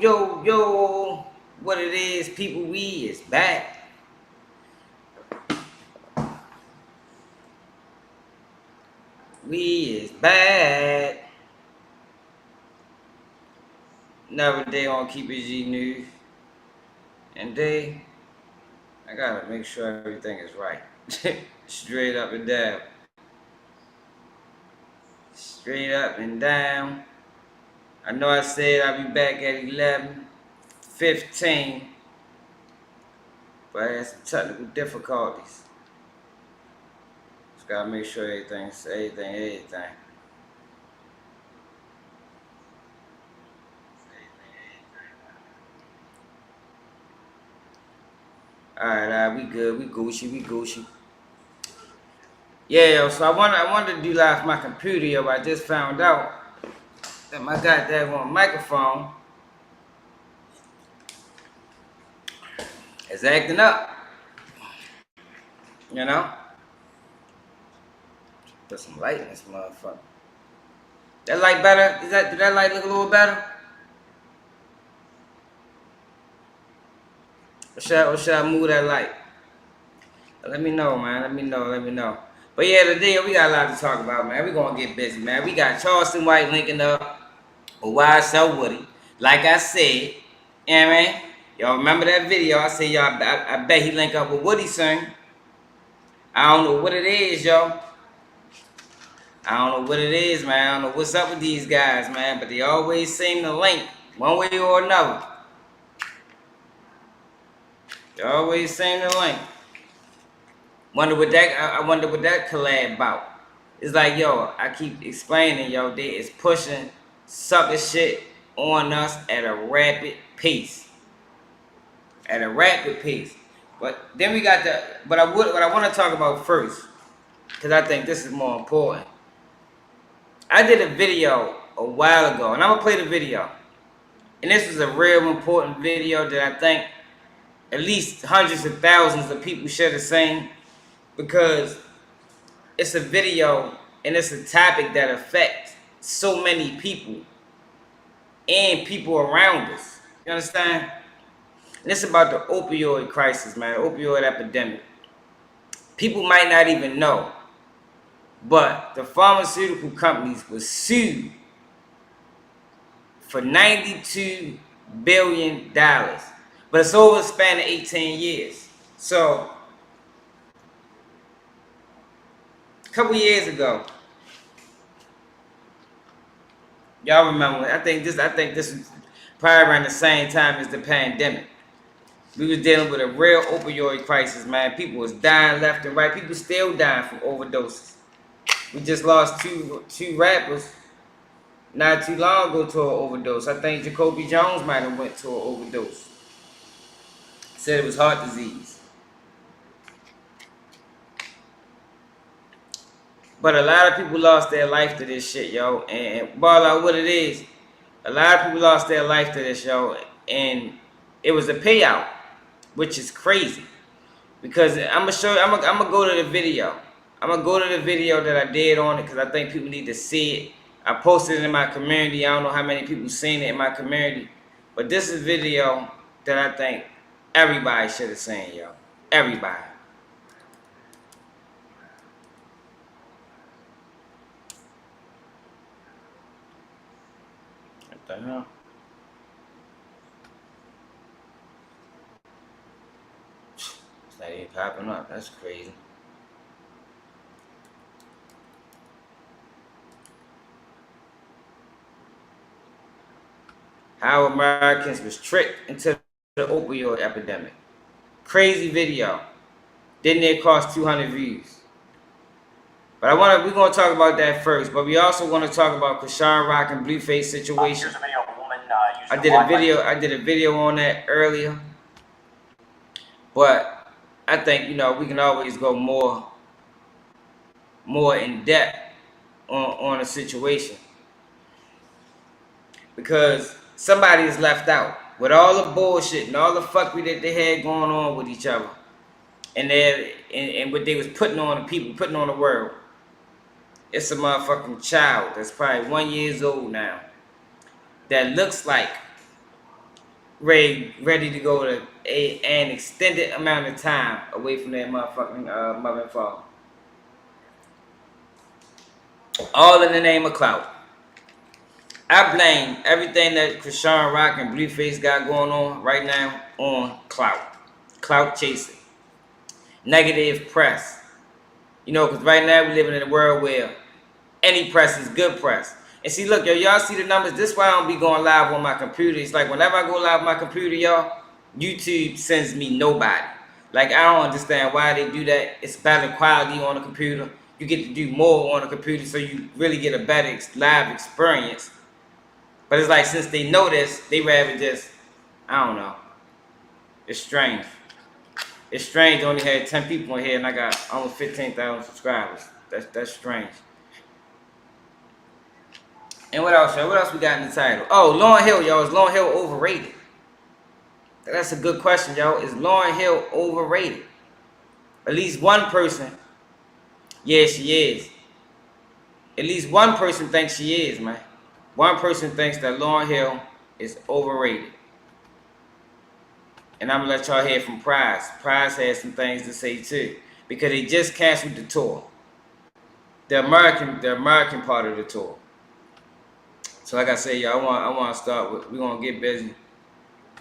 Yo, what it is, people, we is back. We is back. Another day on Keep It G News. And day, I gotta make sure everything is right. Straight up and down. Straight up and down. I know I said I'll be back at 11:15, but I had some technical difficulties. Just gotta make sure everything's everything. Alright, we good, we Gucci. Yeah, yo, so I wanted to do live from my computer, yo, but I just found out that my goddamn microphone is acting up. You know? Put some light in this motherfucker. That light better? Did that light look a little better? Or should I move that light? Let me know, man. Let me know. But yeah, today we got a lot to talk about, man. We gonna get busy, man. We got Charleston White linking up with YSL Woody. Like I said, you know what I mean? Y'all remember that video? I said, y'all, I bet he link up with Woody soon. I don't know what it is, yo. I don't know what it is, man. I don't know what's up with these guys, man. But they always seem to link one way or another. They always seem to link. I wonder what that collab about. It's like, yo, I keep explaining, yo, they is pushing sucker shit on us at a rapid pace. But then we got what I want to talk about first, because I think this is more important. I did a video a while ago, and I'm gonna play the video. And this was a real important video that I think at least hundreds of thousands of people should have seen, because it's a video and it's a topic that affects so many people and people around us. You understand? And it's about the opioid crisis, man, the opioid epidemic. People might not even know, but the pharmaceutical companies were sued for $92 billion. But it's over a span of 18 years. So, a couple years ago, y'all remember, I think this was probably around the same time as the pandemic. We was dealing with a real opioid crisis, man. People was dying left and right. People still dying from overdoses. We just lost two rappers not too long ago to an overdose. I think Jacoby Jones might have went to an overdose. Said it was heart disease. But a lot of people lost their life to this shit, yo. And ball out what it is, a lot of people lost their life to this, yo. And it was a payout, which is crazy. Because I'm gonna go to the video. I'm gonna go to the video that I did on it, because I think people need to see it. I posted it in my community. I don't know how many people seen it in my community, but this is a video that I think everybody should have seen, yo. Everybody. What the hell? It's not even popping up. That's crazy. How Americans was tricked into the opioid epidemic. Crazy video. Didn't it cost 200 views? But we're gonna talk about that first. But we also want to talk about Chrisean Rock and Blueface situation. I did a video on that earlier. But I think, you know, we can always go more in depth on a situation, because somebody is left out with all the bullshit and all the fuckery that they had going on with each other, and what they was putting on the people, putting on the world. It's a motherfucking child that's probably 1 year old now that looks like ready to go to an extended amount of time away from that motherfucking mother and father. All in the name of clout. I blame everything that Chrisean Rock and Blueface got going on right now on clout. Clout chasing. Negative press. You know, because right now we living in a world where any press is good press. And see, look, yo, y'all see the numbers? This is why I don't be going live on my computer. It's like whenever I go live on my computer, y'all, YouTube sends me nobody. Like, I don't understand why they do that. It's better quality on the computer. You get to do more on the computer, so you really get a better live experience. But it's like, since they know this, they rather just, I don't know. It's strange. It's strange. I only had 10 people in here, and I got almost 15,000 subscribers. That's strange. And what else, y'all? What else we got in the title? Oh, Lauryn Hill, y'all. Is Lauryn Hill overrated? That's a good question, y'all. Is Lauryn Hill overrated? At least one person. Yeah, she is. At least one person thinks she is, man. One person thinks that Lauryn Hill is overrated. And I'm going to let y'all hear from Prize. Prize has some things to say, too. Because they just canceled the tour. The American part of the tour. So like I said, y'all, I want to start with, we're going to get busy.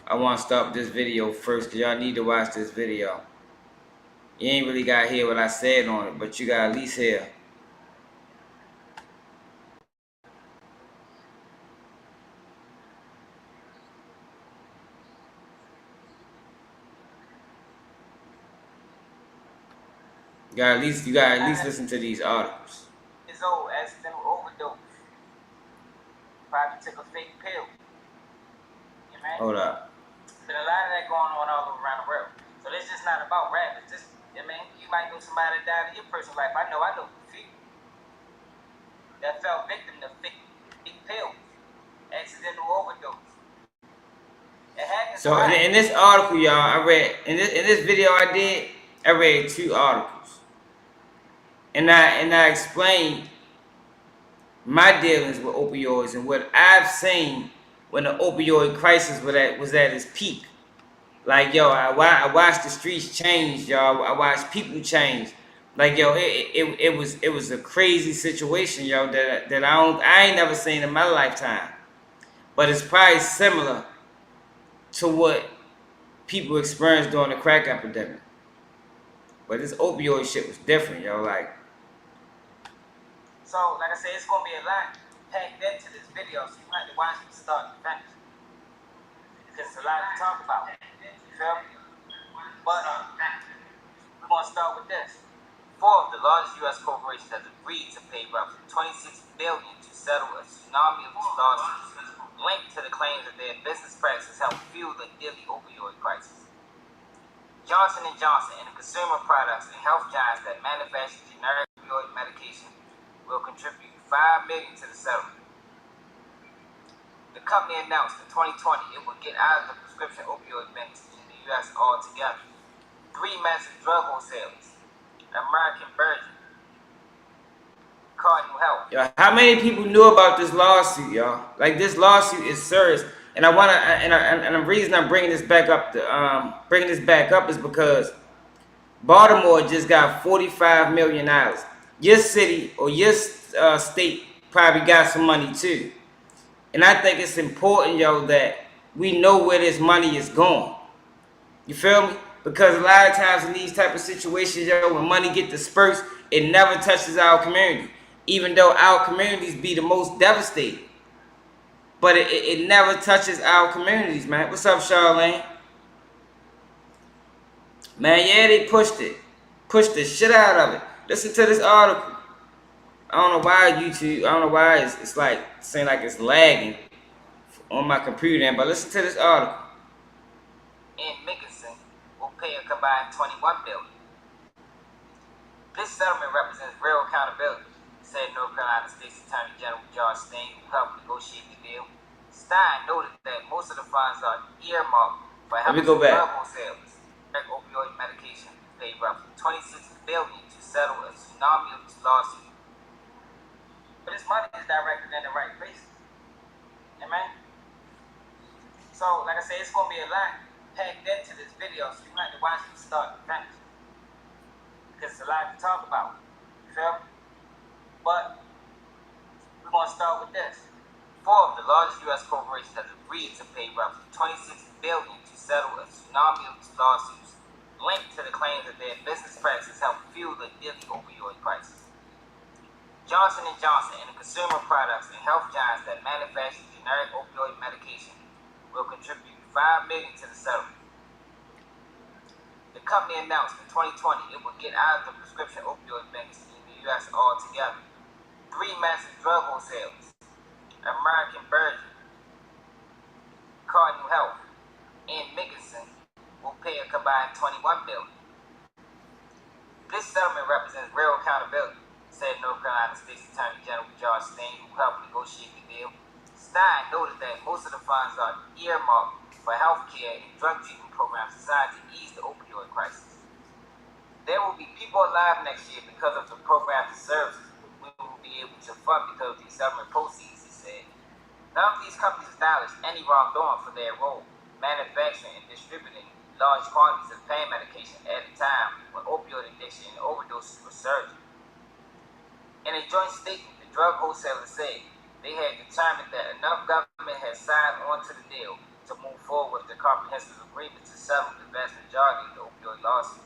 I want to start this video first, because y'all need to watch this video. You ain't really got to hear what I said on it, but you got to at least hear. You got to at least listen to these articles. His old accidental overdose. Probably took a fake pill. You know? Hold up. There's a lot of that going on all over around the world. So this is not about rap. It's just, I mean, you might know somebody that died in your personal life. I know a few that fell victim to fake pills, accidental overdose. So in this article, y'all, I read in this video I read 2 articles, and I explained my dealings with opioids and what I've seen when the opioid crisis was at its peak. Like, yo, I watched the streets change, y'all. I watched people change. Like, yo, it was a crazy situation, yo, that I ain't never seen in my lifetime. But it's probably similar to what people experienced during the crack epidemic. But this opioid shit was different, yo. So, like I said, it's gonna be a lot packed into this video, so you have to watch it start to finish. Because it's a lot to talk about. You feel me? But we're gonna start with this. 4 of the largest U.S. corporations have agreed to pay roughly $26 billion to settle a tsunami of lawsuits linked to the claims that their business practices helped fuel the deadly opioid crisis. Johnson & Johnson and the consumer products and health giants that manufacture generic opioid medication will contribute $5 million to the settlement. The company announced in 2020 it would get out of the prescription opioid business in the U.S. altogether. 3 massive drug wholesalers, American Virgin, Cardinal Health. Yo, how many people knew about this lawsuit, y'all? Like, this lawsuit is serious, and the reason I'm bringing this back up is because Baltimore just got $45 million. Your city or your state probably got some money too. And I think it's important, yo, that we know where this money is going. You feel me? Because a lot of times in these type of situations, yo, when money get dispersed, it never touches our community. Even though our communities be the most devastated. But it never touches our communities, man. What's up, Charlene? Man, yeah, they pushed it. Pushed the shit out of it. Listen to this article. I don't know why YouTube, I don't know why it's like, saying like it's lagging on my computer, but listen to this article. And Mickelson will pay a combined $21 billion. This settlement represents real accountability, said North Carolina State's Attorney General George Stein, who helped negotiate the deal. Stein noted that most of the funds are earmarked for helping drug wholesalers. Opioid medication paid roughly $26 billion to settle a tsunami of lawsuits. But this money is directed in the right places. Amen. So, like I said, it's gonna be a lot packed into this video, so you have to watch it start to finish. Because it's a lot to talk about. You feel me? But we're gonna start with this. 4 of the largest U.S. corporations have agreed to pay roughly $26 billion to settle a tsunami of lawsuits linked to the claims that their business practices help fuel the deadly opioid crisis. Johnson & Johnson and the consumer products and health giants that manufacture generic opioid medication will contribute $5 million to the settlement. The company announced in 2020 it would get out of the prescription opioid business in the U.S. altogether. 3 massive drug wholesalers, American Virgin, Cardinal Health, and Mickelson, will pay a combined $21 billion. This settlement represents real accountability, said North Carolina State's Attorney General George Stein, who helped negotiate the deal. Stein noted that most of the funds are earmarked for health care and drug treatment programs designed to ease the opioid crisis. There will be people alive next year because of the programs and services we will be able to fund because of these settlement proceeds, he said. None of these companies acknowledge any wrongdoing for their role manufacturing and distributing large quantities of pain medication at a time when opioid addiction and overdoses were surging. In a joint statement, the drug wholesalers said they had determined that enough government had signed on to the deal to move forward with the comprehensive agreement to settle the vast majority of the opioid lawsuits.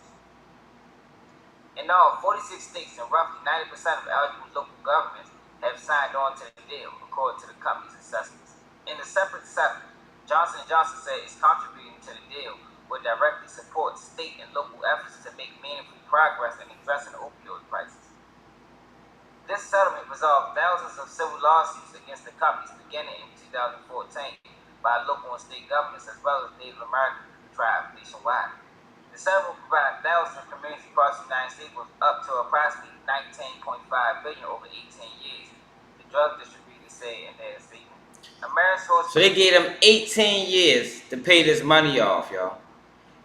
In all, 46 states and roughly 90% of eligible local governments have signed on to the deal, according to the company's assessments. In a separate settlement, Johnson & Johnson said its contributing to the deal would directly support state and local efforts to make meaningful progress in addressing the opioid crisis. This settlement resolved thousands of civil lawsuits against the companies beginning in 2014 by local and state governments as well as Native American tribes nationwide. The settlement provided thousands of communities across the United States was up to approximately $19.5 billion over 18 years, the drug distributors said in their statement. So they gave them 18 years to pay this money off, y'all.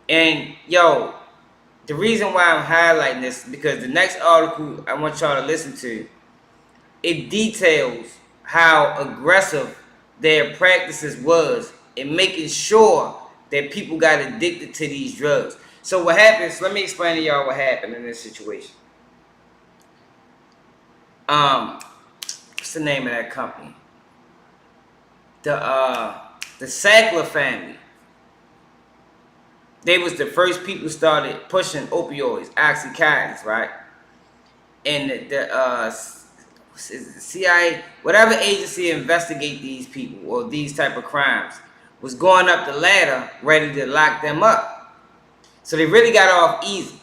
And yo, the reason why I'm highlighting this is because the next article I want y'all to listen to, it details how aggressive their practices was in making sure that people got addicted to these drugs. So what happens, let me explain to y'all what happened in this situation. What's the name of that company? The Sackler family. They was the first people started pushing opioids, oxycontins, right? And the CIA, whatever agency investigate these people or these type of crimes, was going up the ladder ready to lock them up. So they really got off easy.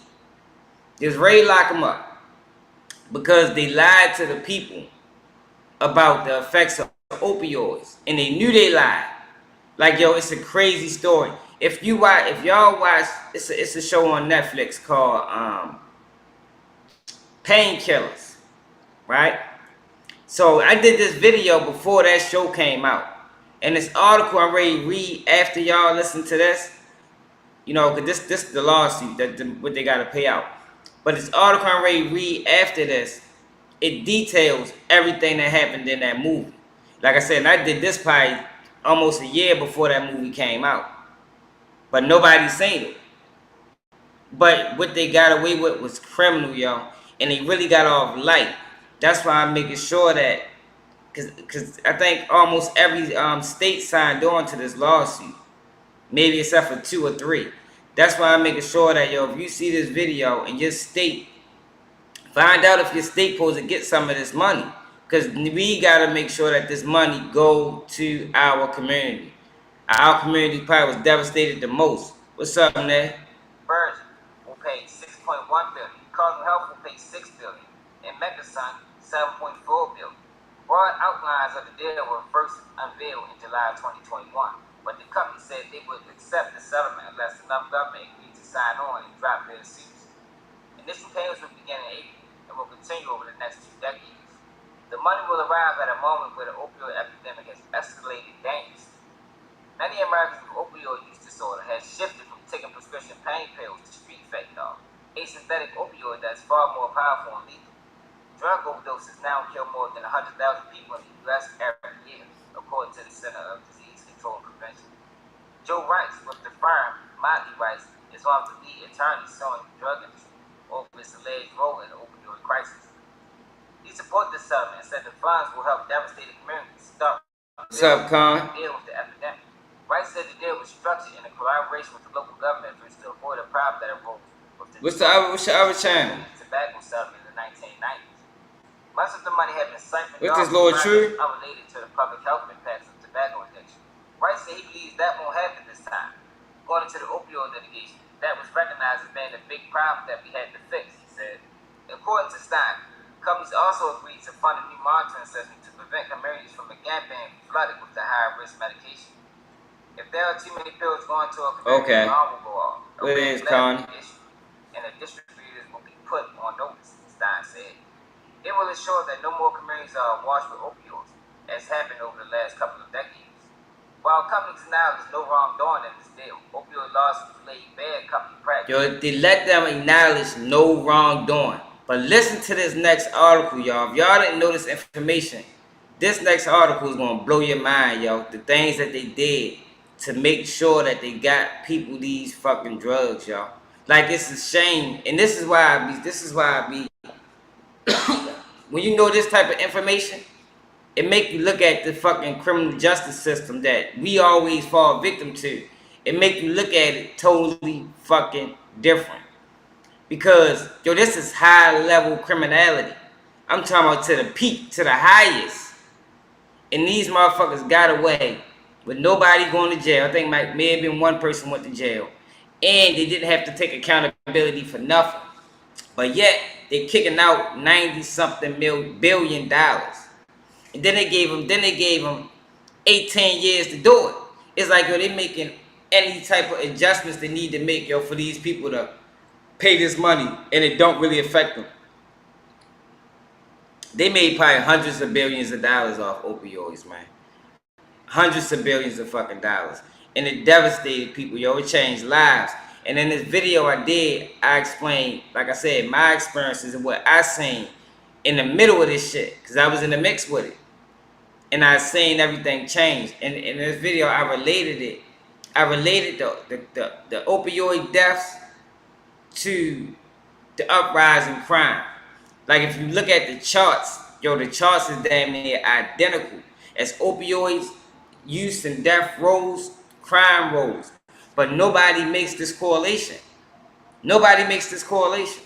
They was ready to lock them up because they lied to the people about the effects of opioids, and they knew they lied. Like, yo, it's a crazy story. If y'all watch, it's a show on Netflix called Painkillers, right? So I did this video before that show came out, and this article I'm ready to read after y'all listen to this. You know, cause this the lawsuit what they gotta pay out. But this article I'm ready to read after this, it details everything that happened in that movie. Like I said, and I did this probably almost a year before that movie came out. But nobody's seen it. But what they got away with was criminal, yo. And they really got off light. That's why I'm making sure that, because I think almost every state signed on to this lawsuit. Maybe except for 2 or 3. That's why I'm making sure that, yo, if you see this video in your state, find out if your state supposed to get some of this money. Because we got to make sure that this money go to our community. Our community probably was devastated the most. What's up, Ned? Virgin will pay $6.1 billion. Cardinal Health will pay $6 billion. And Mickelson, $7.4 billion. Broad outlines of the deal were first unveiled in July 2021. But the company said they would accept the settlement unless enough government agreed to sign on and drop their suits. Initial payments will begin in April and will continue over the next 2 decades. The money will arrive at a moment where the opioid epidemic has escalated dangerously. Many Americans with opioid use disorder have shifted from taking prescription pain pills to street fentanyl, a synthetic opioid that's far more powerful and lethal. Drug overdoses now kill more than 100,000 people in the U.S. every year, according to the Center of Disease Control and Prevention. Joe Rice with the firm Motley Rice is one of the lead attorneys suing the drug industry over its alleged role in the opioid crisis. He supported the settlement and said the funds will help devastated communities start deal with the epidemic. Rice said the deal was structured in a collaboration with the local government to avoid a problem that arose with the What's your other channel? tobacco settlement in the 1990s. Much of the money had been siphoned What's off this, Lord True? unrelated to the public health impacts of tobacco addiction. Rice said he believes that won't happen this time. Going into the opioid litigation, that was recognized as being a big problem that we had to fix, he said. According to Stein, companies also agreed to fund a new monitoring system to prevent communities from again being flooded with the high-risk medication. If there are too many pills going to a community, the alarm will go off. What is, Con? And the distributors will be put on notice, Stein said. It will ensure that no more communities are awash with opioids, as happened over the last couple of decades. While companies now there's no wrongdoing in this deal, opioid laws laid bad company practice. Yo, they let them acknowledge no wrongdoing. But listen to this next article, y'all. If y'all didn't know this information, this next article is gonna blow your mind, yo. The things that they did to make sure that they got people these fucking drugs, y'all. Like, it's a shame, and this is why I be when you know this type of information, it make you look at the fucking criminal justice system that we always fall victim to. It make you look at it totally fucking different. Because, yo, this is high level criminality. I'm talking about to the peak, to the highest. And these motherfuckers got away with nobody going to jail. I think may have been one person went to jail. And they didn't have to take accountability for nothing. But yet, they're kicking out 90-something billion dollars. And then they gave them 18 years to do it. It's like, yo, they making any type of adjustments they need to make, yo, for these people to pay this money, and it don't really affect them. They made probably hundreds of billions of dollars off opioids, man. Hundreds of billions of fucking dollars. And it devastated people, yo. It changed lives. And in this video I did, I explained, like I said, my experiences and what I seen in the middle of this shit. Because I was in the mix with it. And I seen everything change. And in this video, I related it. I related the opioid deaths to the uprising crime. Like, if you look at the charts, yo, the charts is damn near identical. As opioids use and death rose, crime rose. But nobody makes this correlation. Nobody makes this correlation.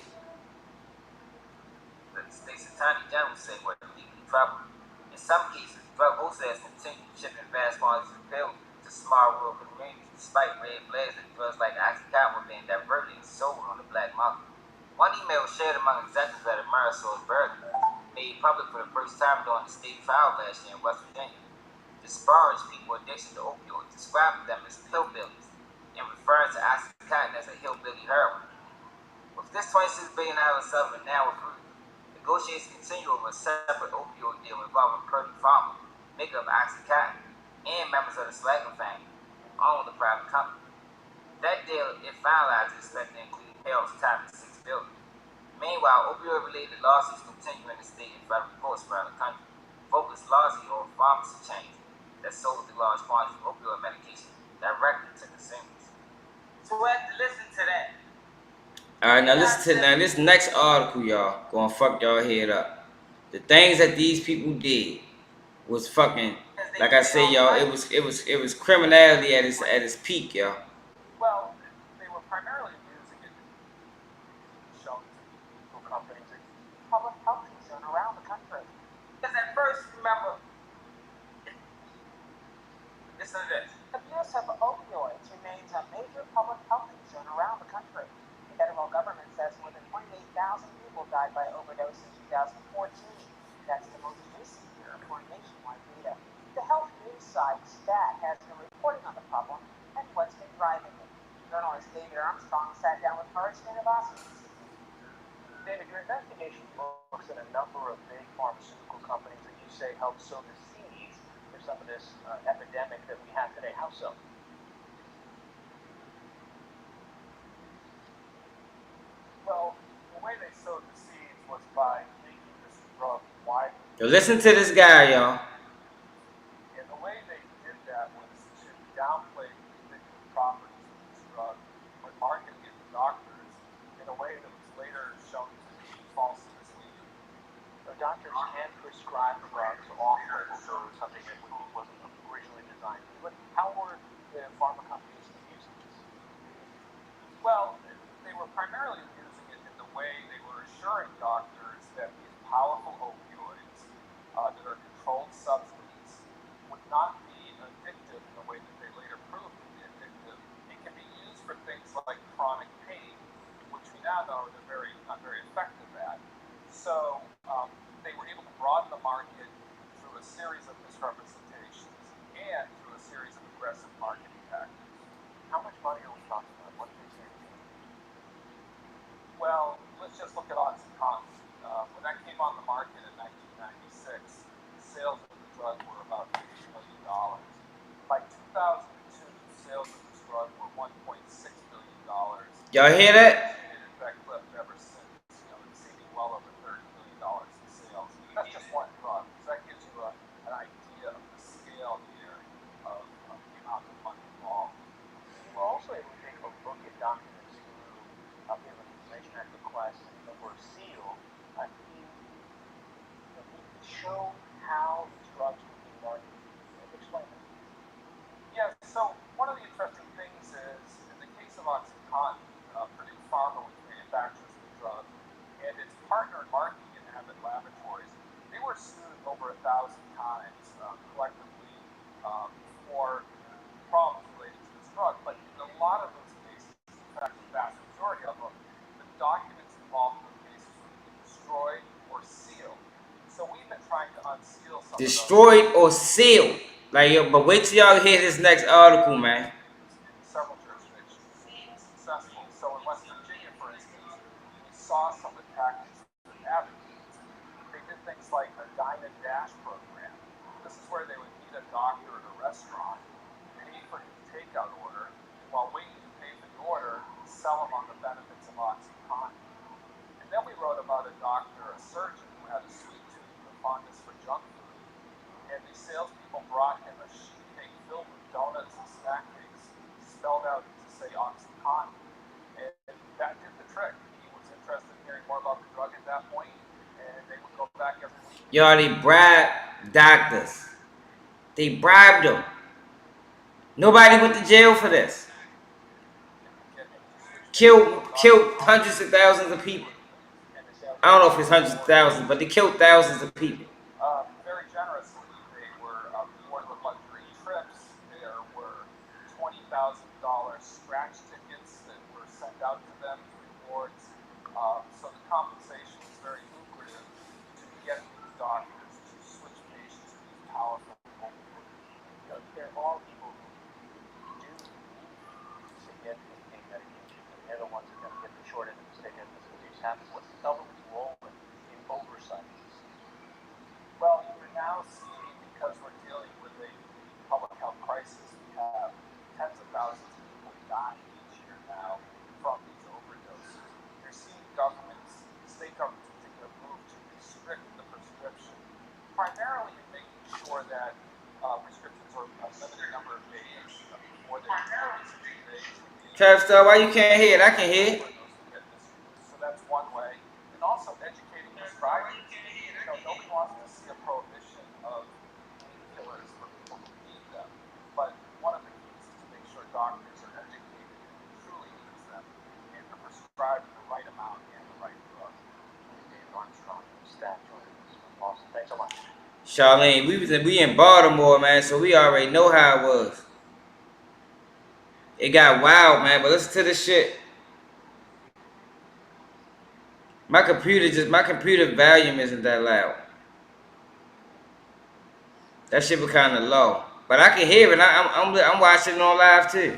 The state's attorney general said we're deeply troubled. In some cases, drug wholesalers continue shipping vast quantities of pills to small rural communities despite red flags that drugs like Oxycontin were being diverted and sold on the black market. One email shared among executives at Amerisourceburg made public for the first time during the state trial last year in West Virginia disparaged people addiction to opioids, describing them as hillbillies and referring to Oxycontin as a hillbilly heroin. With this $26 billion settlement now approved, negotiations continue over a separate opioid deal involving Purdue Pharma, maker of Oxycontin, and members of the Slacker family, who own the private company. That deal, if finalized, is expected to include payouts topping $6 billion. Meanwhile, opioid-related lawsuits continue in the state and federal courts around the country, focused largely on pharmacy chains that sold the large quantities of opioid medication directly to consumers. So we have to listen to that. Alright, now listen to this next article, y'all. Gonna fuck y'all head up. The things that these people did was fucking, like I say, y'all, it was criminality at its peak, y'all. Well, they were primarily using it shown to companies and public health concern around the country. Because at first, remember, listen to this. Abuse of opioids remains a major public health concern around the country. The federal government says more than 28,000 people died by overdose in 2014. That's the most recent year according to nationwide data. The health news site Stat has been reporting on the problem and what's been driving it. Journalist David Armstrong sat down with Chrisean about it. David, your investigation looks at a number of big pharmaceutical companies that you say help sow the seeds for some of this epidemic that we have today. How so? Well, the way they sowed the seeds was by making this drug widely. Yo, listen to this guy, y'all. And the way they did that was to downplay the Y'all hear that? That clip ever since, exceeding well over $30 million in sales. That's just one drug. So that gives you an idea of the scale here of the amount of money involved. We're also able to take a look at documents through the Information Act request that were sealed to show how these drugs were being marketed. Explain that. Yeah, so one of the interesting things is, in the case of OxyContin, Purdue Pharma, which manufactures the drug, and its partner in marketing in Abbott Laboratories, they were sued over 1,000 times collectively for problems related to this drug. But in a lot of those cases, in fact, the vast majority of them, the documents involved in those cases were destroyed or sealed. So we've been trying to unseal some Destroyed or sealed. Like, yo, but wait till y'all hear this next article, man. in several jurisdictions. Successful. So in West Virginia, for instance, we saw some of the tactics that Abbott used. They did things like a dine and dash program. This is where they would meet a doctor at a restaurant, pay for his takeout order, while waiting to pay for the order, sell him on the benefits of OxyContin. And then we wrote about a doctor, a surgeon, who had a sweet tooth and a fondness for junk food. And these salespeople brought him a sheet cake filled with donuts and snack cakes, spelled out to say OxyContin. And that did the trick. He was interested in hearing more about the drug at that point, and they would go back every week. Y'all, they bribed doctors. They bribed them. Nobody went to jail for this. Killed hundreds of thousands of people. I don't know if it's hundreds of thousands, but they killed thousands of people. Very generously, they were rewarded with luxury trips. There were $20,000 scratch tickets that were sent out to them as rewards. So the compensation was very lucrative to get these doctors to switch patients to these powerful opioids. There are people who do need significant pain medication, and they're the ones that are going to get the short end of the stick as these happen. What's the government's role in oversight? Well, we're now seeing, because we're dealing with a public health crisis, we have tens of thousands of people dying each year now from these overdoses. You're seeing governments, state governments in particular, move to restrict the prescription, primarily in making sure that prescriptions are a limited number of days before they Travis, why you can't hear it? I can hear it. So that's one way. And also educating prescribers. Nobody wants to see a prohibition of painkillers for people who need them. But one of the keys is to make sure doctors are educated who truly needs them and to prescribe the right amount and the right drug. David Armstrong, staff joining us from Boston. Thanks so much. Charlene, we in Baltimore, man, so we already know how it was. It got wild, man, but listen to this shit. My computer volume isn't that loud. That shit was kind of low, but I can hear it. I'm watching it on live too.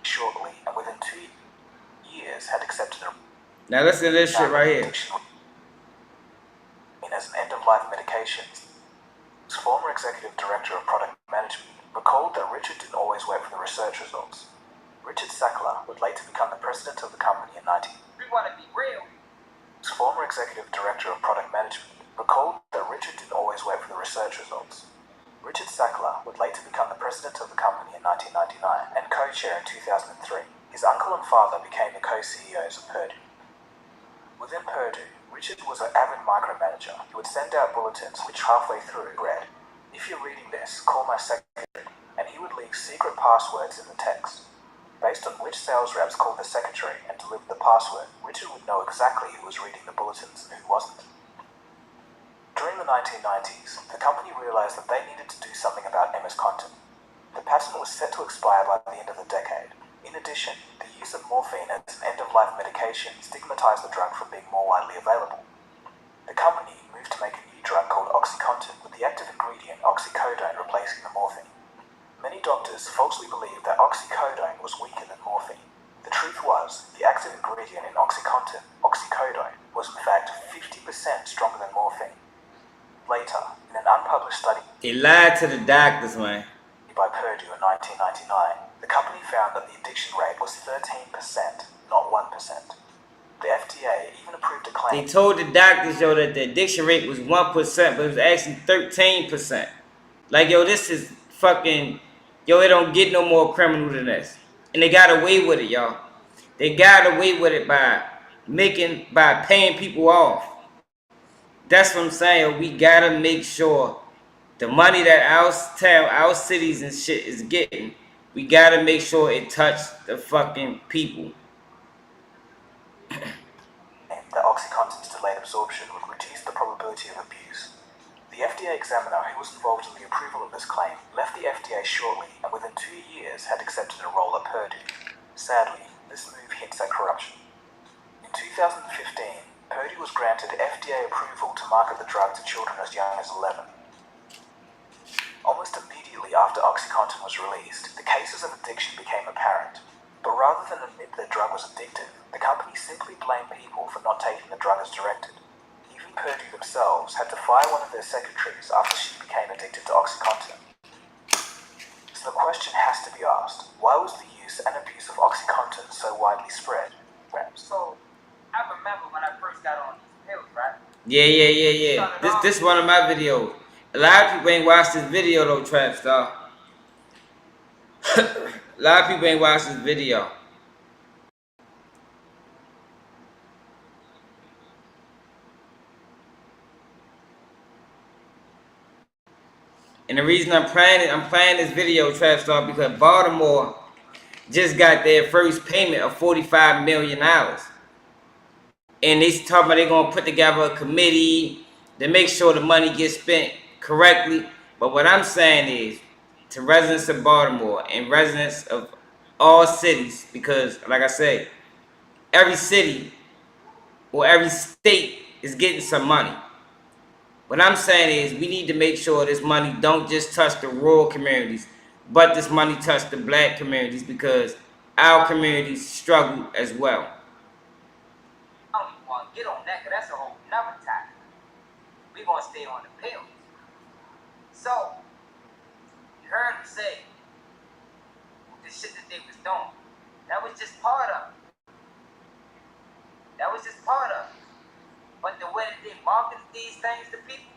Shortly, and within 2 years, had accepted a. Now listen to this shit right here. As an end-of-life medication, former executive director of product management recalled that Richard didn't always wait for the research results. Richard Sackler would later become the president of the company in 19. We want to be real. Former executive director of product management recalled that Richard didn't always wait for the research results. Richard Sackler would later become the president of the company in 1999 and co-chair in 2003. His uncle and father became the co-CEOs of Purdue. Within Purdue, Richard was an avid micromanager. He would send out bulletins which halfway through read, "If you're reading this, call my secretary," and he would leave secret passwords in the text. Based on which sales reps called the secretary and delivered the password, Richard would know exactly who was reading the bulletins and who wasn't. During the 1990s, the company realized that they needed to do something about MS content. The patent was set to expire by the end of the decade. In addition, the use of morphine as an end-of-life medication stigmatized the drug from being more widely available. The company moved to make a new drug called OxyContin with the active ingredient oxycodone replacing the morphine. Many doctors falsely believed that oxycodone was weaker than morphine. The truth was, the active ingredient in OxyContin, oxycodone, was in fact 50% stronger than morphine. Later, in an unpublished study, They lied to the doctors, man. it by Purdue in 1999, the company found that the addiction rate was 13%, not 1%. The FDA even approved a claim. They told the doctors, yo, that the addiction rate was 1%, but it was actually 13%. Like, yo, this is fucking, yo, it don't get no more criminal than this. And they got away with it, y'all. They got away with it by paying people off. That's what I'm saying. We gotta make sure the money that our cities and shit is getting, we gotta make sure it touch the fucking people. That OxyContin's delayed absorption would reduce the probability of abuse. The FDA examiner who was involved in the approval of this claim left the FDA shortly and within 2 years had accepted a role at Purdue. Sadly, this move hints at corruption. In 2015, Purdue was granted FDA approval to market the drug to children as young as 11. Almost immediately after OxyContin was released, the cases of addiction became apparent. But rather than admit their drug was addictive, the company simply blamed people for not taking the drug as directed. Even Purdue themselves had to fire one of their secretaries after she became addicted to OxyContin. So the question has to be asked, why was the use and abuse of OxyContin so widely spread? So, I remember when I first got on these pills, right? Yeah. This one of my videos. A lot of people ain't watched this video though, Trap Star. A lot of people ain't watched this video. And the reason I'm playing this video, Trap Star, because Baltimore just got their first payment of $45 million. And they talking about they're gonna put together a committee to make sure the money gets spent correctly. But what I'm saying is, to residents of Baltimore and residents of all cities, because like I say, every city or every state is getting some money. What I'm saying is we need to make sure this money don't just touch the rural communities, but this money touch the black communities because our communities struggle as well. I don't even want to get on that because that's a whole nother topic. We're going to stay on the pills. So, you heard them say the shit that they was doing. That was just part of it. That was just part of it. But the way that they market these things to people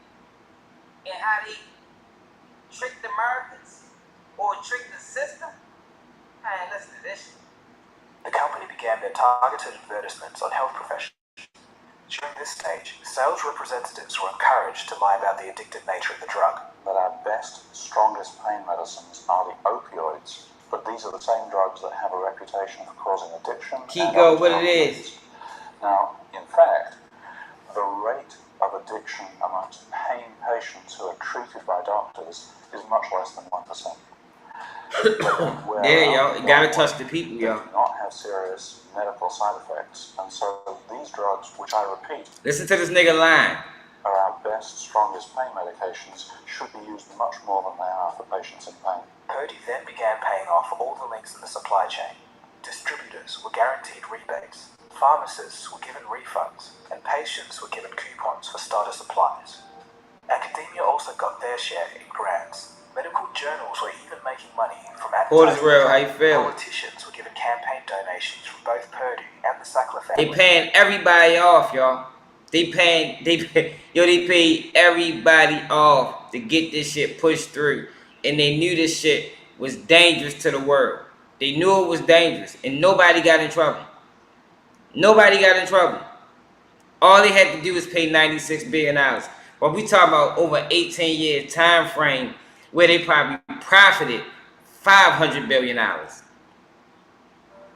and how they trick the Americans or trick the system, I ain't listen to this shit. The company began their targeted advertisements on health professionals. During this stage, sales representatives were encouraged to lie about the addictive nature of the drug. That our best, strongest pain medicines are the opioids, but these are the same drugs that have a reputation for causing addiction. Kiko, what it is? Now, in fact, the rate of addiction amongst pain patients who are treated by doctors is much less than 1%. There, y'all. It gotta touch the people, y'all. Do not have serious medical side effects, and so these drugs, which I repeat, Listen to this nigga line. are our best, strongest pain medications, should be used much more than they are for patients in pain. Purdue then began paying off all the links in the supply chain. Distributors were guaranteed rebates, pharmacists were given refunds, and patients were given coupons for starter supplies. Academia also got their share in grants. Medical journals were even making money from advertising. Real, how you feel? Politicians were given campaign donations from both Purdue and the Sackler family. They paying everybody off, y'all. They paid everybody off to get this shit pushed through. And they knew this shit was dangerous to the world. They knew it was dangerous. And nobody got in trouble. Nobody got in trouble. All they had to do was pay $96 billion. But we talking about over 18-year time frame where they probably profited $500 billion.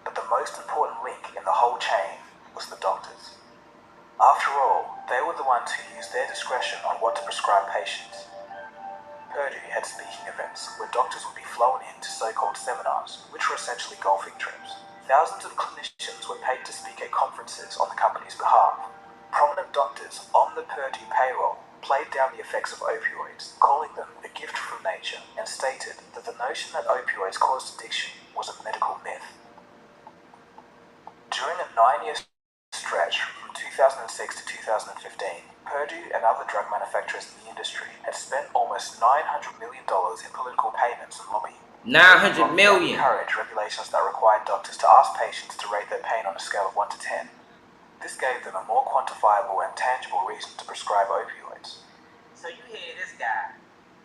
But the most important link in the whole chain was the doctors. After all, they were the ones who used their discretion on what to prescribe patients. Purdue had speaking events where doctors would be flown in to so-called seminars, which were essentially golfing trips. Thousands of clinicians were paid to speak at conferences on the company's behalf. Prominent doctors on the Purdue payroll played down the effects of opioids, calling them a gift from nature, and stated that the notion that opioids caused addiction was a medical myth. During a 9-year stretch from 2006 to 2015, Purdue and other drug manufacturers in the industry had spent almost $900 million in political payments and lobbying. 900 million. Encouraged regulations that required doctors to ask patients to rate their pain on a scale of 1 to 10. This gave them a more quantifiable and tangible reason to prescribe opioids. So you hear this guy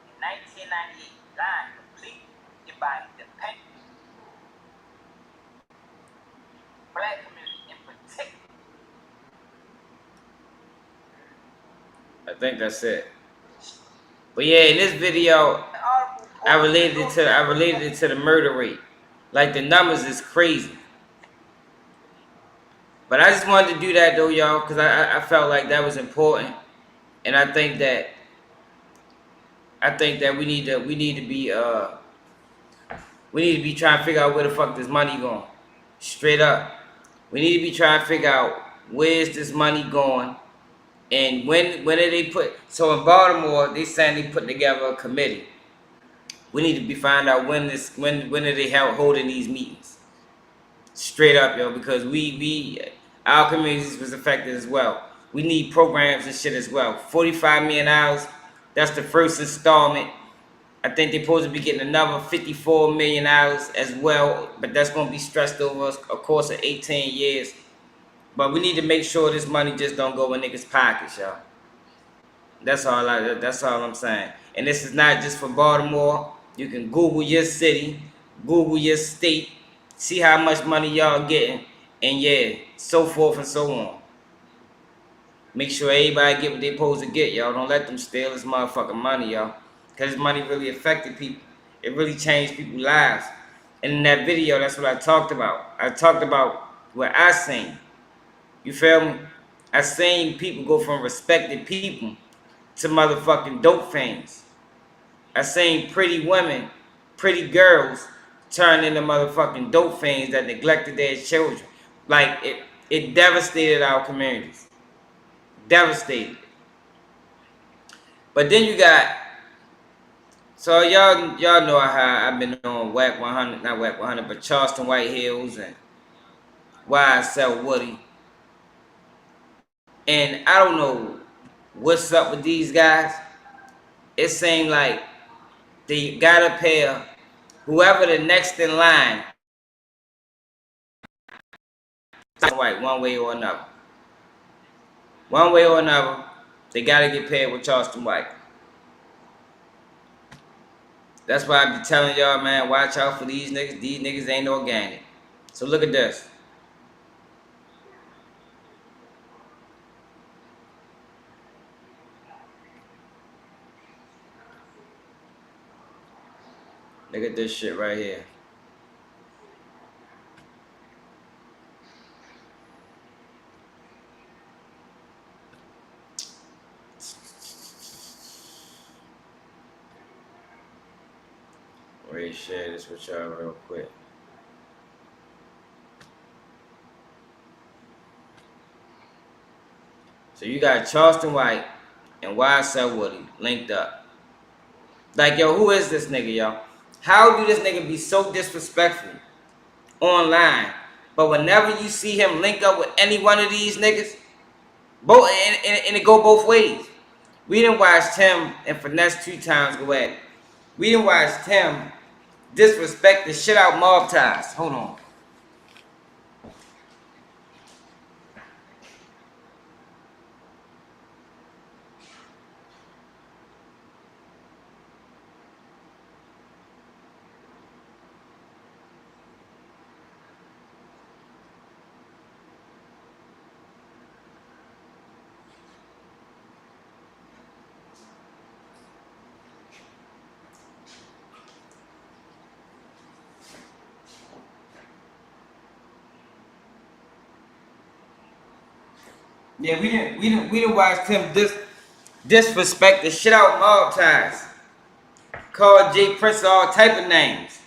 in 1998 lying completely by independent black community in particular. I think that's it. But yeah, in this video, I related it to the murder rate. Like the numbers is crazy. But I just wanted to do that though, y'all, because I felt like that was important. And I think that we need to be trying to figure out where the fuck this money going. Straight up. We need to be trying to figure out where's this money going. And when are they put, so in Baltimore, they saying they put together a committee. We need to be find out when are they holding these meetings. Straight up, yo, because our communities was affected as well. We need programs and shit as well. $45 million, that's the first installment. I think they're supposed to be getting another $54 million as well, but that's going to be stressed over a course of 18 years. But we need to make sure this money just don't go in niggas' pockets, y'all. That's all I'm saying. And this is not just for Baltimore. You can Google your city, Google your state, see how much money y'all getting, and yeah, so forth and so on. Make sure everybody get what they supposed to get, y'all. Don't let them steal this motherfucking money, y'all. Because this money really affected people. It really changed people's lives. And in that video, that's what I talked about. I talked about what I seen. You feel me? I seen people go from respected people to motherfucking dope fiends. I seen pretty women, pretty girls turn into motherfucking dope fiends that neglected their children. Like, it devastated our communities. Devastated. But then you got, so y'all know how I've been on Whack 100, not Whack 100, but Charleston White Hills and YSL Woody. And I don't know what's up with these guys. It seemed like they gotta pay whoever the next in line, white, one way or another. One way or another, they gotta get paid with Charleston White. That's why I be telling y'all, man, watch out for these niggas. These niggas ain't organic. So look at this. Look at this shit right here. Ready to share this with y'all real quick. So you got Charleston White and YSL Woody linked up. Like, yo, who is this nigga, yo? How do this nigga be so disrespectful online, but whenever you see him link up with any one of these niggas, both and it go both ways. We done watched him and Finesse 2 times go at it. We done watched him disrespect the shit out Mob Ties. Hold on. Yeah, we didn't watch him disrespect the shit out Mob Ties. Called J Prince all type of names.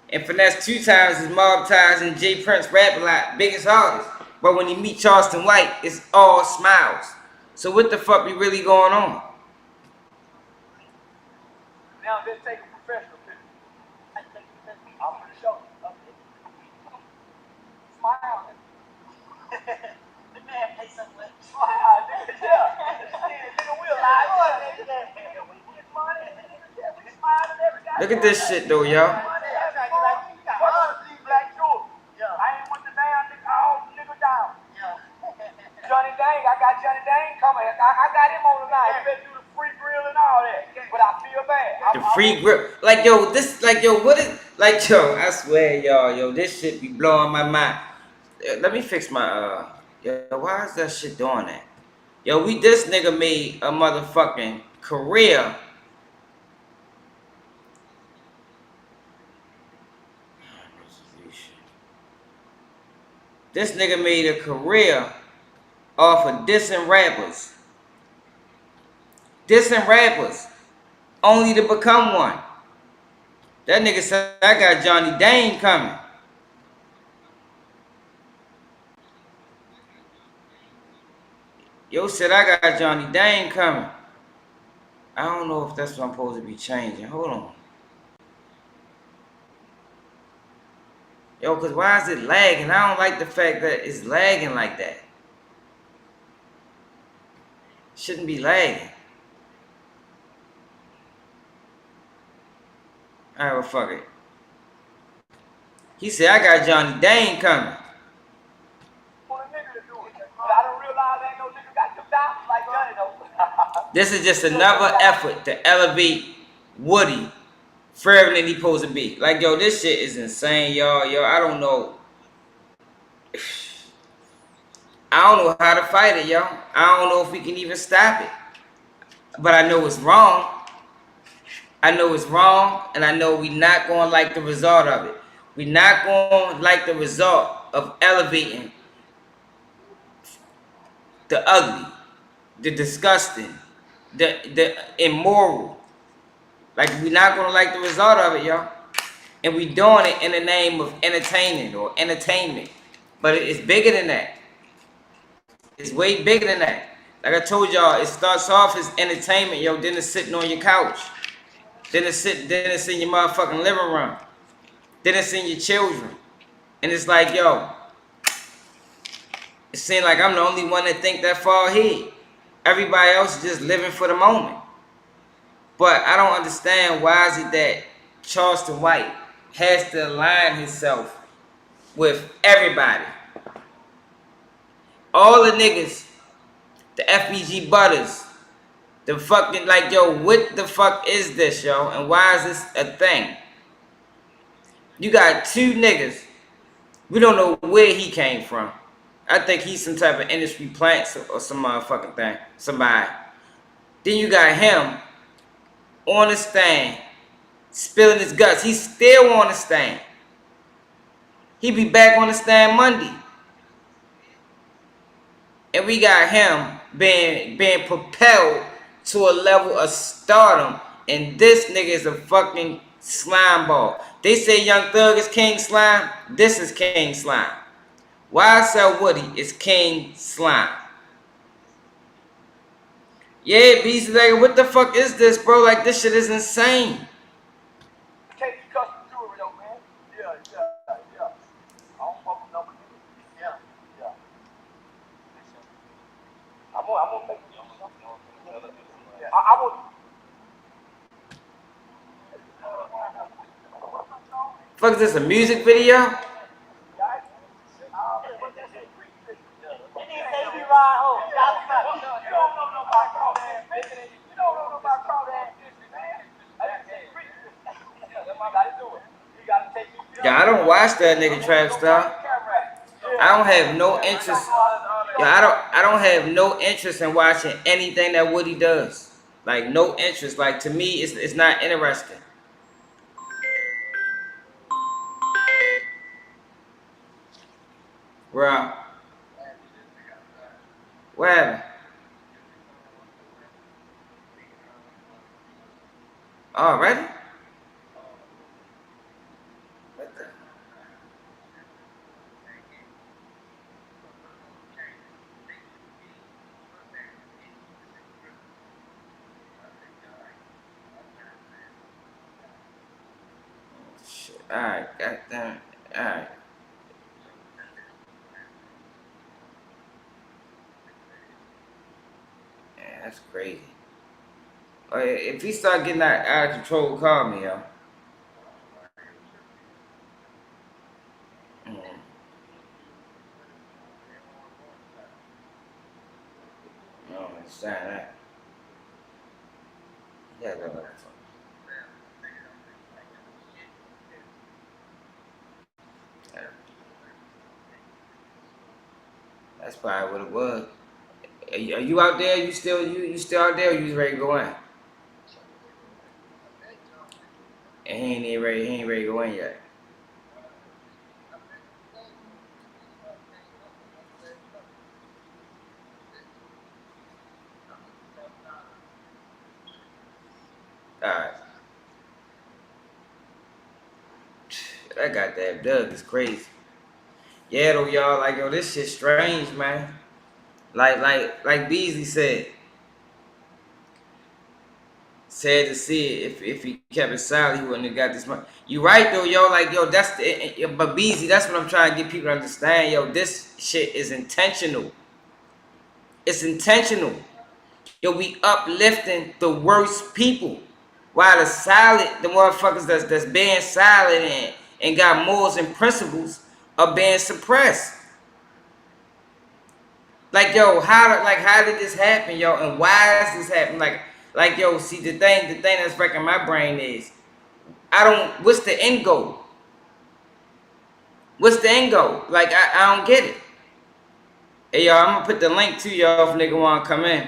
And Finesse 2 times his Mob Ties and J Prince rap a lot, biggest artist. But when you meet Charleston White, it's all smiles. So what the fuck be really going on? Now let's take a professional picture. I'm gonna show you. Okay. Smile. The man pays something. Look at this shit though, y'all. Johnny Dang, I got Johnny Dang coming. I got him on the line. He better do the free grill and all that. But I feel bad. The free grip. Like, yo, this, like, yo, what is, like, yo, I swear, y'all, yo, this shit be blowing my mind. Let me fix my, yo, why is that shit doing that? Yo, this nigga made a motherfucking career. This nigga made a career off of dissing rappers. Dissing rappers. Only to become one. That nigga said, I got Johnny Dane coming. Yo said, I got Johnny Dane coming. I don't know if that's what I'm supposed to be changing. Hold on. Yo, because why is it lagging? I don't like the fact that it's lagging like that. Shouldn't be lagging. Alright, well, fuck it. He said, I got Johnny Dane coming. This is just another effort to elevate Woody further than he supposed to be. Like, yo, this shit is insane, y'all. Yo, I don't know. I don't know how to fight it, yo. I don't know if we can even stop it. But I know it's wrong. I know it's wrong, and I know we're not going to like the result of it. We're not going to like the result of elevating the ugly, the disgusting, the immoral. Like, we're not going to like the result of it, y'all. And we doing it in the name of entertainment or entertainment. But it's bigger than that. It's way bigger than that. Like I told y'all, it starts off as entertainment, yo. Then it's sitting on your couch. Then it's in your motherfucking living room. Then it's in your children. And it's like, yo, it seems like I'm the only one that think that far ahead. Everybody else is just living for the moment. But I don't understand why is it that Charleston White has to align himself with everybody. All the niggas, the FBG Butters, the fucking, like, yo, what the fuck is this, yo? And why is this a thing? You got two niggas. We don't know where he came from. I think he's some type of industry plant or some motherfucking thing. Somebody. Then you got him on the stand, spilling his guts. He's still on the stand. He be back on the stand Monday. And we got him being propelled to a level of stardom. And this nigga is a fucking slime ball. They say Young Thug is King Slime. This is King Slime. YSL Woody is King Slime. Yeah, Beast, like, what the fuck is this, bro? Like, this shit is insane. Can't be custom jewelry though, man. Yeah. I don't fuck with number two. Yeah. I'm gonna make you something. I will. Fuck is this, a music video? Yeah, I don't watch that nigga Trap Star. I don't have no interest. Yeah, I don't have no interest in watching anything that Woody does. Like, no interest. Like, to me, it's not interesting. Bro. What happened? Already? What the? Shit. Alright, goddamn. Alright. Yeah, that's crazy. If he start getting out of control, call me, yo. understand that. Yeah, that's probably what it was. Are you out there? You still out there? Or you ready to go in? And he ain't even ready. He ain't ready to go in yet. All right. That goddamn Doug is crazy. Yeah, though, y'all. Like, yo, this shit strange, man. Like Beasley said. Sad to see it. If he kept it silent, he wouldn't have got this money. You right though, yo. Like, yo, that's the. But Beasley, that's what I'm trying to get people to understand, yo. This shit is intentional. It's intentional. Yo, we uplifting the worst people, while the silent, the motherfuckers that's being silent and got morals and principles are being suppressed. Like, yo, how did this happen, yo, and why is this happening? Like, yo, see the thing that's wrecking my brain is what's the end goal? What's the end goal? Like, I don't get it. Hey, y'all, I'm gonna put the link to y'all if nigga wanna come in.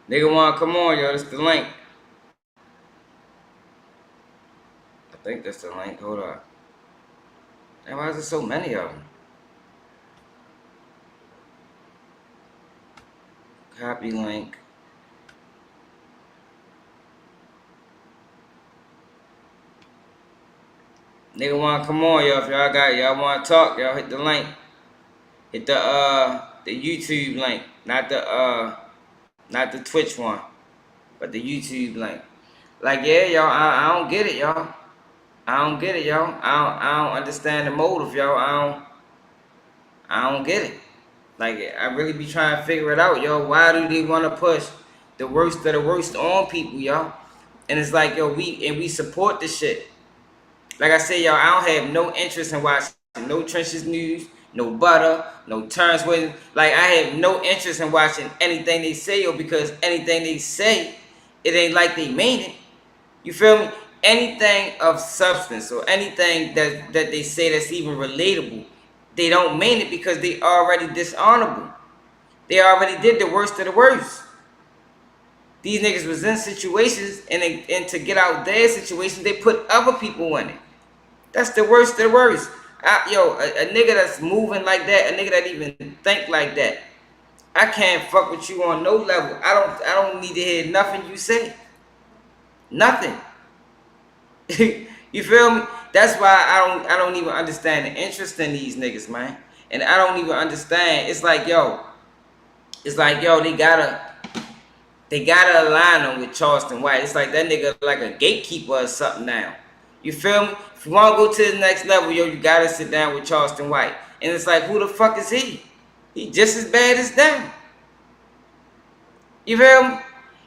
Nigga wanna come on, yo, that's the link. I think that's the link, hold on. And why is there so many of them? Copy link. Nigga wanna come on, y'all. If y'all wanna talk, y'all hit the link. Hit the YouTube link, not the Twitch one, but the YouTube link. Like, yeah, y'all, I don't get it, y'all. I don't get it, y'all. I don't understand the motive, y'all. I don't get it. Like, I really be trying to figure it out, yo. Why do they want to push the worst of the worst on people, y'all? And it's like, yo, we support this shit. Like I said, y'all, I don't have no interest in watching no Trenches News, no Butter, no Terrence Williams. Like, I have no interest in watching anything they say, yo, because anything they say, it ain't like they mean it. You feel me? Anything of substance or anything that they say that's even relatable, they don't mean it because they already dishonorable. They already did the worst of the worst. These niggas was in situations, and to get out their situation, they put other people in it. That's the worst of the worst. A nigga that's moving like that, a nigga that even think like that, I can't fuck with you on no level. I don't need to hear nothing you say. Nothing. You feel me? That's why I don't even understand the interest in these niggas, man. And I don't even understand. It's like, yo, they gotta align them with Charleston White. It's like that nigga like a gatekeeper or something now. You feel me? If you wanna go to the next level, yo, you gotta sit down with Charleston White. And it's like, who the fuck is he? He just as bad as them. You feel me?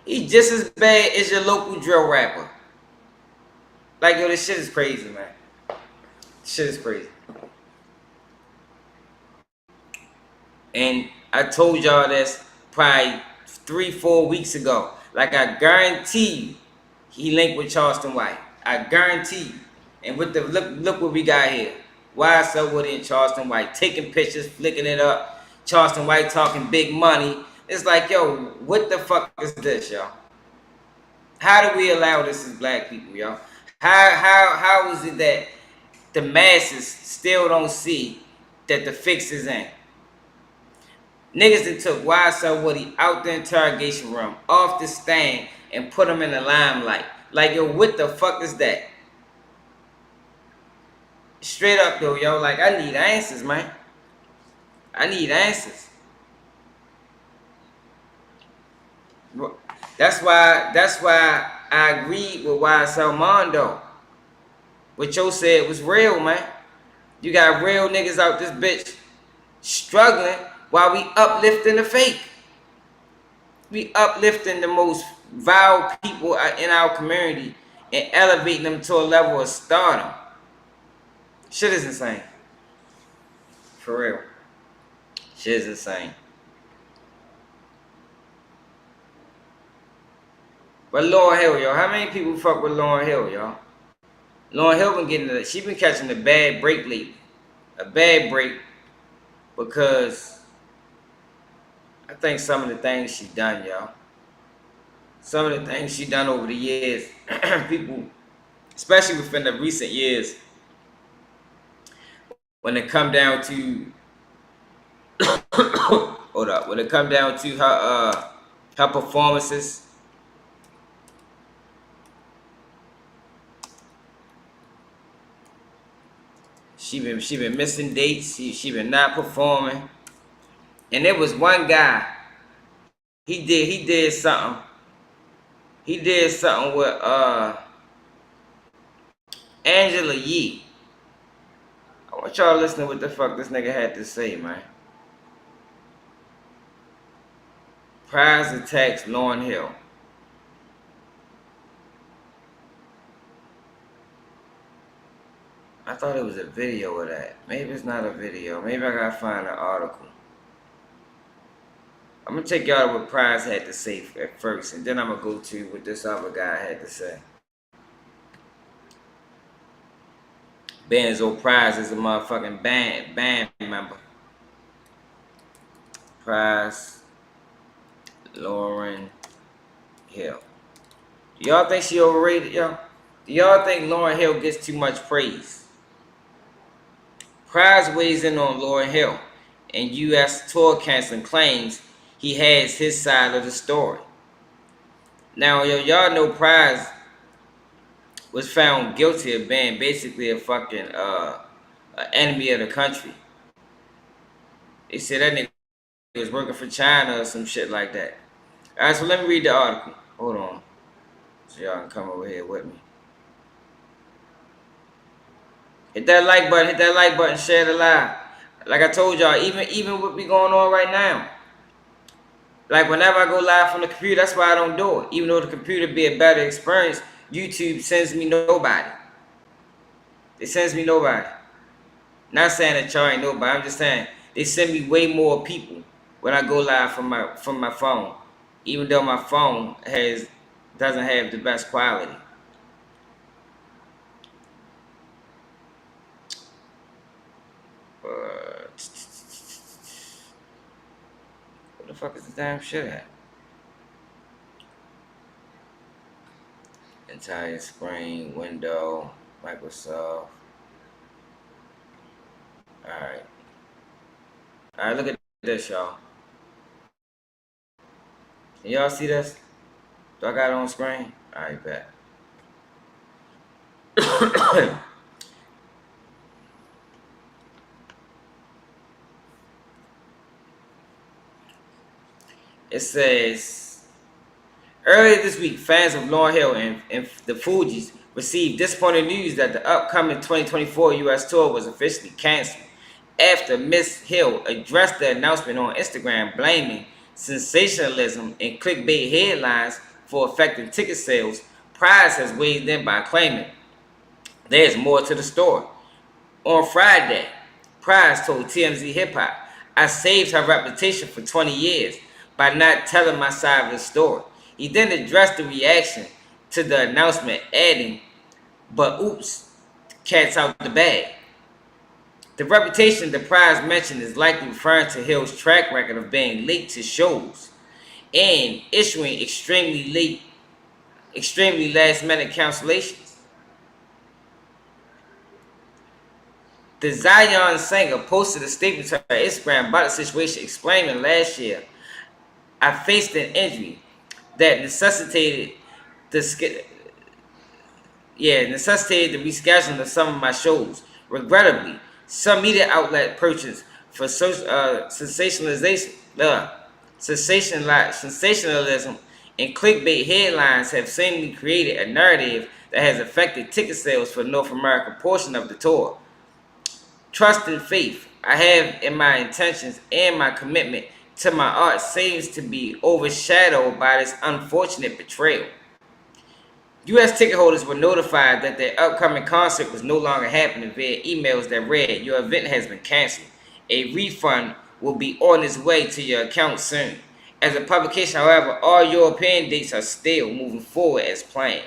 He just as bad as your local drill rapper. Like, yo, this shit is crazy, man. This shit is crazy. And I told y'all this probably 3-4 weeks ago. Like, I guarantee you, he linked with Charleston White. I guarantee you. And with the look what we got here. YSL Woody and Charleston White taking pictures, flicking it up. Charleston White talking big money. It's like, yo, what the fuck is this, y'all? How do we allow this as black people, y'all? How is it that the masses still don't see that the fix is in? Niggas that took YSL Woody out the interrogation room, off the stand, and put him in the limelight. Like, yo, what the fuck is that? Straight up, though, yo, like, I need answers, man. I need answers. That's why I agreed with YSL Mondo. What Joe said was real, man. You got real niggas out this bitch struggling while we uplifting the fake. We uplifting the most vile people in our community and elevating them to a level of stardom. Shit is insane. For real. Shit is insane. But Lauryn Hill, yo, how many people fuck with Lauryn Hill, y'all? Lauryn Hill been getting she been catching a bad break lately. A bad break because I think some of the things she done, y'all. Some of the things she done over the years, people, especially within the recent years, when it come down to hold up, when it come down to her performances, she been missing dates, she been not performing. And there was one guy, he did something. He did something with Angela Yee. I want y'all to listen to what the fuck this nigga had to say, man. Prize attacks Lauryn Hill. I thought it was a video of that. Maybe it's not a video. Maybe I gotta find an article. I'm gonna take y'all to what Prize had to say at first, and then I'm gonna go to what this other guy had to say. Benzo Prize is a motherfucking band member. Prize, Lauryn Hill. Do y'all think she overrated, y'all? Do y'all think Lauryn Hill gets too much praise? Prize weighs in on Lauryn Hill, and U.S. tour canceling claims he has his side of the story. Now, y'all know Prize was found guilty of being basically a fucking enemy of the country. They said that nigga was working for China or some shit like that. Alright, so let me read the article. Hold on. So y'all can come over here with me. Hit that like button, share the live. Like I told y'all, even what be going on right now. Like whenever I go live from the computer, that's why I don't do it. Even though the computer be a better experience, YouTube sends me nobody. It sends me nobody. Not saying that y'all ain't nobody. I'm just saying they send me way more people when I go live from my phone. Even though my phone doesn't have the best quality. Where the fuck is the damn shit at? Entire screen, window, Microsoft. Alright. Alright, look at this, y'all. Can y'all see this? Do I got it on screen? Alright, bet. It says, earlier this week, fans of Lauryn Hill and the Fugees received disappointing news that the upcoming 2024 U.S. tour was officially canceled after Miss Hill addressed the announcement on Instagram, blaming sensationalism and clickbait headlines for affecting ticket sales. Prize has weighed in by claiming there's more to the story. On Friday, Prize told TMZ Hip Hop, I saved her reputation for 20 years by not telling my side of the story. He then addressed the reaction to the announcement, adding, but oops, cat's out the bag. The reputation the Prize mentioned is likely referring to Hill's track record of being late to shows and issuing extremely last-minute cancellations. The Zion singer posted a statement to her Instagram about the situation, explaining last year, I faced an injury that necessitated the rescheduling of some of my shows. Regrettably, some media outlet purchased for sensationalism and clickbait headlines have seemingly created a narrative that has affected ticket sales for the North American portion of the tour. Trust and faith I have in my intentions and my commitment to my art seems to be overshadowed by this unfortunate betrayal. U.S. ticket holders were notified that their upcoming concert was no longer happening via emails that read, your event has been canceled. A refund will be on its way to your account soon. as a publication. However, all European dates are still moving forward as planned.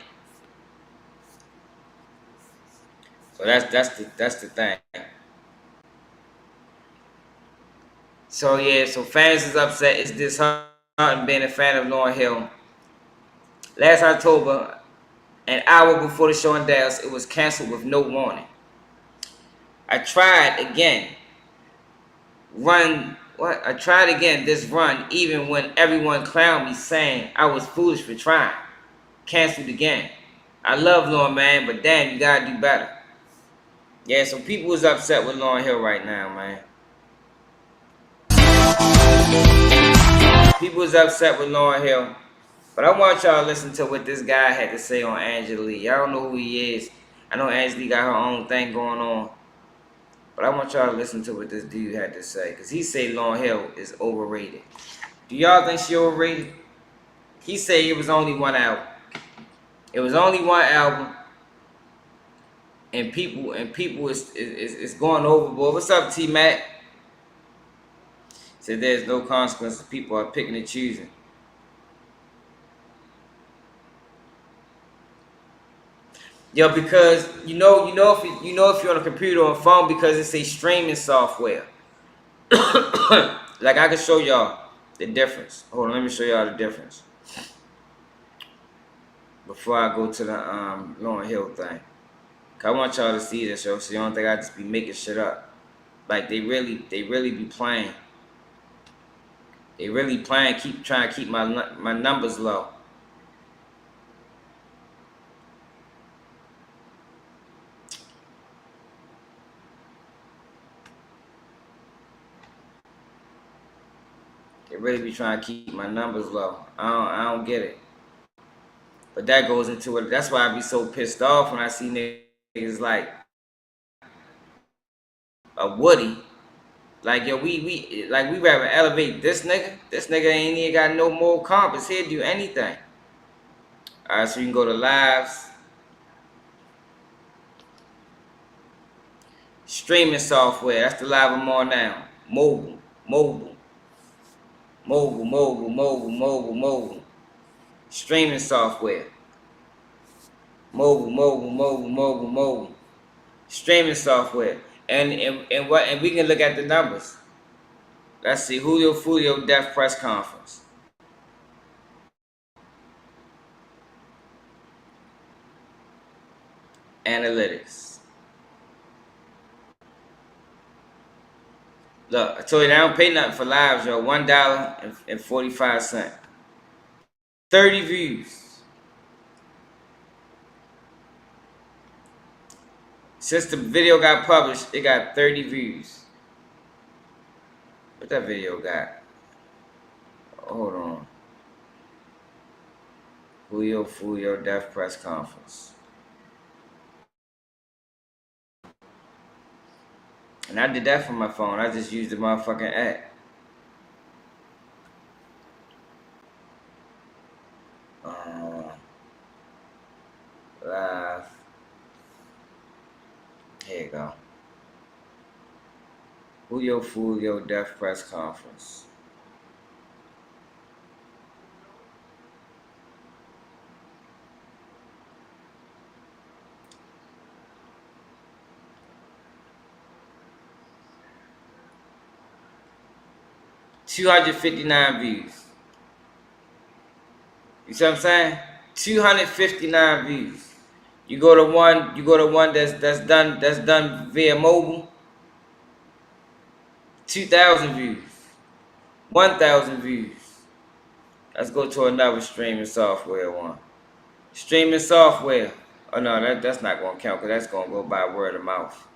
So that's the thing. So yeah, so fans is upset. It's disheartening being a fan of Lauryn Hill. Last October, an hour before the show in Dallas, it was canceled with no warning. I tried again. I tried again this run, even when everyone clowned me, saying I was foolish for trying. Canceled again. I love Lauryn, man, but damn, you gotta do better. Yeah, so people is upset with Lauryn Hill right now, man. People is upset with Lauryn Hill. But I want y'all to listen to what this guy had to say on Angela Lee. Y'all don't know who he is. I know Angela Lee got her own thing going on. But I want y'all to listen to what this dude had to say. Because he said Lauryn Hill is overrated. Do y'all think she overrated? He said it was only one album. It was only one album. And people is going overboard. What's up, T-Mac? Said there's no consequences. People are picking and choosing. Yo, because you know if you're on a computer or a phone, because it's a streaming software. Like I can show y'all the difference. Hold on, let me show y'all the difference before I go to the Lauryn Hill thing. Cause I want y'all to see this, yo, so you don't think I just be making shit up. Like they really be playing. They really playing. Trying to keep my numbers low. They really be trying to keep my numbers low. I don't get it. But that goes into it. That's why I be so pissed off when I see niggas like a Woody. Like, yo, we rather elevate this nigga. This nigga ain't even got no more compass. He'll do anything. Alright, so you can go to lives. Streaming software. That's the live I'm on now. Mobile. Streaming software. Mobile. Streaming software. And we can look at the numbers. Let's see. Julio Foolio death press conference. Analytics. Look, I told you I don't pay nothing for lives, yo. $1.45. 30 views. Since the video got published, it got 30 views. What that video got? Hold on. Julio Foolio death press conference. And I did that from my phone. I just used the motherfucking app. Live. Here you go. Julio Foolio death press conference. $259 views. You see what I'm saying? 259 views. You go to one that's done via mobile. 2,000 views. 1,000 views. Let's go to another streaming software one. Streaming software. Oh no, that's not gonna count because that's gonna go by word of mouth.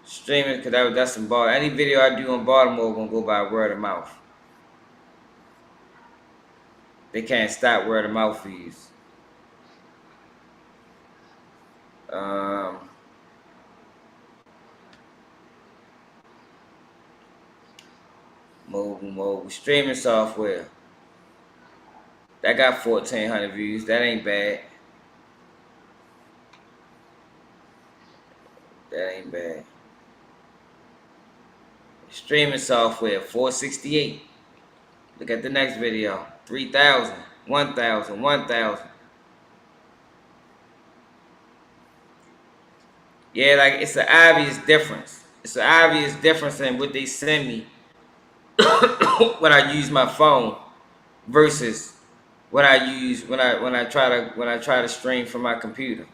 Streaming, because that's in Baltimore. Any video I do in Baltimore gonna go by word of mouth. They can't stop word of mouth views. Mobile streaming software. That got 1,400 views. That ain't bad. Streaming software 468. Look at the next video. 3,000, 1,000, 1,000. Yeah, like it's an obvious difference. It's an obvious difference in what they send me when I use my phone versus what I use when I try to stream from my computer.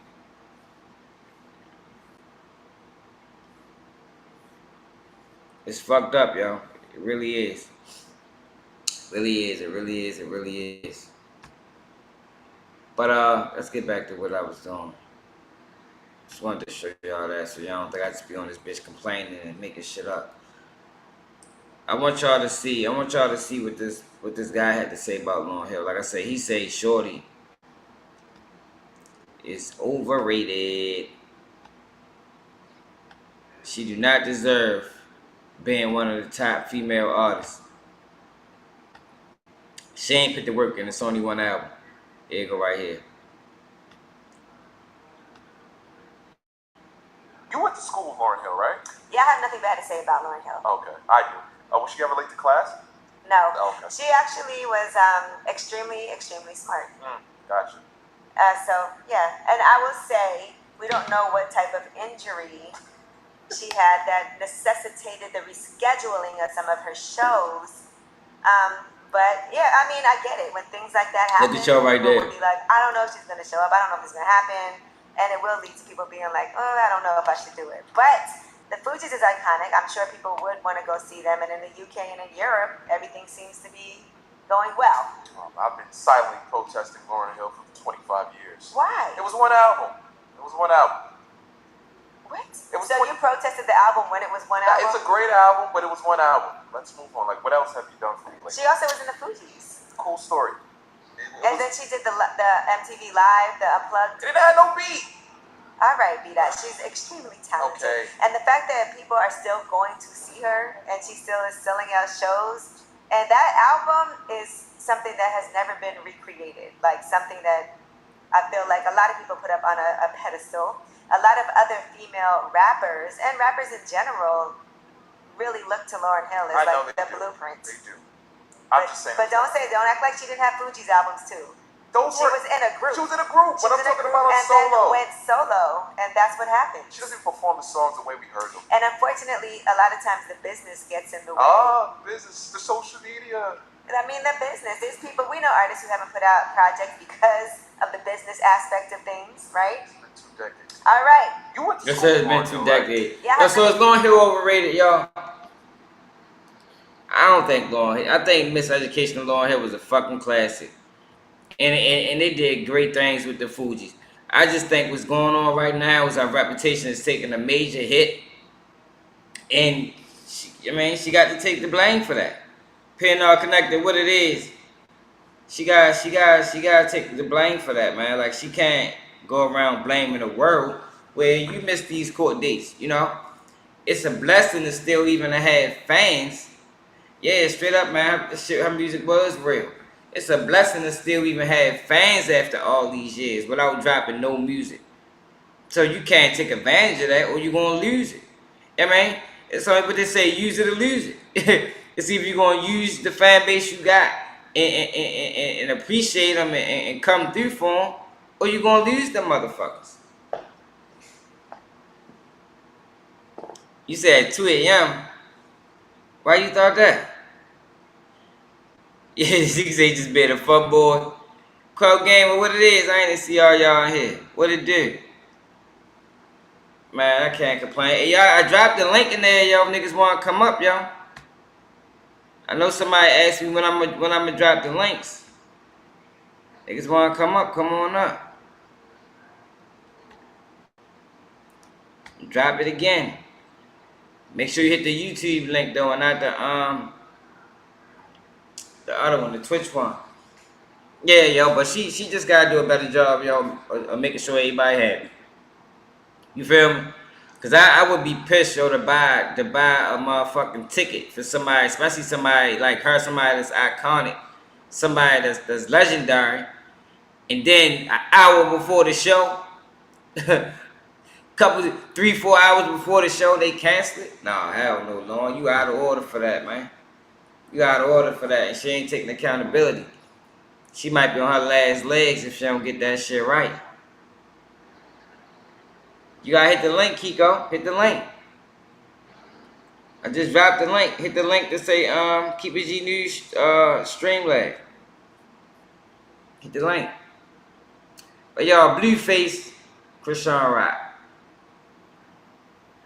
It's fucked up, yo. It really is. Really is. It really is. It really is. But let's get back to what I was doing. Just wanted to show y'all that so y'all don't think I just be on this bitch complaining and making shit up. I want y'all to see what this guy had to say about Lauryn Hill. Like I said, he said Shorty is overrated. She do not deserve being one of the top female artists. She ain't put the work in. It's only one album. Here you go right here. You went to school with Lauryn Hill, right? Yeah, I have nothing bad to say about Lauryn Hill. Okay, I do. Was she ever late to class? No. Okay. She actually was extremely, extremely smart. Gotcha. So, yeah. And I will say, we don't know what type of injury she had that necessitated the rescheduling of some of her shows. But, yeah, I mean, I get it. When things like that happen, Look at y'all right people there. will be like, I don't know if she's going to show up. I don't know if it's going to happen. And it will lead to people being like, oh, I don't know if I should do it. But the Fugees is iconic. I'm sure people would want to go see them. And in the UK and in Europe, everything seems to be going well. I've been silently protesting Lauryn Hill for 25 years. Why? It was one album. What? It was So one- you protested the album when it was one album? It's a great album, but it was one album. Let's move on. Like, what else have you done for me lately? She also was in the Fugees. Cool story. And then she did the MTV Live, the Unplugged. It didn't have no beat. All right, B-Dot. She's extremely talented. Okay. And the fact that people are still going to see her and she still is selling out shows. And that album is something that has never been recreated. Like something that I feel like a lot of people put up on a pedestal. A lot of other female rappers and rappers in general really look to Lauryn Hill as like the blueprint. They do. I'm just saying. But don't act like she didn't have Fugees albums too. She was in a group. She was in a group, but I'm talking about her and solo. then went solo, and that's what happened. She doesn't even perform the songs the way we heard them. And unfortunately, a lot of times the business gets in the way. Business, the social media. I mean, the business. There's people, we know artists who haven't put out projects because of the business aspect of things, right? It's been 2 decades. All right. You went to It school says with it's been Lauryn 2 Hill, right? decades. Yeah, So is Lauryn Hill overrated, y'all? I don't think Lauryn Hill. I think Miseducation of Lauryn Hill was a fucking classic. And they did great things with the Fugees. I just think what's going on right now is our reputation is taking a major hit. And, she got to take the blame for that. P&R Connected, what it is, she got to take the blame for that, man. Like, she can't go around blaming the world where you miss these court dates, you know? It's a blessing to still even have fans. Yeah, straight up, man. Her music was real. It's a blessing to still even have fans after all these years without dropping no music. So you can't take advantage of that or you're going to lose it. I mean, it's only what they say, use it or lose it. It's either you're going to use the fan base you got and appreciate them and come through for them, or you're going to lose them motherfuckers. You said 2 a.m. Why you thought that? Yeah, you say just being a fuck boy. Clout Gamer, what it is, I ain't see all y'all in here. What it do? Man, I can't complain. Hey, y'all, I dropped the link in there, y'all niggas want to come up, y'all. I know somebody asked me when I'm gonna drop the links. Niggas want to come up, come on up. Drop it again. Make sure you hit the YouTube link though, and not the other one, the Twitch one. Yeah, yo, but she just gotta do a better job, yo, of making sure everybody happy. You feel me? Cause I would be pissed, yo, to buy a motherfucking ticket for somebody, especially somebody like her, somebody that's iconic, somebody that's legendary, and then an hour before the show, 3-4 hours before the show, they cancel it. Nah, hell no, Lauren, you out of order for that, man. You got an order for that, and she ain't taking accountability. She might be on her last legs if she don't get that shit right. You gotta hit the link, Kiko. Hit the link. I just dropped the link. Hit the link to say Keep It G News Streamlab. Hit the link. But y'all, Blueface, Chrisean Rock.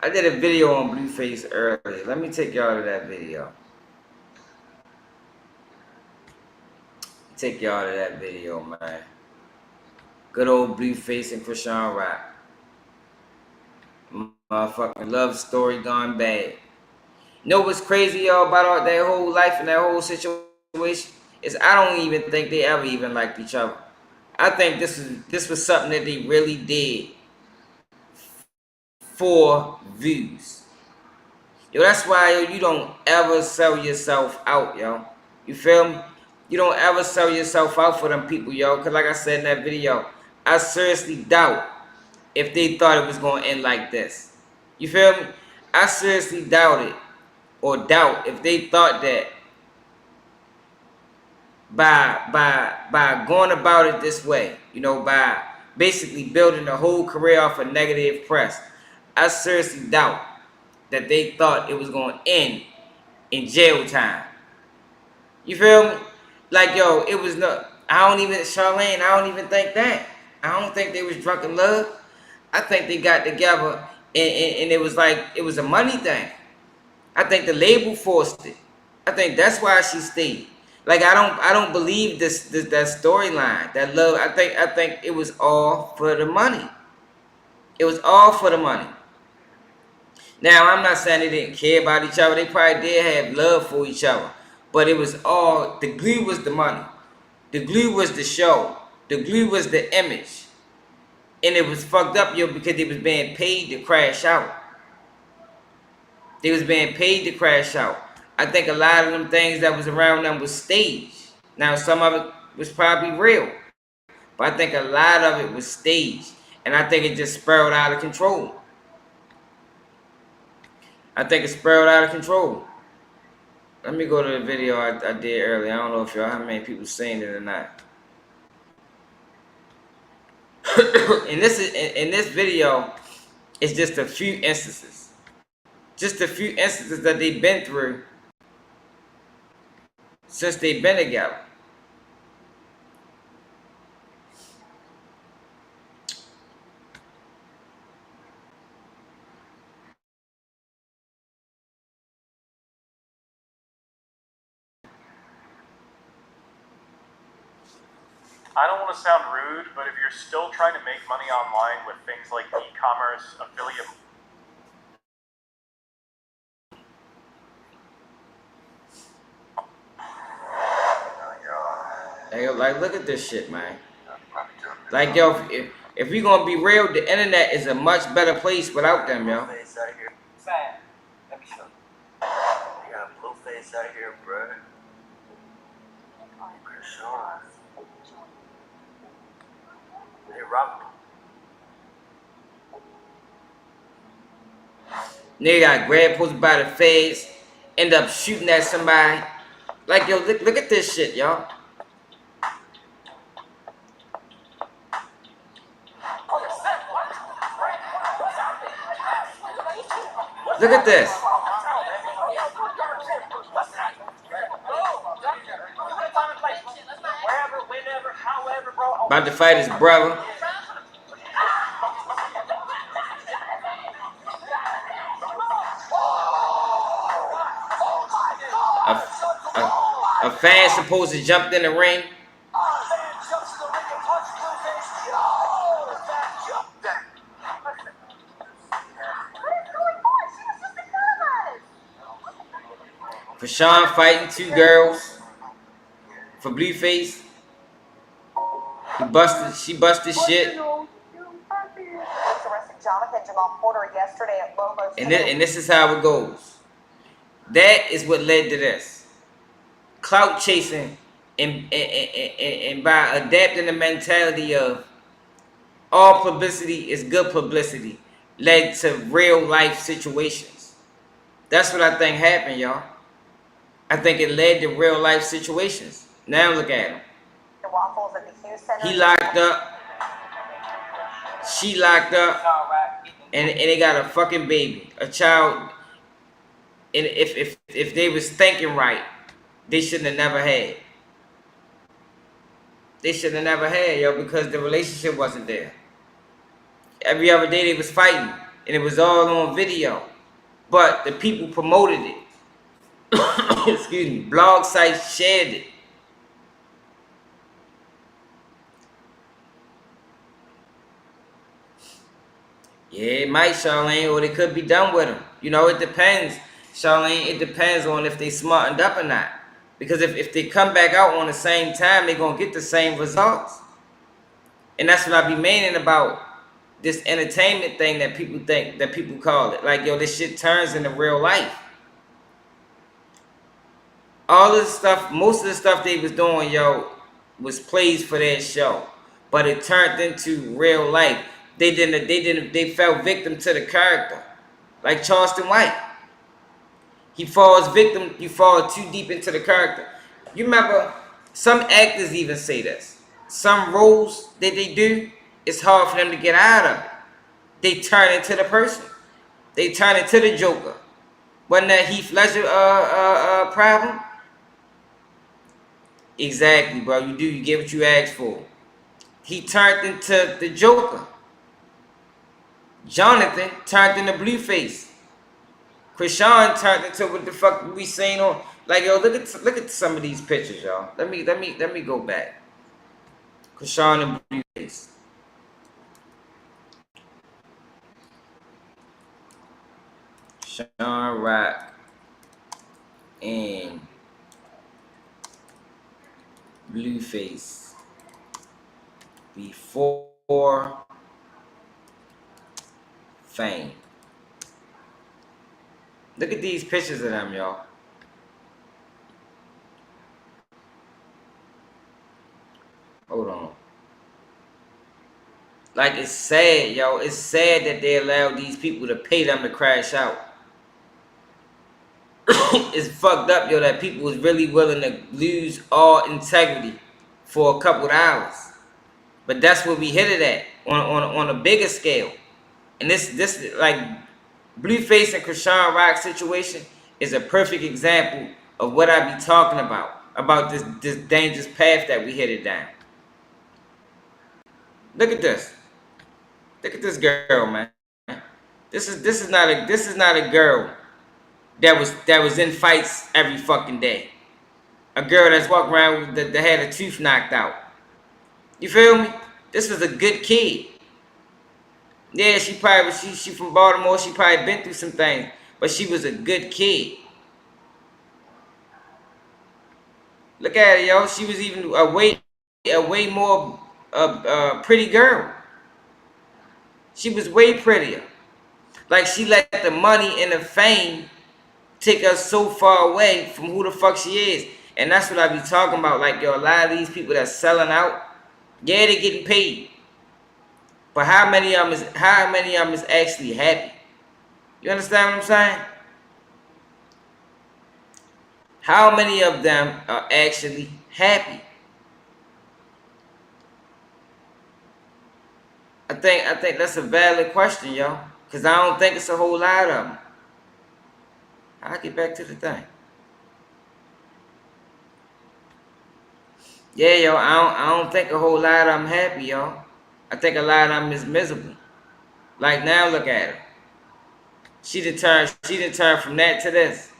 I did a video on Blueface earlier. Let me take y'all to that video. Take y'all to that video, man. Good old Blueface and Chrisean Rock. Motherfucking love story gone bad. You know what's crazy, y'all, about all that whole life and that whole situation? Is I don't even think they ever even liked each other. I think this was something that they really did for views. Yo, that's why, yo, you don't ever sell yourself out, yo. You feel me? You don't ever sell yourself out for them people, yo. Because like I said in that video, I seriously doubt if they thought it was going to end like this. You feel me? I seriously doubt it. Or doubt if they thought that by going about it this way, you know, by basically building a whole career off of negative press, I seriously doubt that they thought it was going to end in jail time. You feel me? Like, yo, it was no, Charlene, I don't even think that. I don't think they was drunk in love. I think they got together and it was like, it was a money thing. I think the label forced it. I think that's why she stayed. Like, I don't believe that storyline, that love. I think it was all for the money. It was all for the money. Now, I'm not saying they didn't care about each other. They probably did have love for each other. But it was all, the glue was the money. The glue was the show. The glue was the image. And it was fucked up, yo, because they was being paid to crash out. They was being paid to crash out. I think a lot of them things that was around them was staged. Now, some of it was probably real. But I think a lot of it was staged. And I think it just spiraled out of control. I think it spiraled out of control. Let me go to the video I did earlier. I don't know if y'all, how many people seen it or not. In this video, it's just a few instances. Just a few instances that they've been through since they've been together. I don't want to sound rude, but if you're still trying to make money online with things like e-commerce, affiliate... Hey, like, look at this shit, man. Like, yo, if we gonna be real, the internet is a much better place without them, yo. Blueface out here. Fam, let me show you. You got Blueface out here, bro. Chrisean. They robbed him. Nigga got grabbed, posted by the feds, end up shooting at somebody. Like, yo, look at this shit, y'all. Look at this. About to fight his brother. A fan supposed to jump in the ring. Chrisean fighting two girls for Blueface. She busted shit. And this is how it goes. That is what led to this. Clout chasing and by adapting the mentality of all publicity is good publicity led to real life situations. That's what I think happened, y'all. I think it led to real life situations. Now look at him. The waffles at the Hughes Center. He locked up. She locked up. And they got a fucking baby, a child. And if they was thinking right, they shouldn't have never had. They should have never had, yo, because the relationship wasn't there. Every other day they was fighting, and it was all on video. But the people promoted it. Excuse me. Blog sites shared it. Yeah, it might, Charlene, or they could be done with them. You know, it depends, Charlene. It depends on if they smartened up or not. Because if they come back out on the same time, they're going to get the same results. And that's what I be meaning about this entertainment thing that people think, that people call it. Like, yo, this shit turns into real life. All of the stuff, most of the stuff they was doing, yo, was plays for their show. But it turned into real life. They fell victim to the character. Like Charleston White. He falls victim, you fall too deep into the character. You remember, some actors even say this. Some roles that they do, it's hard for them to get out of it. They turn into the person. They turn into the Joker. Wasn't that Heath Ledger problem? Exactly, bro. You get what you asked for. He turned into the Joker. Jonathan turned into Blueface. Chrisean turned into what the fuck we seen on. Like, yo, look at some of these pictures, y'all. Let me go back. Chrisean and Blueface. Sean Rock and Blueface before fame. Look at these pictures of them, y'all. Hold on. Like, it's sad, yo. It's sad that they allow these people to pay them to crash out. It's fucked up, yo, that people was really willing to lose all integrity for a couple of hours. But that's what we hit it at on a bigger scale. And this like Blueface and Chrisean Rock situation is a perfect example of what I be talking about this dangerous path that we headed down. Look at this. Look at this girl, man. This is not a girl that was in fights every fucking day. A girl that's walking around that had a tooth knocked out. You feel me? This was a good kid. Yeah, she from Baltimore. She probably been through some things, but she was a good kid. Look at her, yo. She was even a way more pretty girl. She was way prettier. Like, she let the money and the fame take us so far away from who the fuck she is. And that's what I be talking about. Like, yo, a lot of these people that's selling out, yeah, they getting paid. But how many of them is actually happy? You understand what I'm saying? How many of them are actually happy? I think that's a valid question, yo. Because I don't think it's a whole lot of them. I'll get back to the thing. Yeah, yo, I don't think a whole lot of them happy, yo. I think a lot of them is miserable. Like, now look at her. She done turned from that to this.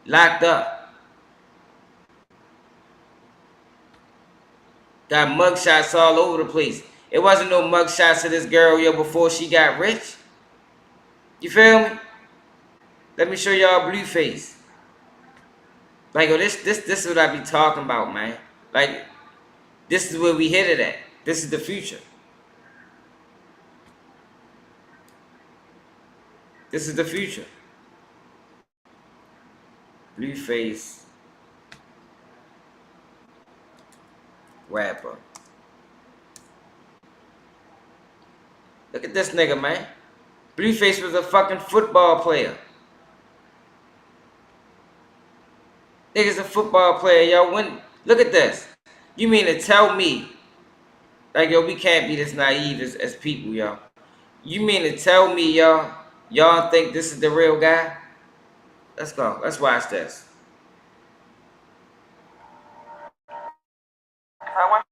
Locked up. Got mugshots all over the place. It wasn't no mugshots of this girl, yo, before she got rich. You feel me? Let me show y'all Blueface. Like, yo, this is what I be talking about, man. Like, this is where we headed at. This is the future. This is the future. Blueface rapper. Look at this nigga, man. Blueface was a fucking football player. Nigga's a football player, yo. Look at this. You mean to tell me, like, yo, we can't be this naive as people, yo. You mean to tell me, y'all think this is the real guy? Let's go. Let's watch this. If I went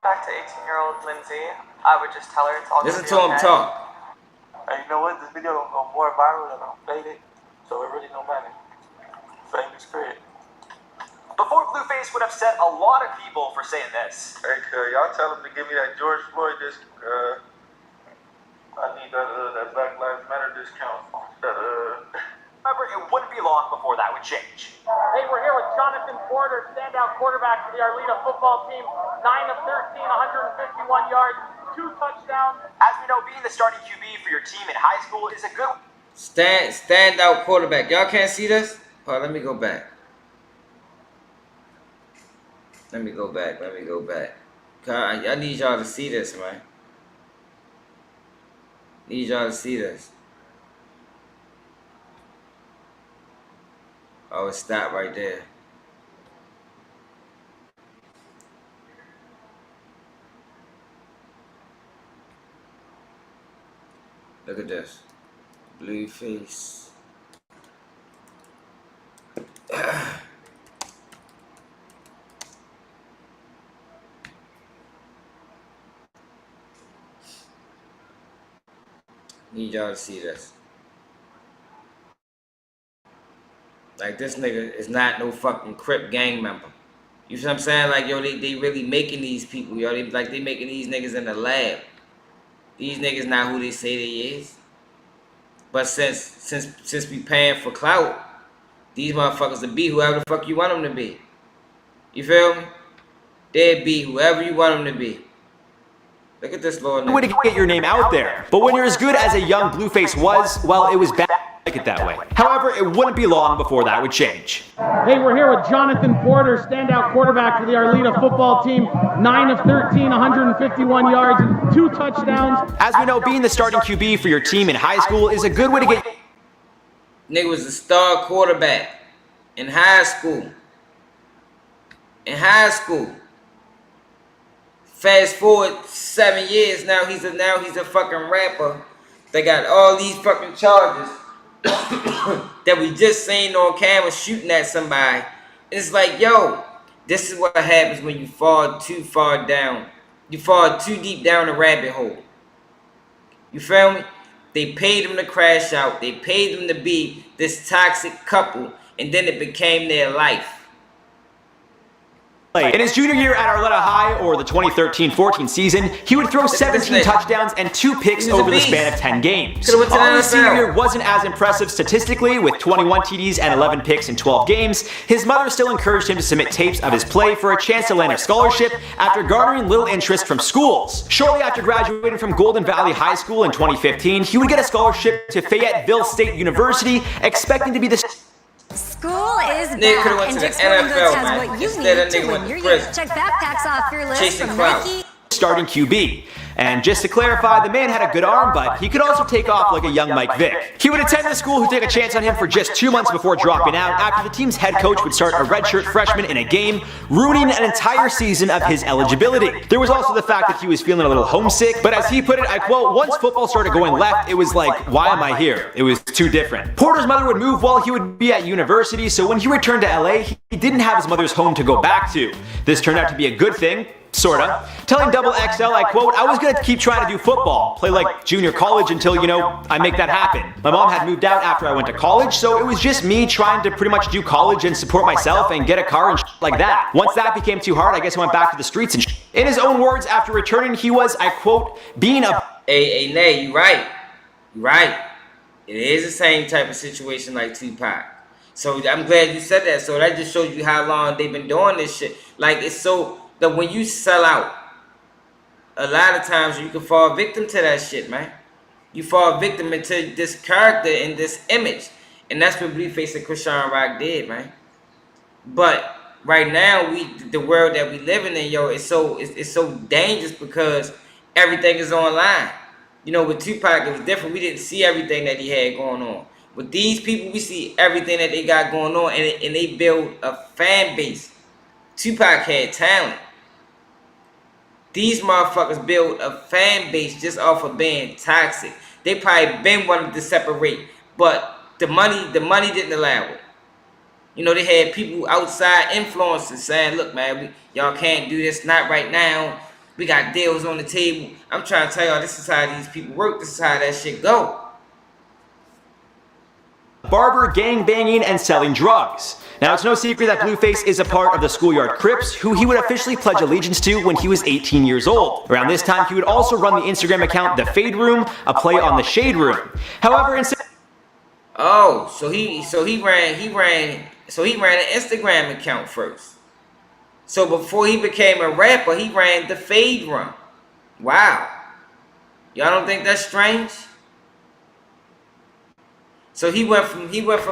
back to 18-year-old Lindsay, I would just tell her it's all Listen to him talk. And you know what? This video gonna go more viral than I'm faded, so it really don't matter. Fame is great. Before Blueface would upset a lot of people for saying this. Hey, y'all tell him to give me that George Floyd I need that Black Lives Matter discount. However, it wouldn't be long before that would change. Hey, we're here with Jonathan Porter, standout quarterback for the Arleta football team. 9 of 13, 151 yards, 2 touchdowns. As we know, being the starting QB for your team in high school is a good standout quarterback. Y'all can't see this? Oh, let me go back. Let me go back. God, I need y'all to see this, man. Need y'all to see this. Oh, it stopped right there. Look at this. Blueface. Need y'all to see this. Like, this nigga is not no fucking Crip gang member. You see what I'm saying? Like, yo, they really making these people, yo. They making these niggas in the lab. These niggas not who they say they is. But since we paying for clout, these motherfuckers will be whoever the fuck you want them to be. You feel me? They'll be whoever you want them to be. Look at this little nigga. Way to get your name out there. But when you're as good as a young Blueface was, well, it was bad to like it that way. However, it wouldn't be long before that would change. Hey, we're here with Jonathan Porter, standout quarterback for the Arleta football team. 9 of 13, 151 yards, and 2 touchdowns. As we know, being the starting QB for your team in high school is a good way to get... Nigga was a star quarterback in high school. Fast forward 7 years, now he's a fucking rapper. They got all these fucking charges that we just seen on camera shooting at somebody. It's like, yo, this is what happens when you fall too far down. You fall too deep down the rabbit hole. You feel me? They paid him to crash out. They paid him to be this toxic couple, and then it became their life. In his junior year at Arleta High, or the 2013-14 season, he would throw 17 touchdowns and 2 picks over the span of 10 games. Although his senior year wasn't as impressive statistically, with 21 TDs and 11 picks in 12 games, his mother still encouraged him to submit tapes of his play for a chance to land a scholarship after garnering little interest from schools. Shortly after graduating from Golden Valley High School in 2015, he would get a scholarship to Fayetteville State University, expecting to be the... School is back, and Dick's Sporting Goods has what you need to win your year. Check backpacks off your list from Nike. Starting QB. And just to clarify, the man had a good arm, but he could also take off like a young Mike Vick. He would attend the school who took a chance on him for just 2 months before dropping out after the team's head coach would start a redshirt freshman in a game, ruining an entire season of his eligibility. There was also the fact that he was feeling a little homesick, but as he put it, I quote, once football started going left, it was like, why am I here? It was too different. Porter's mother would move while he would be at university, so when he returned to LA, he didn't have his mother's home to go back to. This turned out to be a good thing. Sorta. Telling Double XL, I quote, I was gonna keep trying to do football, play like junior college until, you know, I make that happen. My mom had moved out after I went to college, so it was just me trying to pretty much do college and support myself and get a car and like that. Once that became too hard, I guess I went back to the streets and In his own words, after returning, he was, I quote, being a... Hey, Nay, you right. You right. It is the same type of situation like Tupac. So I'm glad you said that. So that just shows you how long they've been doing this shit. Like, it's so... that when you sell out, a lot of times you can fall victim to that shit, man. You fall victim into this character and this image. And that's what Blueface and Chrisean Rock did, man. But right now, the world that we living in, yo, it's so dangerous because everything is online. You know, with Tupac, it was different. We didn't see everything that he had going on. With these people, we see everything that they got going on, and they build a fan base. Tupac had talent. These motherfuckers build a fan base just off of being toxic. They probably been wanting to separate, but the money didn't allow it. You know, they had people outside influencers saying, look, man, y'all can't do this, not right now. We got deals on the table. I'm trying to tell y'all, this is how these people work. This is how that shit go. Barber, gang banging, and selling drugs. Now, it's no secret that Blueface is a part of the Schoolyard Crips, who he would officially pledge allegiance to when he was 18 years old. Around this time, he would also run the Instagram account The Fade Room, a play on the Shade Room. However, so he ran an Instagram account first. So before he became a rapper, he ran the Fade Room. Wow. Y'all don't think that's strange? So he went from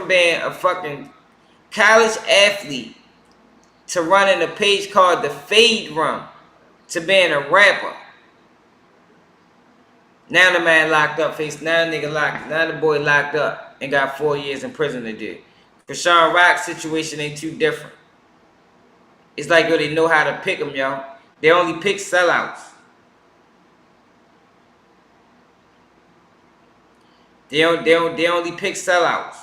being a fucking college athlete to running a page called The Fade Room to being a rapper. Now the man locked up, now the boy locked up and got 4 years in prison to do. Chrisean Rock's situation ain't too different. It's like, yo, they know how to pick them, yo. They only pick sellouts. They only pick sellouts.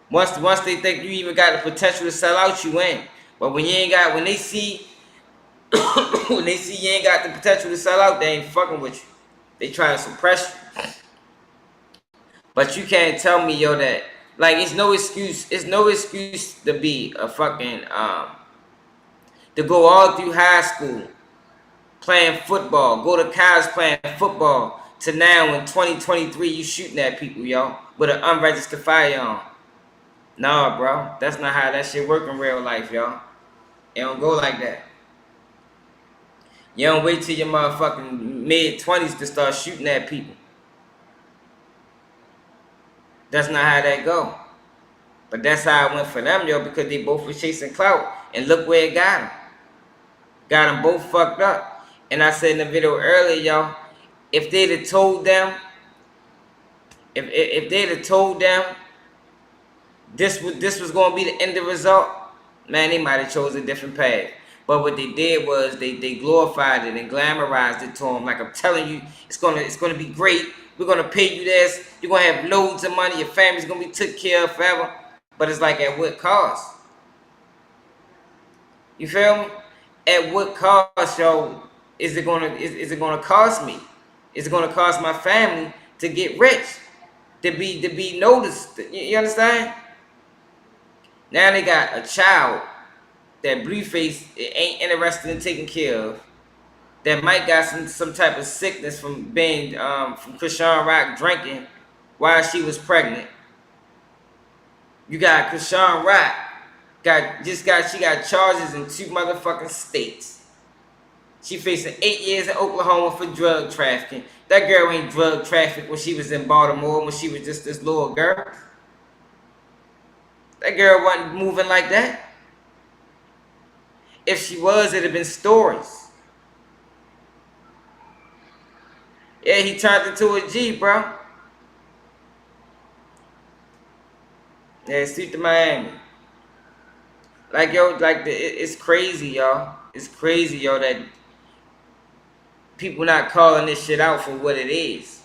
Once they think you even got the potential to sell out, you in. But when they see you ain't got the potential to sell out, they ain't fucking with you. They try to suppress you. But you can't tell me, yo, that like it's no excuse to be a fucking to go all through high school playing football, go to college playing football, to now in 2023 you shooting at people, yo, with an unregistered firearm. Nah, bro, that's not how that shit work in real life, y'all. It don't go like that. You don't wait till your motherfucking mid-20s to start shooting at people. That's not how that go. But that's how it went for them, yo, because they both were chasing clout. And look where it got them. Got them both fucked up. And I said in the video earlier, y'all, if they'd have told them, if they'd have told them this was going to be the end result, man, they might have chose a different path. But what they did was they glorified it and glamorized it to them. Like, I'm telling you, it's gonna be great. We're gonna pay you this. You're gonna have loads of money. Your family's gonna be took care of forever. But it's like, at what cost? You feel me? At what cost, yo? Is it gonna cost me? Is it gonna cost my family to get rich? To be noticed? You understand? Now they got a child that Blueface ain't interested in taking care of, that might got some type of sickness from being from Chrisean Rock drinking while she was pregnant. You got Chrisean Rock she got charges in 2 motherfucking states. She facing 8 years in Oklahoma for drug trafficking. That girl ain't drug trafficked when she was in Baltimore, when she was just this little girl. That girl wasn't moving like that. If she was, it'd have been stories. Yeah, he turned into a G, bro. Yeah, street to Miami. Like, yo, it's crazy, y'all. It's crazy, yo, that people not calling this shit out for what it is.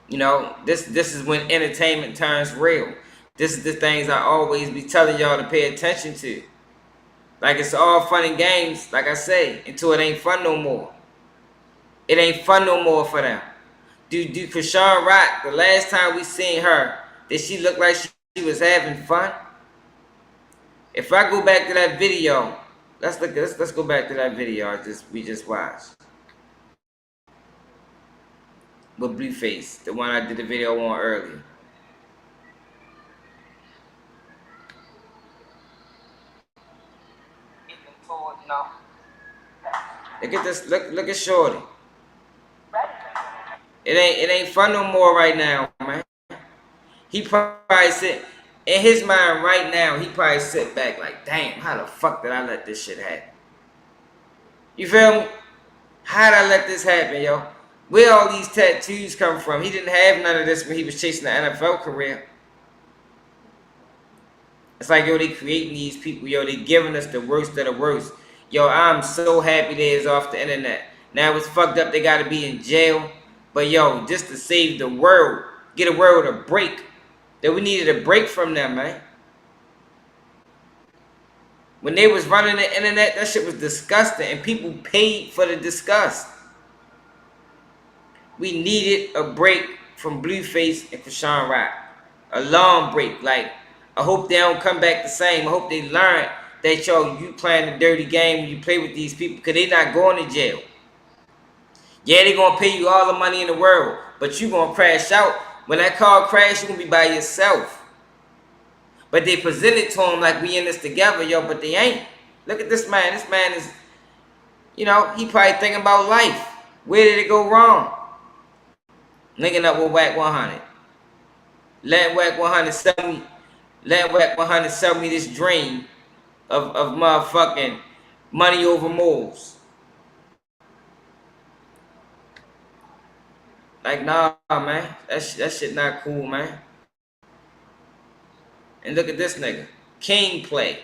You know, this is when entertainment turns real. This is the things I always be telling y'all to pay attention to. Like, it's all fun and games, like I say, until it ain't fun no more. It ain't fun no more for them. Do Chrisean Rock, the last time we seen her, did she look like she was having fun? If I go back to that video, let's go back to that video we just watched. With Blueface, the one I did the video on earlier. Look at this. Look at Shorty. It ain't fun no more right now, man. He probably sit in his mind right now. He probably sit back like, damn, how the fuck did I let this shit happen? You feel me? How did I let this happen, yo? Where all these tattoos come from? He didn't have none of this when he was chasing the NFL career. It's like, yo, they creating these people. Yo, they giving us the worst of the worst. Yo, I'm so happy they is off the internet. Now it's fucked up. They got to be in jail. But, yo, just to save the world, get a world a break. That we needed a break from them, man. When they was running the internet, that shit was disgusting. And people paid for the disgust. We needed a break from Blueface and Chrisean Rock. A long break. Like, I hope they don't come back the same. I hope they learn that, yo, you playing a dirty game when you play with these people because they not going to jail. Yeah, they going to pay you all the money in the world, but you going to crash out. When that car crash, you going to be by yourself. But they present it to them like we in this together, yo, but they ain't. Look at this man. This man is, you know, he probably thinking about life. Where did it go wrong? Linking up with Whack 100. Let Whack 100 sell me. Let Whack 100 sell me this dream of motherfucking money over morals. Like, nah, man. That shit not cool, man. And look at this nigga. King play.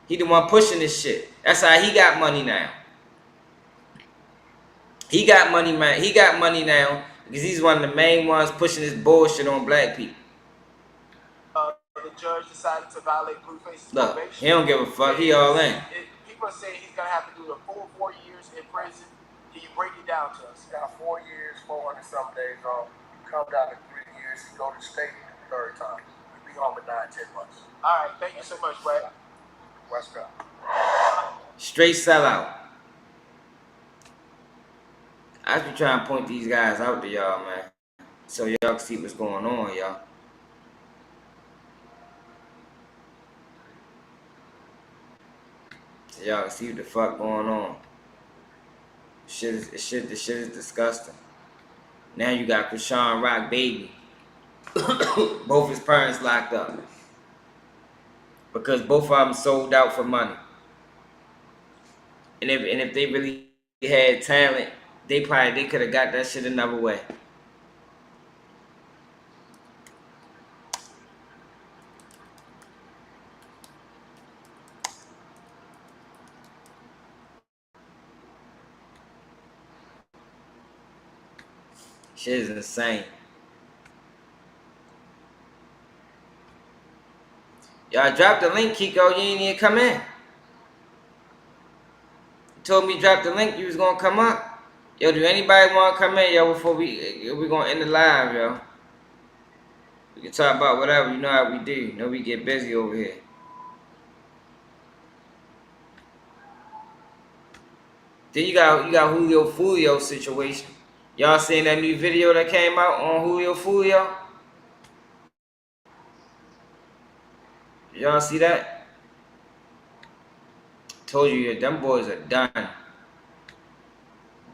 He the one pushing this shit. That's how he got money now. He got money, man. He got money now because he's one of the main ones pushing this bullshit on black people. The judge decided to violate Blueface's Look, probation. he don't give a fuck. He all in. People are saying he's gonna have to do the full 4 years in prison. Can you break it down to us? He got 4 years, 400 some days on. Come down to 3 years. He go to state the third time. He'll be home in 9-10 months. All right, thank you so much, Brad. West Coast. Straight sellout. I just be trying to point these guys out to y'all, man, so y'all can see what's going on, y'all. So y'all can see what the fuck going on. The shit is disgusting. Now you got Chrisean Rock baby. Both his parents locked up. Because both of them sold out for money. And if they really had talent, they could have got that shit another way. Shit is insane. Y'all dropped the link, Kiko. You ain't even come in. You told me drop the link. You was gonna come up. Yo, do anybody want to come in, yo? Before we gonna end the live, yo. We can talk about whatever. You know how we do. You know we get busy over here. Then you got Julio Foolio situation. Y'all seen that new video that came out on Julio Foolio? Y'all see that? Told you, them boys are done.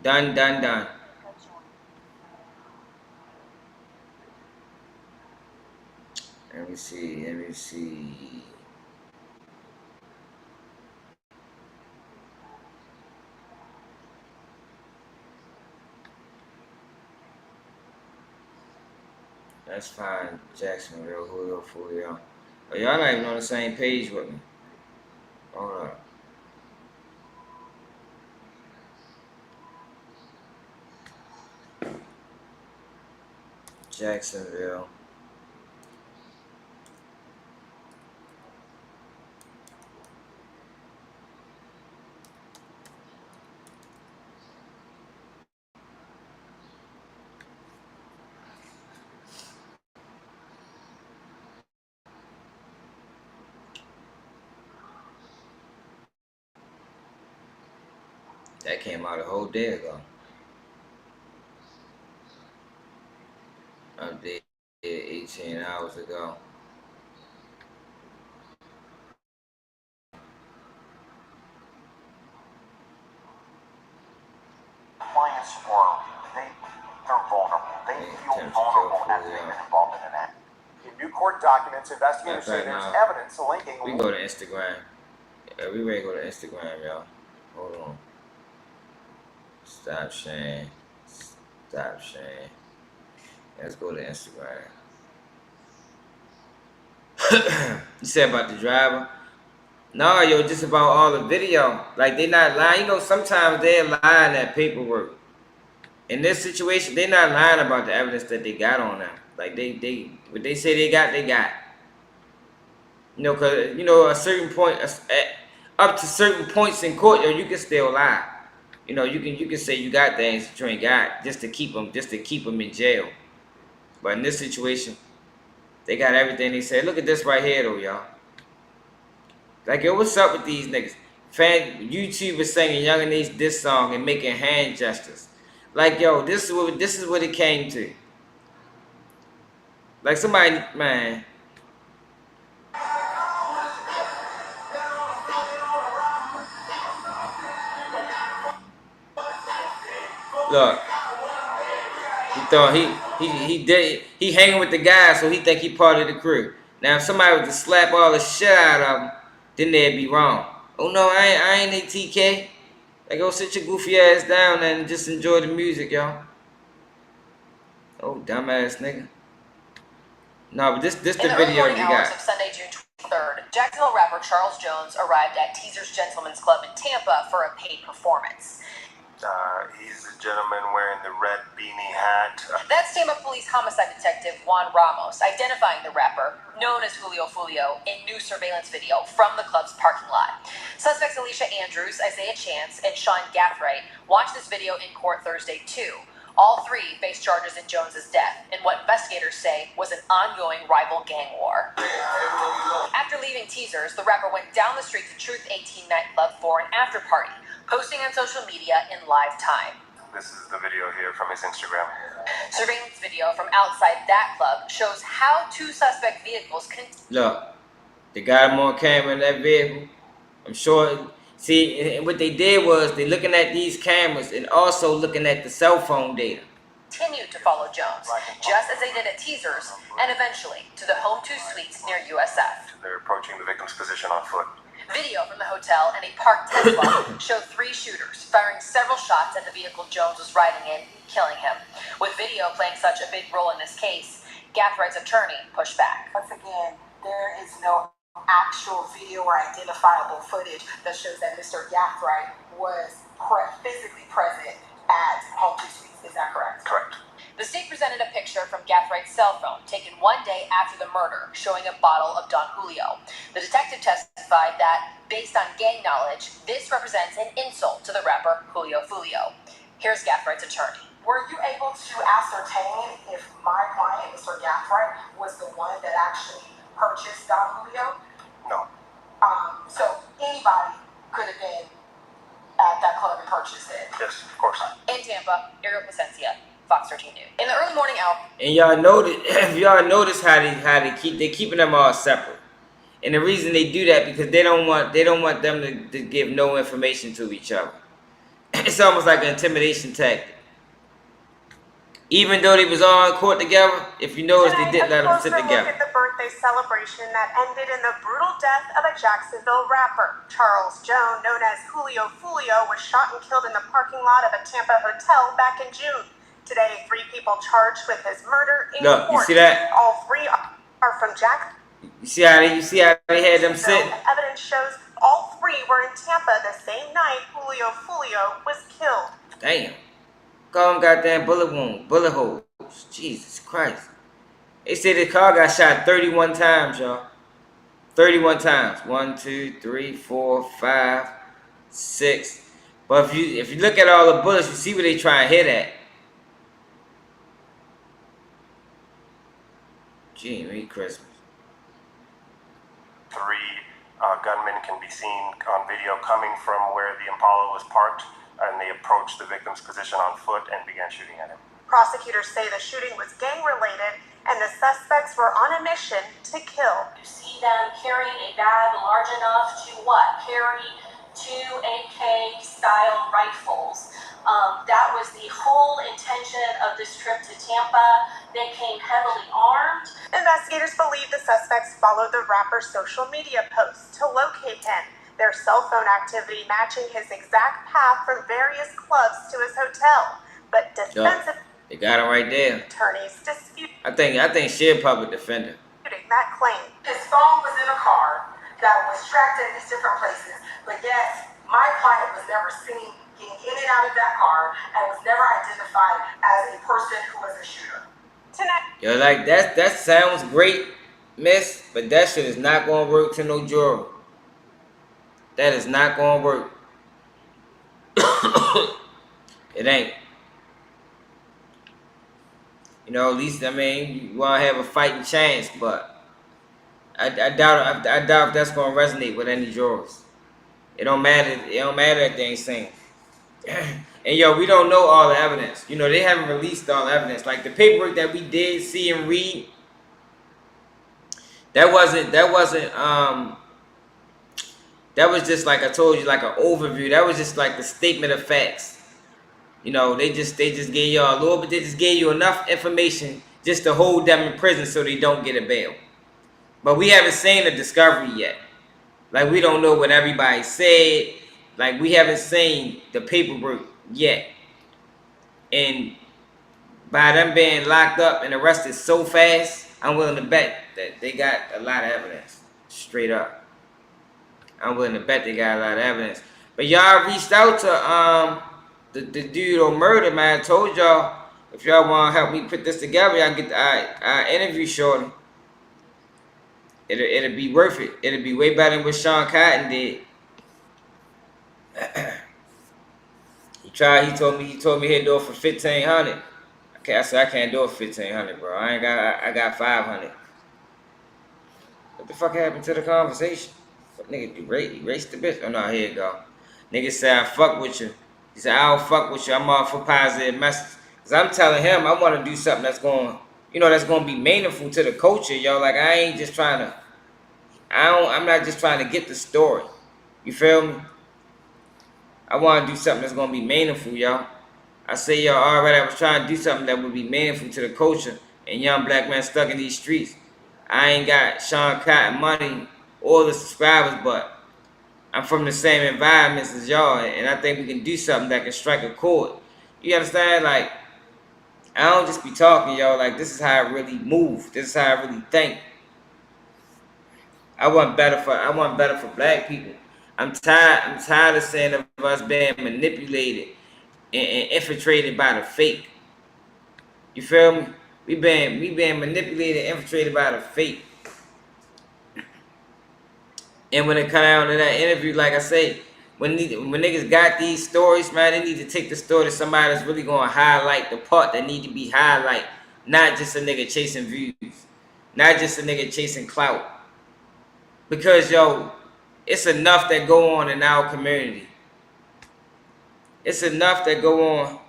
Done. Let me see. That's fine, Jacksonville, Julio Foolio. Oh, y'all not even on the same page with me. Hold up. Jacksonville. That came out a whole day ago. I did 18 hours ago. Clients they're vulnerable. They feel vulnerable after they've been involved in an act. In new court documents, investigators say there's evidence linking. We can go to Instagram. Yeah, we ready to go to Instagram, y'all. Hold on. Stop sharing. Stop sharing. Let's go to Instagram. You said about the driver? No, yo, just about all the video. Like, they not lying. You know, sometimes they're lying at paperwork. In this situation, they're not lying about the evidence that they got on them. Like, what they say they got, they got. You know, because, you know, a certain point, up to certain points in court, yo, you can still lie. You know, you can say you got things that you ain't got just to keep them in jail. But in this situation, they got everything they said. Look at this right here, though, y'all. Like, yo, what's up with these niggas? YouTubers singing Young and Ace this song and making hand gestures. Like, yo, this is what it came to. Like, somebody, man. Look, he thought he hanging with the guys, so he think he part of the crew. Now, if somebody was to slap all the shit out of him, then they'd be wrong. Oh no, I ain't ATK. Like, go sit your goofy ass down and just enjoy the music, y'all. Oh, dumbass nigga. No, but this the video you got. In the early morning hours of Sunday, June 23rd, Jacksonville rapper Charles Jones arrived at Teaser's Gentlemen's Club in Tampa for a paid performance. He's a gentleman wearing the red beanie hat. That's Tampa Police Homicide Detective Juan Ramos identifying the rapper, known as Julio Foolio, in new surveillance video from the club's parking lot. Suspects Alicia Andrews, Isaiah Chance, and Sean Gathright watched this video in court Thursday too. All three face charges in Jones's death in what investigators say was an ongoing rival gang war. After leaving Teasers, the rapper went down the street to Truth 18 nightclub for an after party, posting on social media in live time. This is the video here from his Instagram. Surveillance video from outside that club shows how two suspect vehicles can... Look, they got him on camera in that vehicle. I'm sure... See, what they did was they looking at these cameras and also looking at the cell phone data. Continued to follow Jones, just as they did at Teasers, and eventually to the Home 2 Suites near USF. They're approaching the victim's position on foot. Video from the hotel and a parked Tesla show three shooters firing several shots at the vehicle Jones was riding in, killing him. With video playing such a big role in this case, Gathwright's attorney pushed back. Once again, there is no actual video or identifiable footage that shows that Mr. Gathright was physically present at Home 2 Suites. Is that correct? Correct. The state presented a picture from Gathwright's cell phone taken one day after the murder, showing a bottle of Don Julio. The detective testified that, based on gang knowledge, this represents an insult to the rapper Julio Foolio. Here's Gathwright's attorney. Were you able to ascertain if my client, Mr. Gathright, was the one that actually purchased Don Julio? No. So anybody could have been at that club and purchased it? Yes, of course. In Tampa, Ariel Placencia, Fox 13 News. In the early morning hour. And y'all notice how they keeping them all separate. And the reason they do that because they don't want them to give no information to each other. It's almost like an intimidation tactic. Even though they was all in court together, if you notice, they didn't let them sit together. Look at the birthday celebration that ended in the brutal death of a Jacksonville rapper. Charles Jones, known as Julio Foolio, was shot and killed in the parking lot of a Tampa hotel back in June. Today, 3 people charged with his murder in court. You see that? All 3 are from Jack. You see how they had them sit? Evidence shows all 3 were in Tampa the same night Julio Foolio was killed. Damn. Call them goddamn bullet holes. Jesus Christ. They say the car got shot 31 times, y'all. 31 times. 1, 2, 3, 4, 5, 6. But if you look at all the bullets, you see where they try and hit at. Gee, Merry Christmas. 3 gunmen can be seen on video coming from where the Impala was parked, and they approached the victim's position on foot and began shooting at him. Prosecutors say the shooting was gang-related and the suspects were on a mission to kill. You see them carrying a bag large enough to what? Carry 2 AK-style rifles. That was the whole intention of this trip to Tampa. They came heavily armed. Investigators believe the suspects followed the rapper's social media posts to locate him. Their cell phone activity matching his exact path from various clubs to his hotel. But defensive... They got him right there. Attorneys disputing I think she a public defender. that claim. His phone was in a car that was tracked at these different places, but yet my client was never seen getting in and out of that car and was never identified as a person who was a shooter. Tonight. Yo, like that sounds great, miss, but that shit is not gonna work to no jury. That is not gonna work. It ain't. You know, at least, I mean, you want to have a fighting chance, but I doubt if that's going to resonate with any jurors. It don't matter if they ain't saying. And yo, we don't know all the evidence. You know, they haven't released all the evidence. Like the paperwork that we did see and read, that was just like I told you, like an overview. That was just like the statement of facts. You know, they just gave y'all a little bit. They just gave you enough information just to hold them in prison so they don't get a bail. But we haven't seen the discovery yet. Like, we don't know what everybody said. Like, we haven't seen the paperwork yet. And by them being locked up and arrested so fast, I'm willing to bet that they got a lot of evidence. Straight up. I'm willing to bet they got a lot of evidence. But y'all reached out to the dude on murder, man. I told y'all, if y'all want to help me put this together, y'all get the interview shorty. It'll be worth it. It'll be way better than what Sean Cotton did. He told me he'd do it for $1,500. Okay, I said I can't do it for $1,500, bro. I got $500. What the fuck happened to the conversation? What nigga do? Erase the bitch? Oh no, here you go. Nigga said I fuck with you. He said I don't fuck with you. I'm all for positive message. Cause I'm telling him I want to do something that's going, that's going to be meaningful to the culture, yo. Like I ain't just trying to. I'm not just trying to get the story. You feel me? I want to do something that's going to be meaningful, yo. I say, yo, already I was trying to do something that would be meaningful to the culture and young black men stuck in these streets. I ain't got Sean Cotton money or the subscribers, but I'm from the same environments as y'all, and I think we can do something that can strike a chord. You understand? Like, I don't just be talking, y'all. Like, this is how I really move. This is how I really think. I want better for black people. I'm tired of saying of us being manipulated and infiltrated by the fake. You feel me? We being manipulated and infiltrated by the fake. And when it come down to that interview, like I say, when niggas got these stories, man, they need to take the story to somebody that's really going to highlight the part that need to be highlighted. Not just a nigga chasing views. Not just a nigga chasing clout. Because, yo, it's enough that go on in our community. It's enough that go on.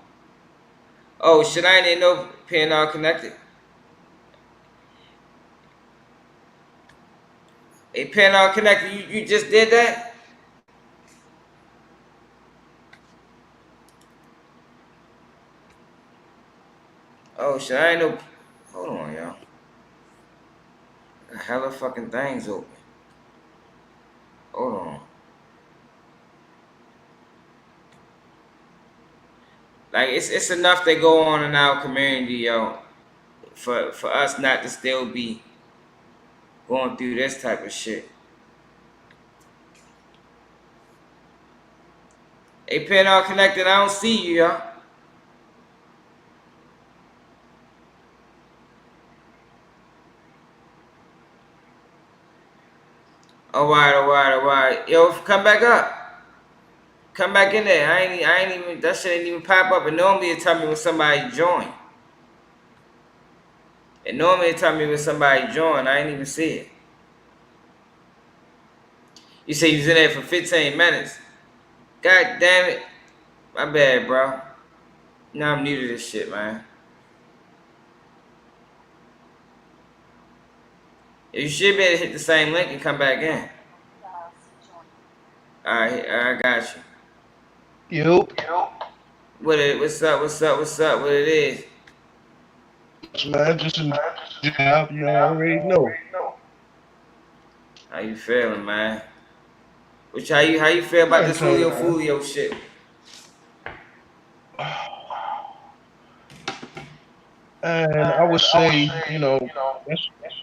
Oh, shit, I didn't know PNR connected. Hey, PNR connected, you just did that? Oh, shit, I ain't know. Hold on, y'all. A hella fucking things open. Hold on. Like, it's enough that go on in our community, yo, for us not to still be going through this type of shit. Hey, PNR connected, I don't see you, y'all. All right. Yo, come back up. Come back in there. I ain't even, that shit ain't even pop up. And normally it tell me when somebody join. I ain't even see it. You say you was in there for 15 minutes. God damn it. My bad, bro. Now I'm new to this shit, man. You should be able to hit the same link and come back in. Alright, I got you. Yo. What's up? What it is? Man, just a job, you already know. How you feeling, man? How you feel about this Julio Foolio shit? And I would say,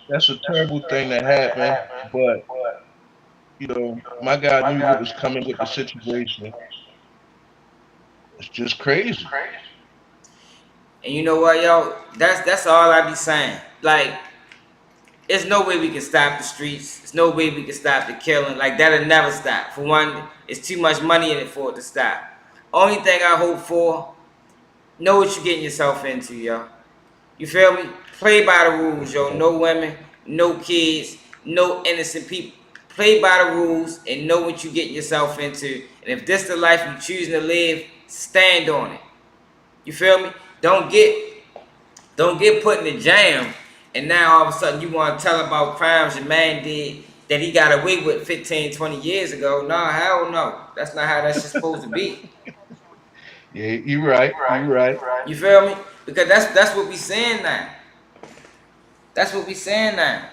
that's a terrible thing that happened, but my guy knew what was coming with the situation. It's just crazy. And you know what, yo? That's all I be saying. Like, there's no way we can stop the streets. There's no way we can stop the killing. Like, that'll never stop. For one, it's too much money in it for it to stop. Only thing I hope for, know what you're getting yourself into, yo. You feel me? Play by the rules, yo. No women, no kids, no innocent people. Play by the rules and know what you're getting yourself into. And if this the life you're choosing to live, stand on it. You feel me? Don't get put in the jam and now all of a sudden you want to tell about crimes your man did that he got away with 15, 20 years ago. No, hell no. That's not how that's supposed to be. Yeah, you're right. You're right. You feel me? Because that's what we saying now. That's what we saying now.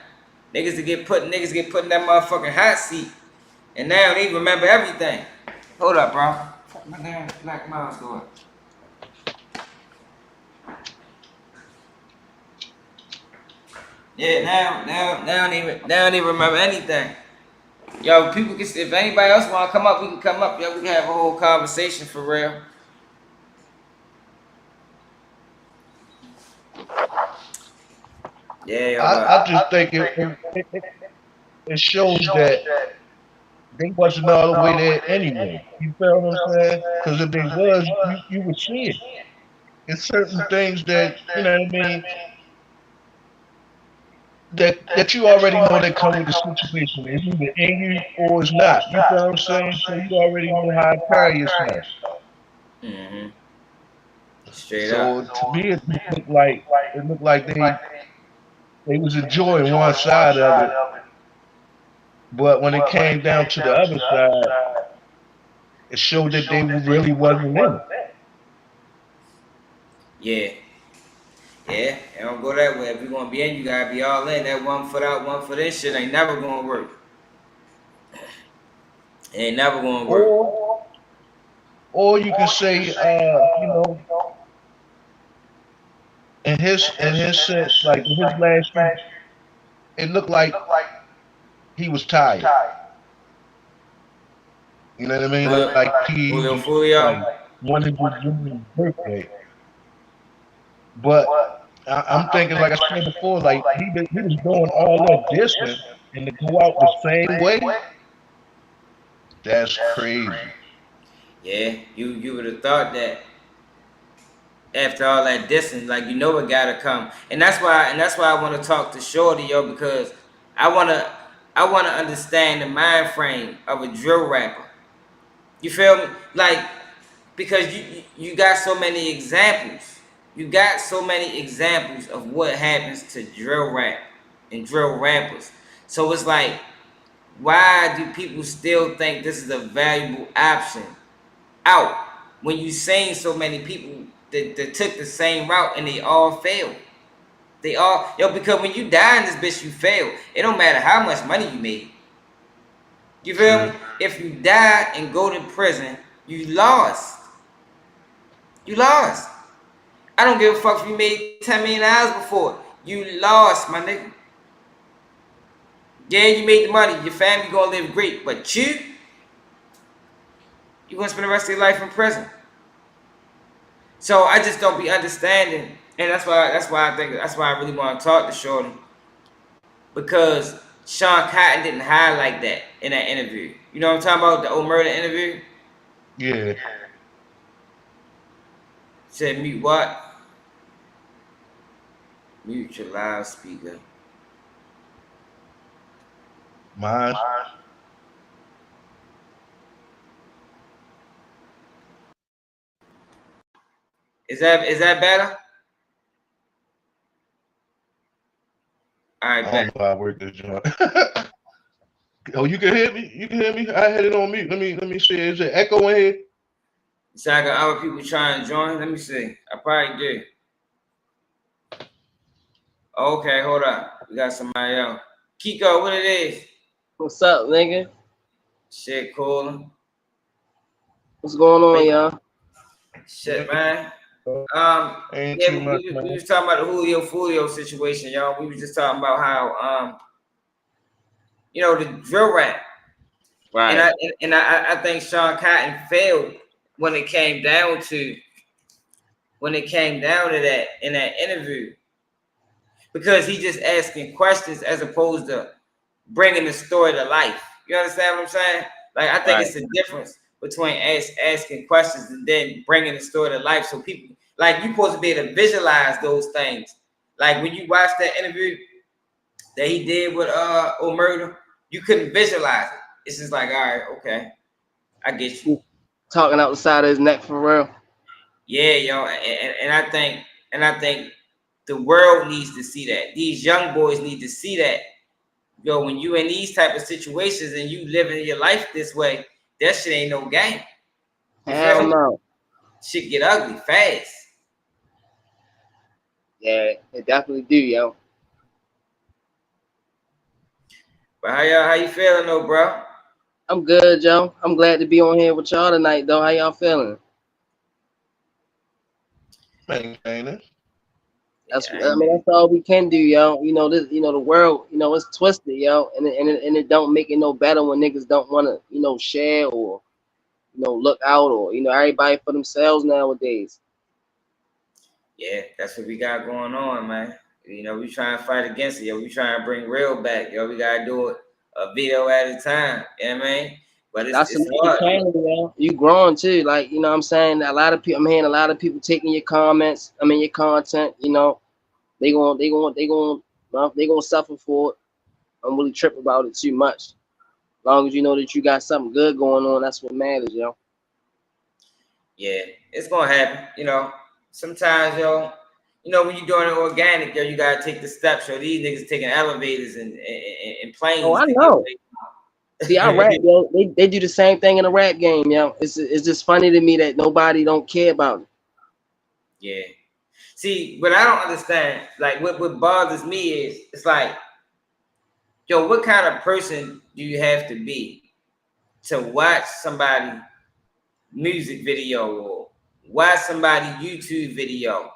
Niggas get put in that motherfucking hot seat. And now they remember everything. Hold up, bro. Fuck my damn black mouse going. Yeah, now they don't even remember anything. Yo, people can, if anybody else wanna come up, we can come up. Yo, we can have a whole conversation for real. Yeah, I just think it shows that they wasn't all the way there anyway. You feel what I'm saying? Because if they was, you would see it. It's certain things that, you know what I mean, that you already know that come with the situation. It's either in you or it's not. You feel what I'm saying? So you already know how to carry yourself. Mm-hmm. Straight so up. To me, it looked like they was enjoying one side of it, but when it came down to the other side, it showed that they really wasn't in it. Yeah. Yeah, it don't go that way. If you're gonna be in, you gotta be all in. That 1 foot out, 1 foot in shit ain't never gonna work. It ain't never gonna work. Or you can say, in his sense, like in his last year, it looked like he was tired. You know what I mean? Like he Julio Foolio. like wanted to do his birthday. But I'm thinking, like I said before, like he was doing all that distance and to go out the same way, that's crazy. Yeah, you would have thought that after all that distance, like, you know it gotta come. And that's why I want to talk to Shorty, yo, because I wanna understand the mind frame of a drill rapper. You feel me? Like, because you got so many examples. You got so many examples of what happens to drill rap and drill rappers. So it's like, why do people still think this is a valuable option out when you seen so many people that took the same route and they all failed? They all, because when you die in this bitch, you fail. It don't matter how much money you made. You feel me? If you die and go to prison, you lost. You lost. I don't give a fuck if you made $10 million before. You lost, my nigga. Yeah, you made the money. Your family gonna live great, but you gonna spend the rest of your life in prison. So I just don't be understanding, and that's why I really want to talk to Shorty, because Sean Cotton didn't highlight that in that interview. You know what I'm talking about? The old murder interview? Yeah. Said mute what? Mute your loudspeaker. Mine. Is that better? All right, I don't know how I work this joint. Oh, you can hear me? You can hear me? I had it on mute. Let me see. Is it echo in here? So I got other people trying to join. Let me see. I probably do. Okay, hold up. We got somebody else. Kiko, what it is? What's up, nigga? Shit, cool. What's going on, y'all? Shit, man. Ain't Yeah, too much, man. we was talking about the Julio Foolio situation, y'all. We was just talking about how you know, the drill rap. Right. And I think Sean Cotton failed when it came down to that in that interview, because he just asking questions as opposed to bringing the story to life. You understand what I'm saying? Like, I think it's a difference between asking questions and then bringing the story to life. So people, like, you supposed to be able to visualize those things. Like when you watch that interview that he did with O'Murder, you couldn't visualize it. It's just like, all right, okay, I get you. Talking out the side of his neck for real. Yeah, yo, and I think the world needs to see that. These young boys need to see that. Yo, when you in these type of situations and you living your life this way, that shit ain't no game. Hell no. Shit get ugly fast. Yeah, it definitely do, yo. But how you feeling though, bro? I'm good, Joe. I'm glad to be on here with y'all tonight, though. How y'all feeling? Maintaining. That's that's all we can do, yo. You know this. You know the world. You know it's twisted, yo, and it don't make it no better when niggas don't want to, share or, look out, or everybody for themselves nowadays. Yeah, that's what we got going on, man. We trying to fight against it, yo. We trying to bring real back, yo. We gotta do it a video at a time. You know what I mean? But it's hard. Channel, you growing too, like what I'm saying. A lot of people, I'm hearing a lot of people taking your comments. Your content. They gonna suffer for it. I'm really tripping about it too much. As long as you know that you got something good going on, that's what matters, yo. Yeah, it's gonna happen. Sometimes, yo, when you're doing it organic, yo, you gotta take the steps. Yo, these niggas taking elevators and planes. Oh, I know. See, I rap, yo. They do the same thing in the rap game, yo. It's just funny to me that nobody don't care about it. Yeah. See, what I don't understand, like what bothers me is, it's like, yo, what kind of person do you have to be to watch somebody music video or watch somebody YouTube video,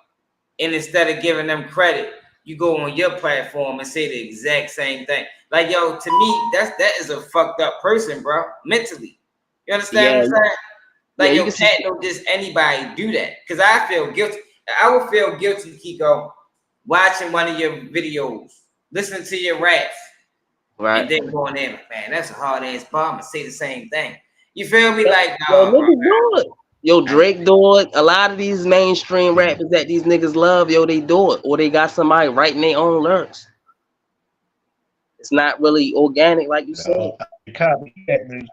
and instead of giving them credit, you go on your platform and say the exact same thing? Like, yo, to me, that is a fucked up person, bro, mentally. You understand what I'm saying? Like, yo, can't no just anybody do that, because I feel guilty. I would feel guilty, Kiko, watching one of your videos, listening to your raps, and then going in, man, that's a hard ass bar. I'm gonna say the same thing. You feel me? Like, no, yo, niggas do it. Yo, Drake do it. A lot of these mainstream rappers that these niggas love, yo, they do it, or they got somebody writing their own lyrics. It's not really organic, like you said. Copycat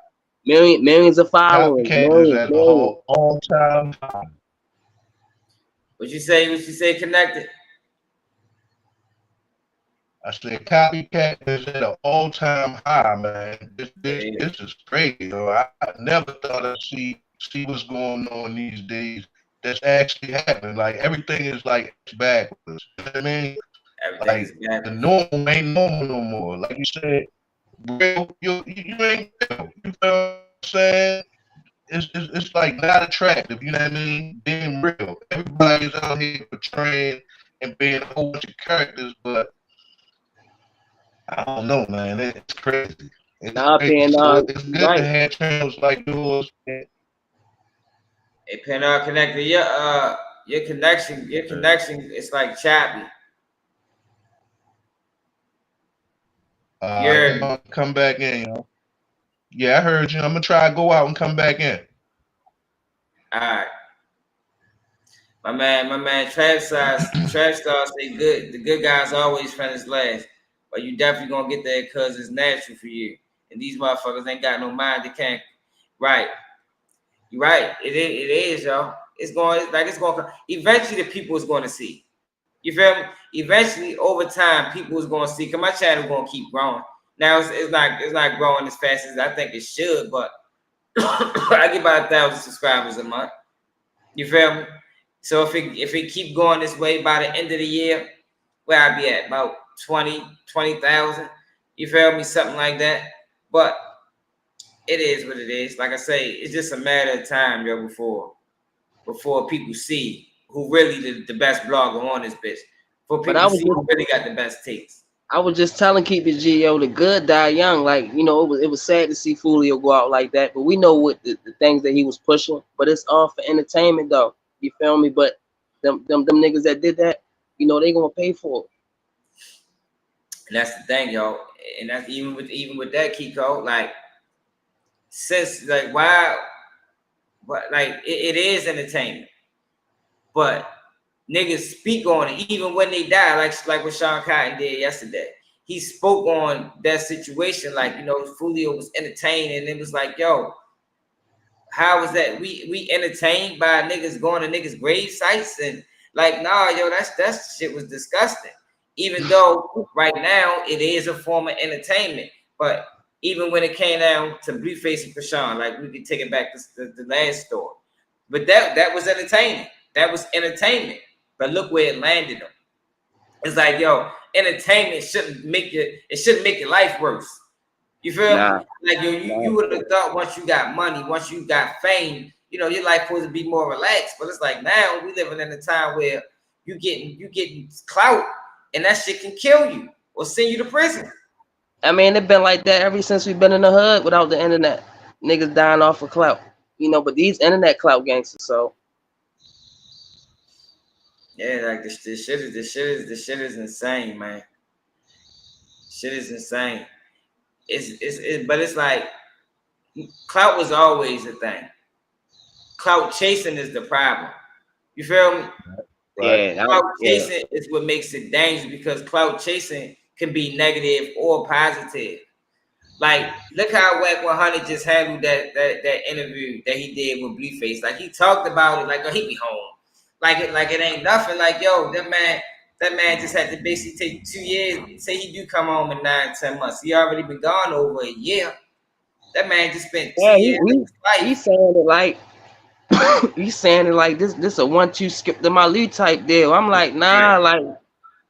millions of followers. Copycat is at all-time high. What you say? Connected. I said copycat is at an all-time high, man. This is crazy, yo. I never thought I'd see what's going on these days. That's actually happening. Like, everything is like backwards. You know what I mean? Like, the normal ain't normal no more. Like you said, real, you ain't real. You know what I'm saying? It's like not attractive. You know what I mean? Being real. Everybody's out here portraying and being a whole bunch of characters, but I don't know, man. It's crazy. It's good to have channels like yours. Hey, Penal Connector, your connection, it's like choppy. Come back in, yo. Yeah, I heard you. I'm gonna try to go out and come back in. All right. My man, Trap Stars say good. The good guys always finish last. But you definitely gonna get there because it's natural for you. And these motherfuckers ain't got no mind. They can't. Right. You're right. It is, y'all. It's going. Eventually, the people is going to see. You feel me? Eventually, over time, people is going to see. Cause my channel going to keep growing. Now it's not growing as fast as I think it should, but I get about 1,000 subscribers a month. You feel me? So if it keep going this way, by the end of the year, where I be at, about 20,000. You feel me? Something like that. But it is what it is. Like I say, it's just a matter of time, yo, before people see who really the best blogger on this bitch. For people to see who really got the best takes. I was just telling Keep It G, yo, the good die young. Like, you know, it was sad to see Foolio go out like that, but we know what the things that he was pushing. But it's all for entertainment, though. You feel me? But them niggas that did that, you know, they gonna pay for it. And that's the thing, yo. And that's even with that, Kiko. Like, since like why, but like it is entertainment, but niggas speak on it even when they die, like what Sean Cotton did yesterday. He spoke on that situation, like, you know, Julio was entertained, and it was like, yo, how was that? We entertained by niggas going to niggas' grave sites, and like, nah, yo, that shit was disgusting. Even though right now it is a form of entertainment, but even when it came down to Blueface and Chrisean, like we could take it back to the last story, but that was entertaining. That was entertainment. But look where it landed them. It's like, yo, entertainment shouldn't make your life worse. You feel me? Like you would have thought once you got money, once you got fame, you know, your life supposed to be more relaxed. But it's like now we living in a time where you getting clout, and that shit can kill you or send you to prison. I mean, it's been like that ever since we've been in the hood without the internet. Niggas dying off of clout. You know, but these internet clout gangsters, so yeah, like this shit is insane, man. Shit is insane. But it's like clout was always a thing. Clout chasing is the problem. You feel me? Right. Yeah, clout chasing is what makes it dangerous, because clout chasing can be negative or positive. Like, look how Wack 100 just handled that interview that he did with Blueface. Like, he talked about it like, oh, he be home. Like it ain't nothing. Like, yo, that man just had to basically take 2 years. Say he do come home in 9-10 months. He already been gone over a year. That man just spent 2 years of his life. He's saying it like he's saying it like this a 1-2 skip to my lead type deal. I'm like, nah, like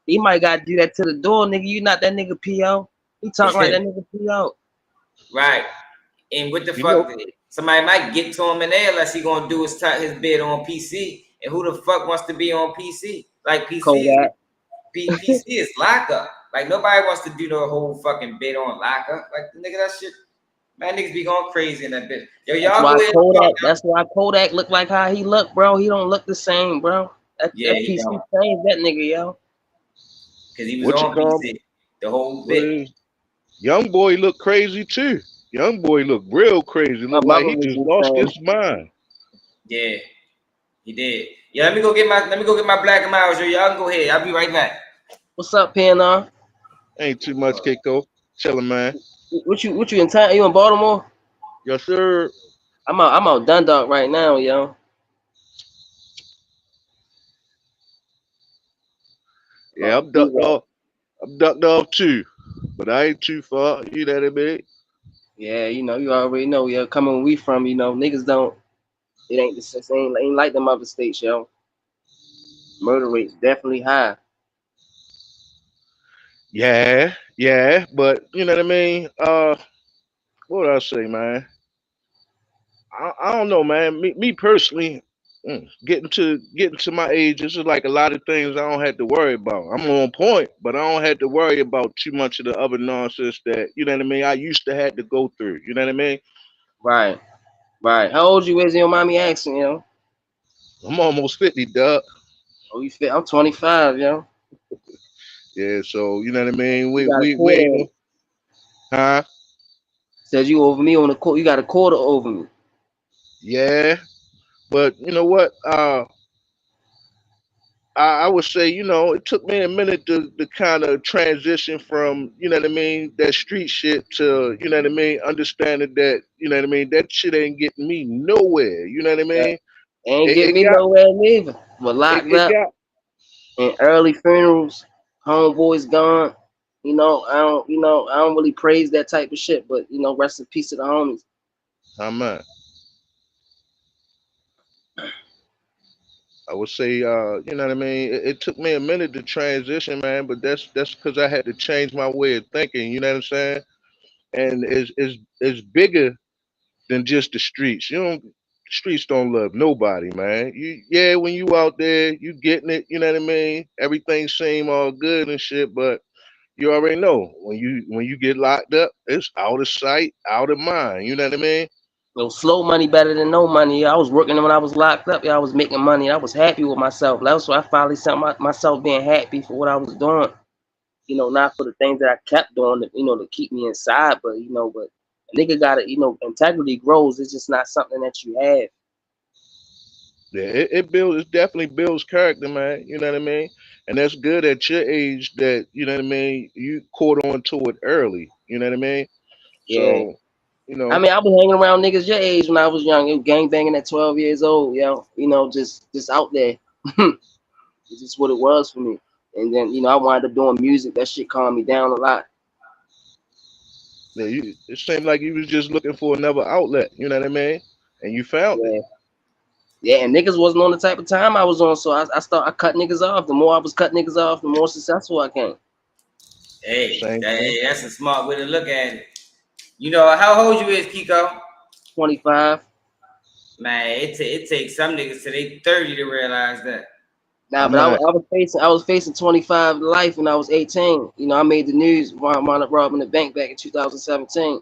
he might gotta do that to the door, nigga. You not that nigga PO. He talking like that nigga PO. Right. And what the fuck? Somebody might get to him in there unless he gonna do his bid on PC. And who the fuck wants to be on PC? Like PC is lockup. Like nobody wants to do the whole fucking bid on lockup. Like nigga, that shit. Man, niggas be going crazy in that bitch. Yo, y'all that's why Kodak look like how he look, bro. He don't look the same, bro. That PC changed that nigga, yo. Cause he was on PC the whole bit. Young boy look crazy too. Young boy look real crazy. Look like he just lost his mind. Yeah, he did. Yeah, let me go get my black and miles. Y'all can go ahead. I'll be right back. What's up, PNR? Ain't too much, Keiko. Chillin', man. What you in town? You in Baltimore? Yes, sir. I'm out Dundalk right now, yo. Yeah, I'm ducked off. I'm ducked off too, but I ain't too far. You know what I mean? Yeah, you know, you already know, yo. Coming where we from, you know, niggas don't. It ain't the same. Ain't like them other states, yo. Murder rate's definitely high. Yeah, but you know what I mean? What would I say, man? I don't know, man. Me personally, getting to my age, this is like a lot of things I don't have to worry about. I'm on point, but I don't have to worry about too much of the other nonsense that, you know what I mean, I used to have to go through. You know what I mean? Right. How old you is, your mommy asking, yo? I'm almost 50, dog. Oh, you fit? I'm 25, yo. Yeah, so you know what I mean? We huh? Says you over me on the court. You got a quarter over me. Yeah, but you know what? I would say, you know, it took me a minute to kind of transition from, you know what I mean, that street shit to, you know what I mean, understanding that, you know what I mean, that shit ain't getting me nowhere. You know what I mean? Ain't get me nowhere neither. But locked up in early funerals, homeboys gone. You know, I don't really praise that type of shit, but you know, rest in peace to the homies. Amen. I would say, you know what I mean? It took me a minute to transition, man, but that's because I had to change my way of thinking. You know what I'm saying? And it's bigger than just the streets. You know, streets don't love nobody, man. Yeah, when you out there, you getting it, you know what I mean? Everything seem all good and shit, but you already know when you get locked up, it's out of sight, out of mind. You know what I mean? Yo, slow money better than no money. I was working when I was locked up. Yeah, I was making money. I was happy with myself. That's why I finally saw myself being happy for what I was doing. You know, not for the things that I kept doing, to keep me inside, but but a nigga gotta, integrity grows. It's just not something that you have. Yeah, it definitely builds character, man. You know what I mean? And that's good at your age that, you know what I mean, you caught on to it early. You know what I mean? Yeah. So, you I know, mean, I was hanging around niggas your age when I was young. It was gang banging at 12 years old, yo. Just out there. It's just what it was for me. And then, I wound up doing music. That shit calmed me down a lot. yeah, it seemed like you was just looking for another outlet, you know what I mean? And you found it. Yeah. Yeah, and niggas wasn't on the type of time I was on, so I cut niggas off. The more I was cutting niggas off, the more successful I came. Hey, Same thing. that's a smart way to look at it. You know, how old you is, Kiko? 25. Man, it takes some niggas till they 30 to realize that. Nah, I'm but not. I was facing 25 to life when I was 18. I made the news while I wound up robbing the bank back in 2017.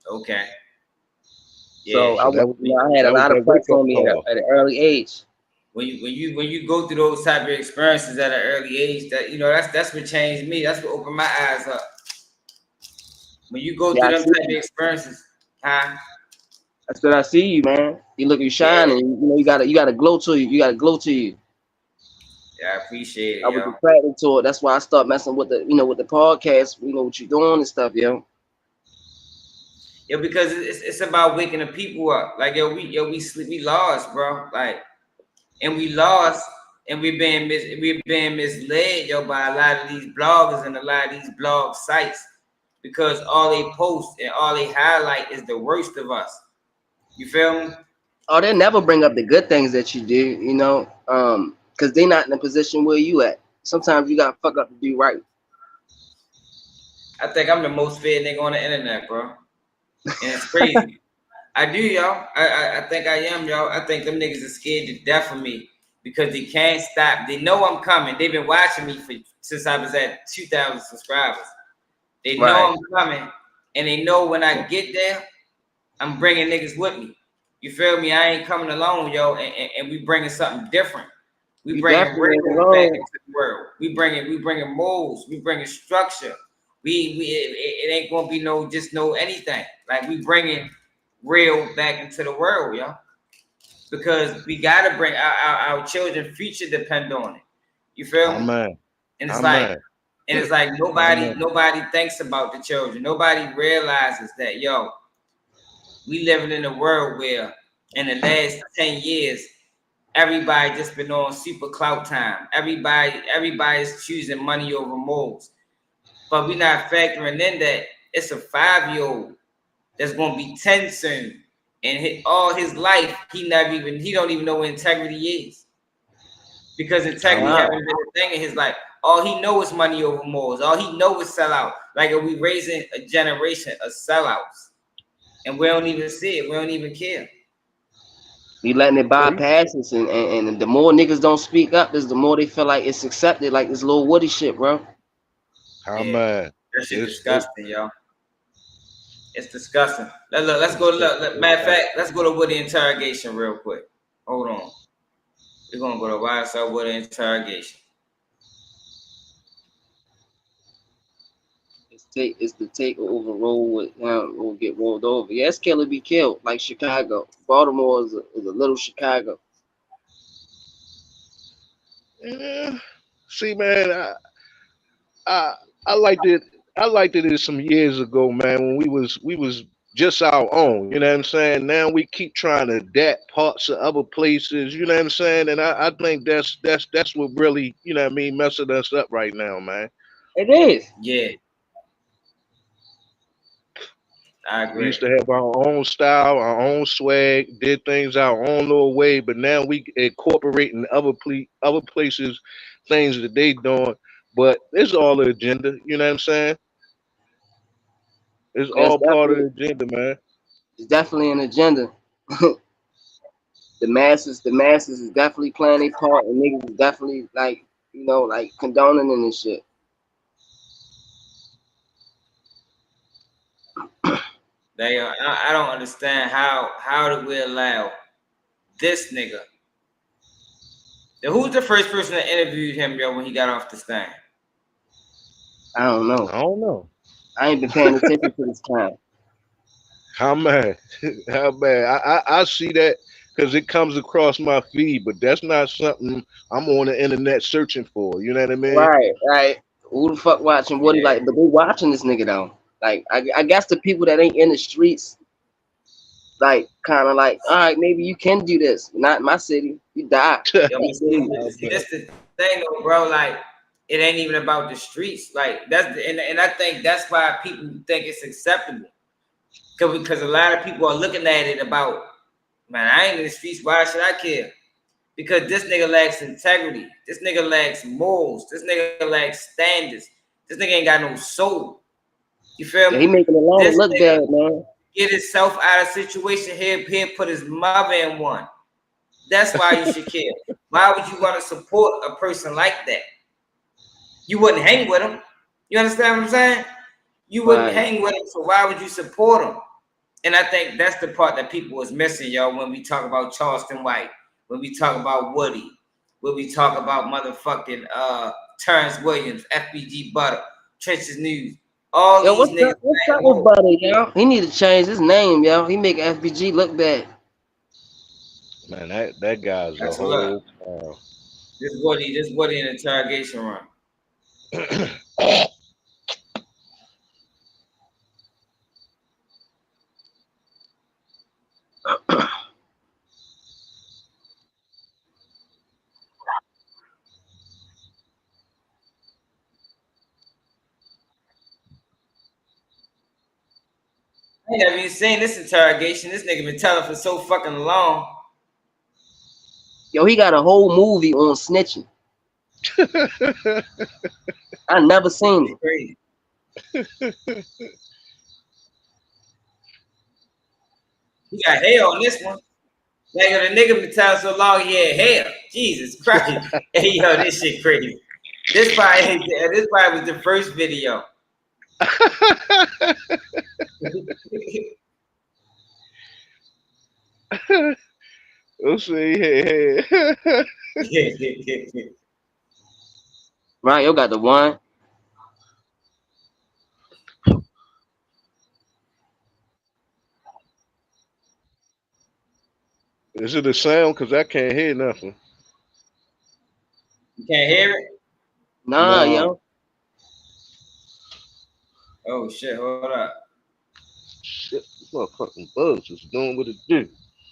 Okay. So Yeah. So that was I had a lot of that wake pressure up on me call. at an early age. When you go through those type of experiences at an early age, that's what changed me. That's what opened my eyes up. When you go Yeah, through I them see type of you. experiences, huh? That's what I see you, man. You Yeah. shining. You gotta glow to you. You gotta glow to you. Yeah, I appreciate I it, was yo. attracted to it. That's why I start messing with the podcast. What you doing and stuff, yo. Yo, because it's about waking the people up. Like we sleep, we lost, bro. Like, and we lost, and we're being misled, yo, by a lot of these bloggers and a lot of these blog sites, because all they post and all they highlight is the worst of us. You feel me? Oh, they never bring up the good things that you do, because they not in the position where you at. Sometimes you gotta fuck up to do right. I think I'm the most fed nigga on the internet, bro. And it's crazy. I do, y'all. I think I am, y'all. I think them niggas are scared to death of me because they can't stop. They know I'm coming. They've been watching me since I was at 2,000 subscribers. They know Right. I'm coming, and they know when I get there, I'm bringing niggas with me. You feel me? I ain't coming alone, yo, and we bringing something different. We You bringing definitely ain't real back alone. into the world. We bringing molds. We bringing structure. It ain't gonna be no anything. Like we bringing real back into the world, yo. Because we gotta bring our children future depend on it. You feel me? Man. And it's I'm like man. nobody thinks about the children. Nobody realizes that, yo, we living in a world where in the last 10 years, everybody just been on super clout time. Everybody's choosing money over morals. But we're not factoring in that it's a 5-year-old that's gonna be 10 soon. And all his life, he don't even know what integrity is. Because integrity Wow. haven't been a thing in his life. All he knows is money over morals. All he knows is sellout. Like, are we raising a generation of sellouts? And we don't even see it. We don't even care. We letting it bypass us, and the more niggas don't speak up, is the more they feel like it's accepted, like this little Woody shit, bro. I'm man. That shit disgusting, yo. It's disgusting. Let's go. Matter of fact, let's go to Woody interrogation real quick. Hold on. We're gonna go to YSL Woody interrogation. It's the take over roll with him will get rolled over. Yes, killer be killed, like Chicago. Baltimore is a little Chicago. Yeah. See, man, I liked it. I liked it some years ago, man, when we was just our own. You know what I'm saying? Now we keep trying to adapt parts of other places. You know what I'm saying? And I think that's what really, you know what I mean, messing us up right now, man. It is. Yeah. I We agree. used to have our own style, our own swag, did things our own little way, but now we incorporating other places, things that they doing. But it's all the agenda. You know what I'm saying? It's Yes, all part of the agenda, man. it's definitely an agenda. the masses is definitely playing their part, and niggas is definitely like, you know, like condoning in this shit. I don't understand how did we allow this nigga. Who's the first person that interviewed him, yo, when he got off the stand? I don't know. I don't know. I ain't been paying attention to this time. How mad? How bad? I see that because it comes across my feed, but that's not something I'm on the internet searching for. You know what I mean? Right. Who the fuck watching what he like? But they watching this nigga though. Like I guess the people that ain't in the streets, like kind of like, all right, maybe you can do this. Not in my city. You die. Yo, see, that's the thing, though, bro. Like, it ain't even about the streets. Like, and I think that's why people think it's acceptable. Because a lot of people are looking at it about, man, I ain't in the streets. Why should I care? Because this nigga lacks integrity. This nigga lacks morals. This nigga lacks standards. This nigga ain't got no soul. You feel me? He making it long look bad, man. Get himself out of situation here, put his mother in one. That's why you should care. Why would you want to support a person like that? You wouldn't hang with him. You understand what I'm saying? You wouldn't hang with him, so why would you support him? And I think that's the part that people is missing, y'all, when we talk about Charleston White, when we talk about Woody, when we talk about motherfucking Terrence Williams, FBG Butter, Trenches News, all these niggas. What's up with Butter, yo? He need to change his name, yo. He make FBG look bad. Man, that guy's that's a whole. This Woody in interrogation room. I ain't never even seen this interrogation. This nigga been telling for so fucking long. Yo, he got a whole movie on snitching. I never seen it. He got hair on this one. Like, the nigga been telling so long he had hair. Jesus Christ. Hey, yo, this shit crazy. This probably was the first video. Let's see. Hey. Right, you got the one. Is it a sound? Because I can't hear nothing. You can't hear it? Nah, yo. Oh, shit. Hold up. Shit, this motherfucking buzz is doing what it do.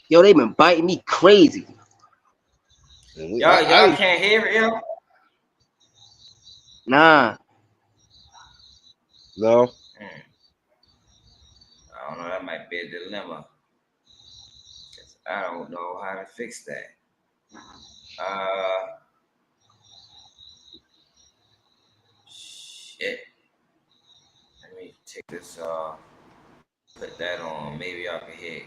Yo, they been biting me crazy. Y'all can't hear it, yo? Nah. No. I don't know. That might be a dilemma. I don't know how to fix that. Shit. Let me take this off. Put that on. Maybe y'all can hear.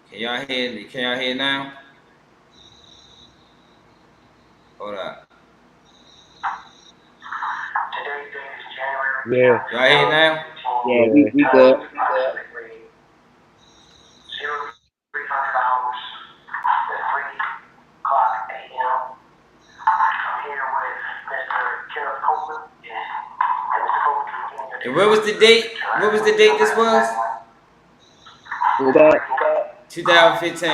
Can y'all hear? Can y'all hear now? Hold up. Yeah. Y'all hear now? Yeah, we good. And what was the date? What was the date this was? 2015.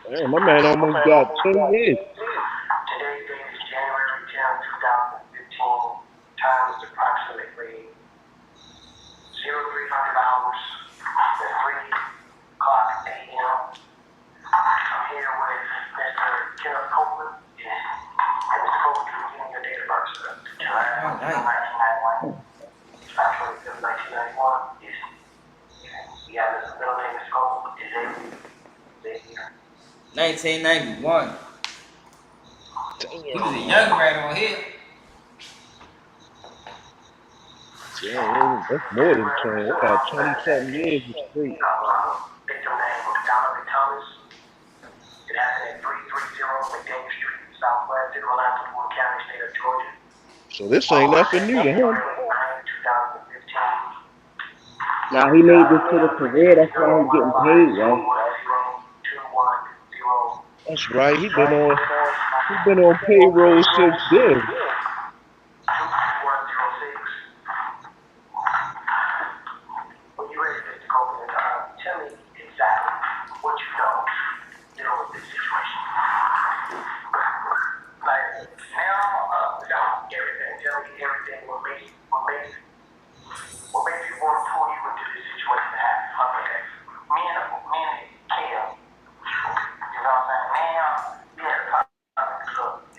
Damn, my man almost got 10 years. Today's date is January 10, 2015. Time is approximately 0300 hours at 3:00 a.m. I'm here with Mr. Kenneth Copeland. And Mr. Copeland, can you give me your date of birth, sir? July 1991. July 25th, 1991. You have his middle name is Copeland. Is 1991. He was a young rat on here. Yeah, that's more than 20. I got 20-something years of street. Victim name was Dominic Thomas. It happened at 330 McDaniel Street, Southwest Atlanta, County, State of Georgia. So this ain't nothing new to him. April 9, 2015. Now he made this to the career. That's why he's getting paid, yo. That's right. He been on payroll since then. When you ready, Mr. Copeland, tell me exactly what you know dealing with this situation. Like now, we got everything. Tell me everything. What made you want to pull you into this situation to happen? Okay. Me and Kale. You know what I'm saying? Man, we had a problem.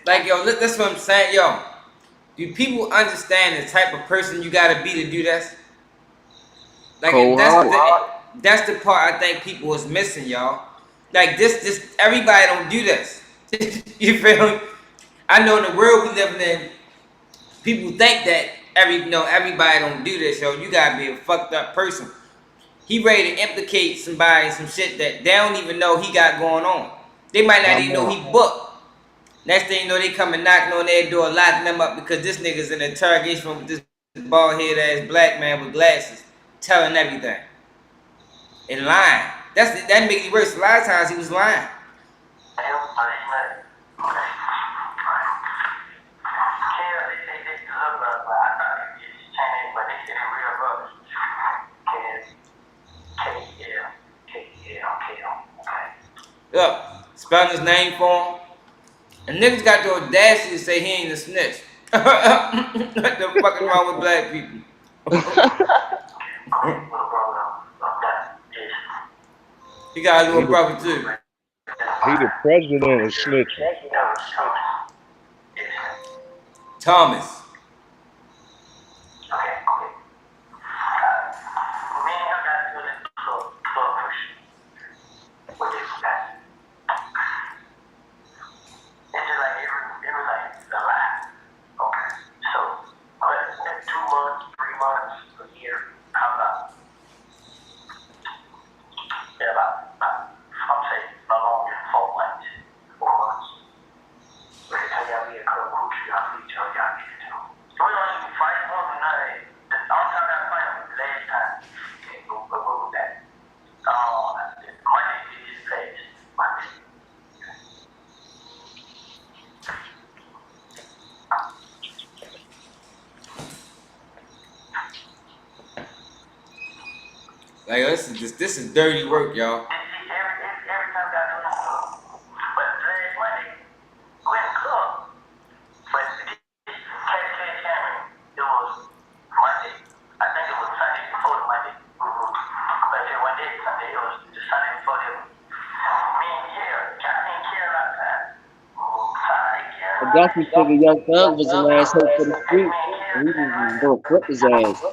Like, yo, that's what I'm saying, yo. Do people understand the type of person you gotta be to do this? Like, that's the part I think people was missing, y'all. Like, this everybody don't do this. You feel me? I know in the world we living in, people think that everybody don't do this, yo. You gotta be a fucked up person. He ready to implicate somebody in some shit that they don't even know he got going on. They might not even know he booked. Next thing you know, they come and knocking on their door, locking them up because this nigga's in an interrogation room with this bald head ass black man with glasses, telling everything. And lying. That makes it worse. A lot of times he was lying. Look, spelling his name for him. And niggas got the audacity to say he ain't a snitch. What the fuck is wrong with black people? He got a little brother too. He the president of snitching. Thomas. Like, this is dirty work, y'all. I guess we figured Young Thug was the last hope for the street. And he was gonna flip his ass.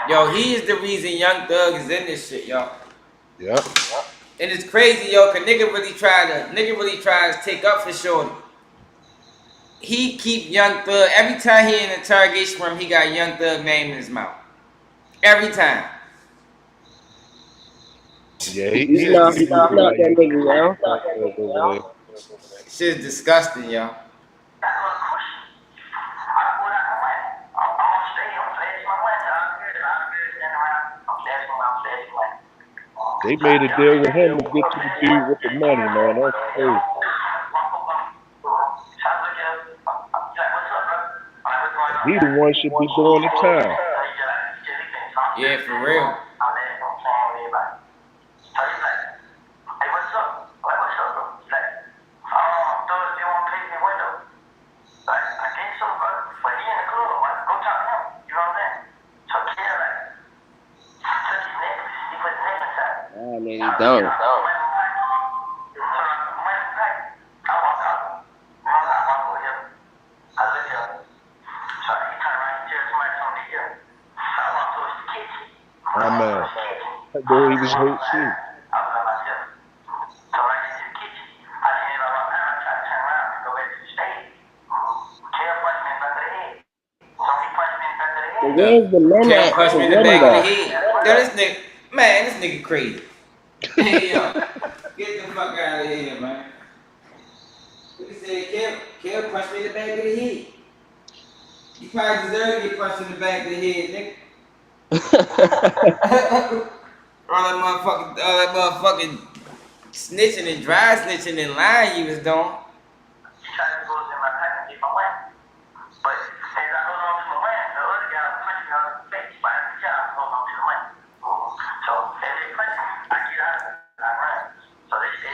Yo, he is the reason Young Thug is in this shit, y'all. Yep. And it's crazy, yo, cause nigga really tries to take up for Shorty. He keep Young Thug every time he in an interrogation room. He got Young Thug name in his mouth. Every time. Yeah, he not that nigga, yo. Shit's disgusting, yo. They made a deal with him to get to the dude with the money, man. That's crazy. He the one should be doing the time. Yeah, for real. Oh, man, he done. I know he was hurt too. So where's the men Kev at punched to me in the win back of the that? head. Yo, this nigga crazy. Hey, yo, get the fuck out of here, man. What he said, Kev punched me in the back of the head. You probably deserve to get punched in the back of the head, nigga. all that motherfucking snitching and dry snitching and lying you was doing.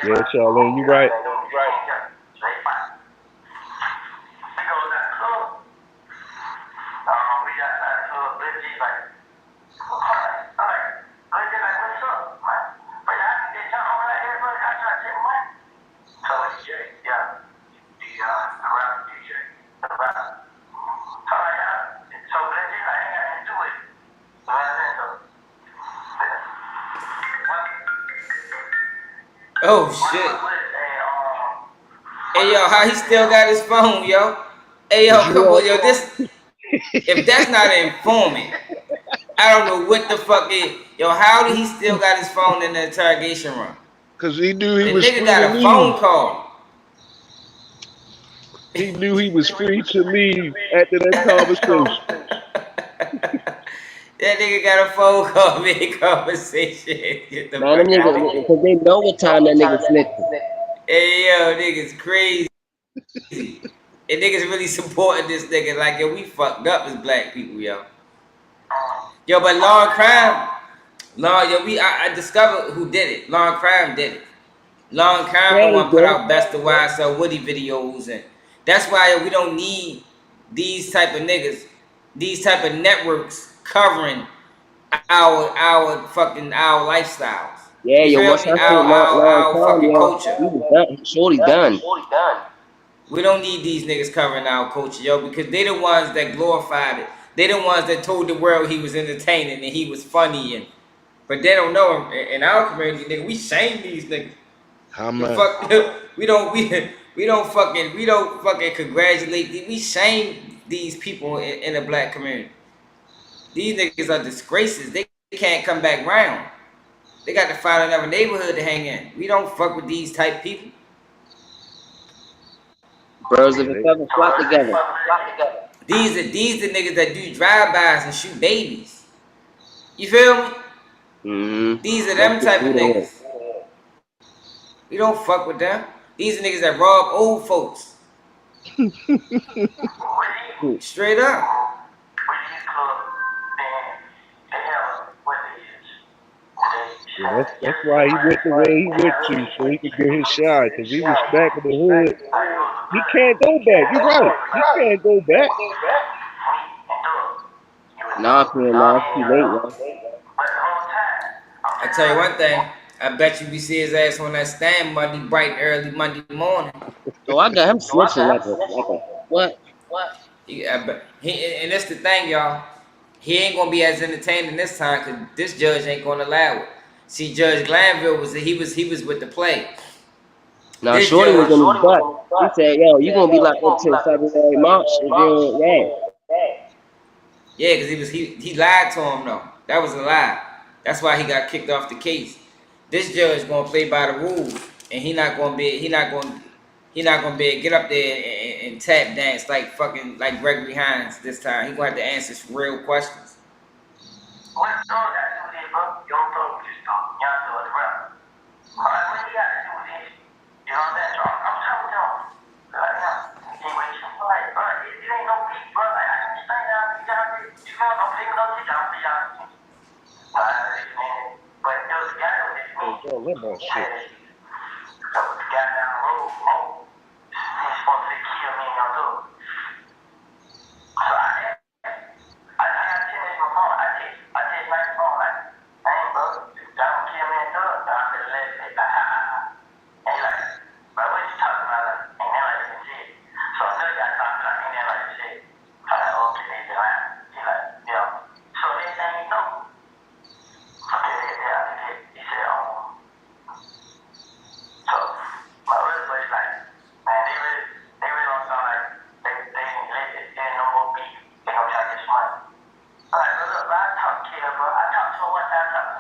Yeah, Charlene, you right. Oh shit. Hey yo, how he still got his phone, yo? Hey yo, come on, yo, this if that's not an informant, I don't know what the fuck is. Yo, how did he still got his phone in the interrogation room? Cause he knew he was nigga free got to a leave. phone call. He knew he was free to leave after that conversation. That nigga got a phone call, mid conversation. Get the Man, them fuck out of niggas, here. because they know what time that nigga snitching. Hey yo, niggas crazy. And niggas really supporting this nigga. Like, yo, we fucked up as black people, yo. Yo, but Lauren Crime, I discovered who did it. Lauren Crime did it. Lauren Crime the one put out Best of YSL Woody videos, and that's why we don't need these type of niggas, these type of networks covering our lifestyles. Yeah, You yo, feel what's me? that shit? Our fucking culture. He was done. Shorty done. We don't need these niggas covering our culture, yo, because they the ones that glorified it. They the ones that told the world he was entertaining and he was funny, and but they don't know him. In our community, nigga, we shame these niggas. How much? We don't fucking congratulate. We shame these people in the black community. These niggas are disgraces. They can't come back round. They got to find another neighborhood to hang in. We don't fuck with these type people. Birds of a feather flock together. These are niggas that do drive-bys and shoot babies. You feel me? Mm-hmm. These are them type of niggas. We don't fuck with them. These are niggas that rob old folks. Straight up. Yeah, that's why he went the way he went to, so he could get his shot. Cause he was back in the hood. He can't go back. You're right. He can't go back. Nah, it's too late, man. I tell you one thing. I bet you we see his ass on that stand bright early Monday morning. Oh, I got him switching like a what? And that's the thing, y'all. He ain't gonna be as entertaining this time because this judge ain't gonna allow it. See, Judge Glanville was with the play. Now, Shorty was in his butt. He said, "Yo, you gonna be locked up till February, March, and then Yeah, because he lied to him though. That was a lie. That's why he got kicked off the case. This judge gonna play by the rules, and he not gonna be able to get up there and tap dance like Gregory Hines this time. He gonna have to answer some real questions. Don't let my shit.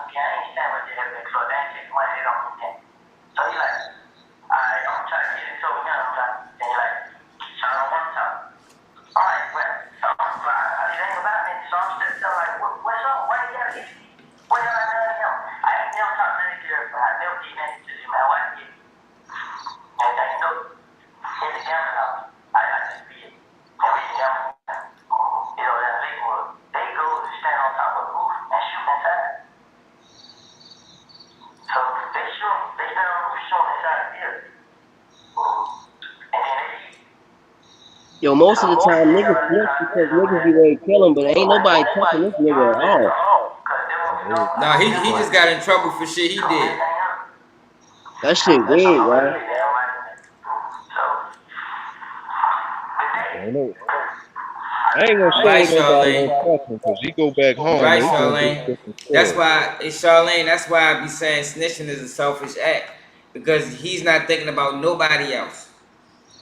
okay, I ain't stand with the evidence, so that takes my head off from that. So he like, alright, I'm trying to get it over here, and he like, I don't want to talk. Alright, well, so it ain't about me, so I'm still like, what's up? Why you gotta hit me? What have I done to him? I ain't never talked to any girl, but I never did anything to him. I want to get it. And I know, in the gambling house, I like to be it. And we the gambling, you know, that big one, they go to stand on top of the roof and shoot inside. So they stand on the roof shooting inside here. And then they Yo, most of the time niggas snitch because niggas be ready to kill him, but ain't nobody touching this nigga at all. Nah, he just got in trouble for shit he did. That shit weird, right? I ain't gonna Right, say nobody Charlene. won't touch him because he go back home. Right, and he gonna do Charlene. different That's stories. why it's Charlene. That's why I be saying snitching is a selfish act because he's not thinking about nobody else.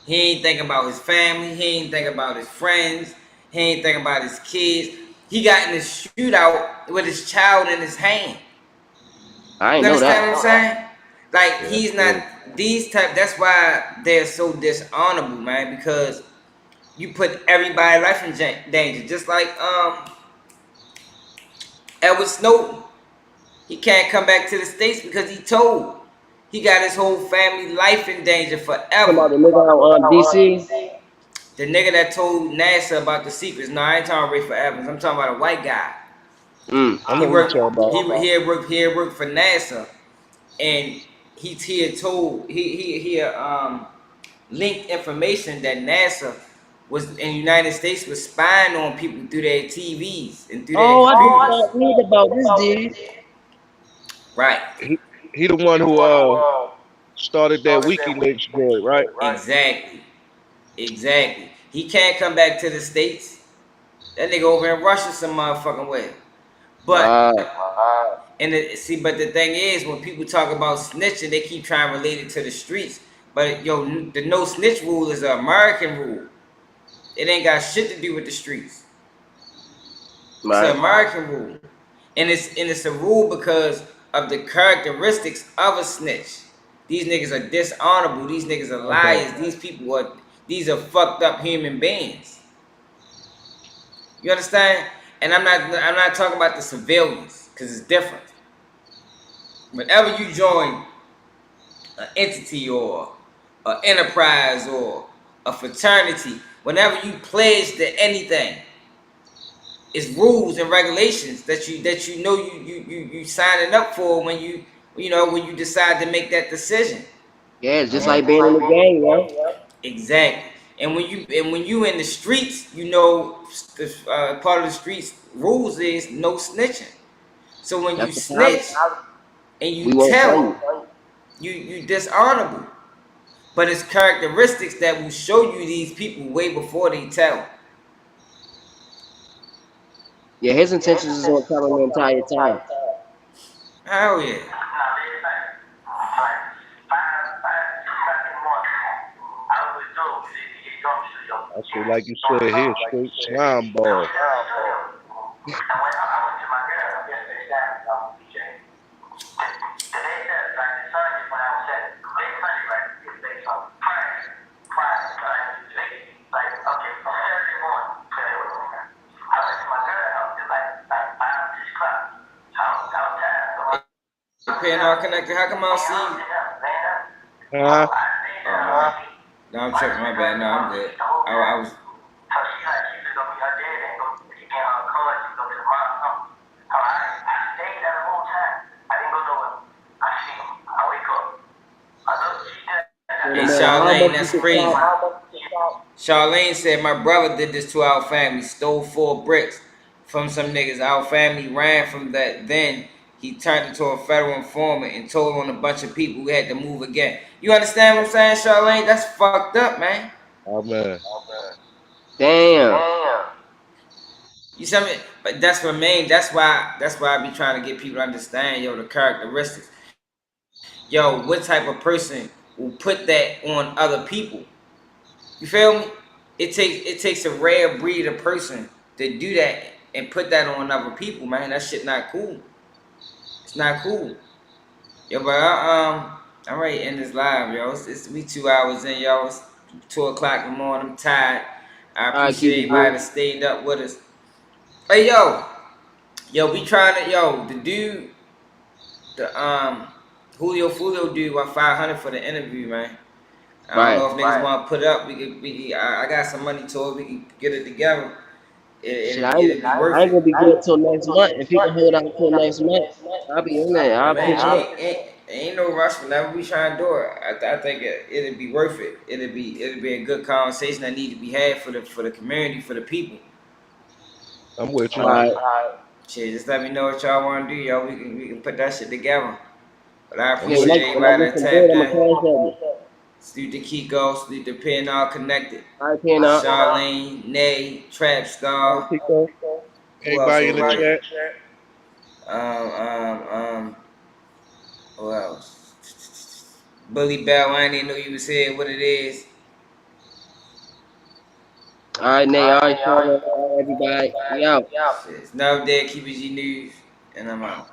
He ain't thinking about his family. He ain't thinking about his friends. He ain't thinking about his kids. He got in a shootout with his child in his hand. I ain't You know understand what I'm that. saying? Like he's not these type. That's why they're so dishonorable, man. Because you put everybody's life in danger. Just like Edward Snowden. He can't come back to the States because he told. He got his whole family life in danger forever. Talking about the nigga out DC? The nigga that told NASA about the secrets. No, I ain't talking about Ray for Evans. I'm talking about a white guy. I know what you're talking about. He had worked for NASA, and he had told he had linked information that NASA was in the United States was spying on people through their TVs and through their computers. I read about this dude. Right. He the one who started that WikiLeaks joint, right? Exactly. Exactly. He can't come back to the States. That nigga over in Russia some motherfucking way. But but the thing is, when people talk about snitching, they keep trying to relate it to the streets. But yo, the no snitch rule is an American rule. It ain't got shit to do with the streets. It's an American rule, and it's a rule because of the characteristics of a snitch. These niggas are dishonorable. These niggas are liars. These are fucked up human beings. You understand? And I'm not talking about the civilians because it's different. Whenever you join an entity or an enterprise or a fraternity, whenever you pledge to anything, it's rules and regulations that you know you signing up for when you decide to make that decision. Yeah, it's just like being in the game, right? Exactly. And when you in the streets, you know, part of the streets rules is no snitching. So when you snitch and you tell, you dishonorable. But it's characteristics that will show you these people way before they tell. Yeah, his intentions is on telling the entire time. Hell yeah. I feel like you said here, straight slime ball. Panel connected. How come I don't see you? No, I'm tripping. My bad. No, I'm good. I was. Hey, Charlene, that's crazy. Charlene said, my brother did this to our family, stole 4 bricks from some niggas. Our family ran from that. Then he turned into a federal informant and told on a bunch of people we had to move again. You understand what I'm saying, Charlene? That's fucked up, man. Oh, man. Damn. You see me? But that's what main. That's why I be trying to get people to understand, yo, the characteristics. Yo, what type of person will put that on other people? You feel me? It takes a rare breed of person to do that and put that on other people, man. That shit not cool. It's not cool. Yo, but I'm ready to end this live, yo. We 2 hours in, yo. It's 2 o'clock in the morning. I'm tired. I appreciate everybody that stayed up with us. Hey, yo, we trying to, the dude, the Julio Foolio dude want 500 for the interview, man. I don't know if niggas want to put it up. I got some money to it. We can get it together. It'd be worth I ain't it. gonna be good till next month. If you can hold out till next month, I'll be in there. I'll pitch up. Ain't no rush whenever we try to do it. I think it'd be worth it. It'd be a good conversation that need to be had for the community, for the people. I'm with you. Shit, just let me know what y'all want to do, yo. We can put that shit together. But I appreciate everybody that tapped in. Salute to Kiko, salute to P&R Connected. Charlene, Nay, Trap Star. Everybody in the chat. Who else? Bully Bell, I didn't know you was here. What it is? All right, Nay. All right, everybody. We out. It's now there. Keep it G News, and I'm out.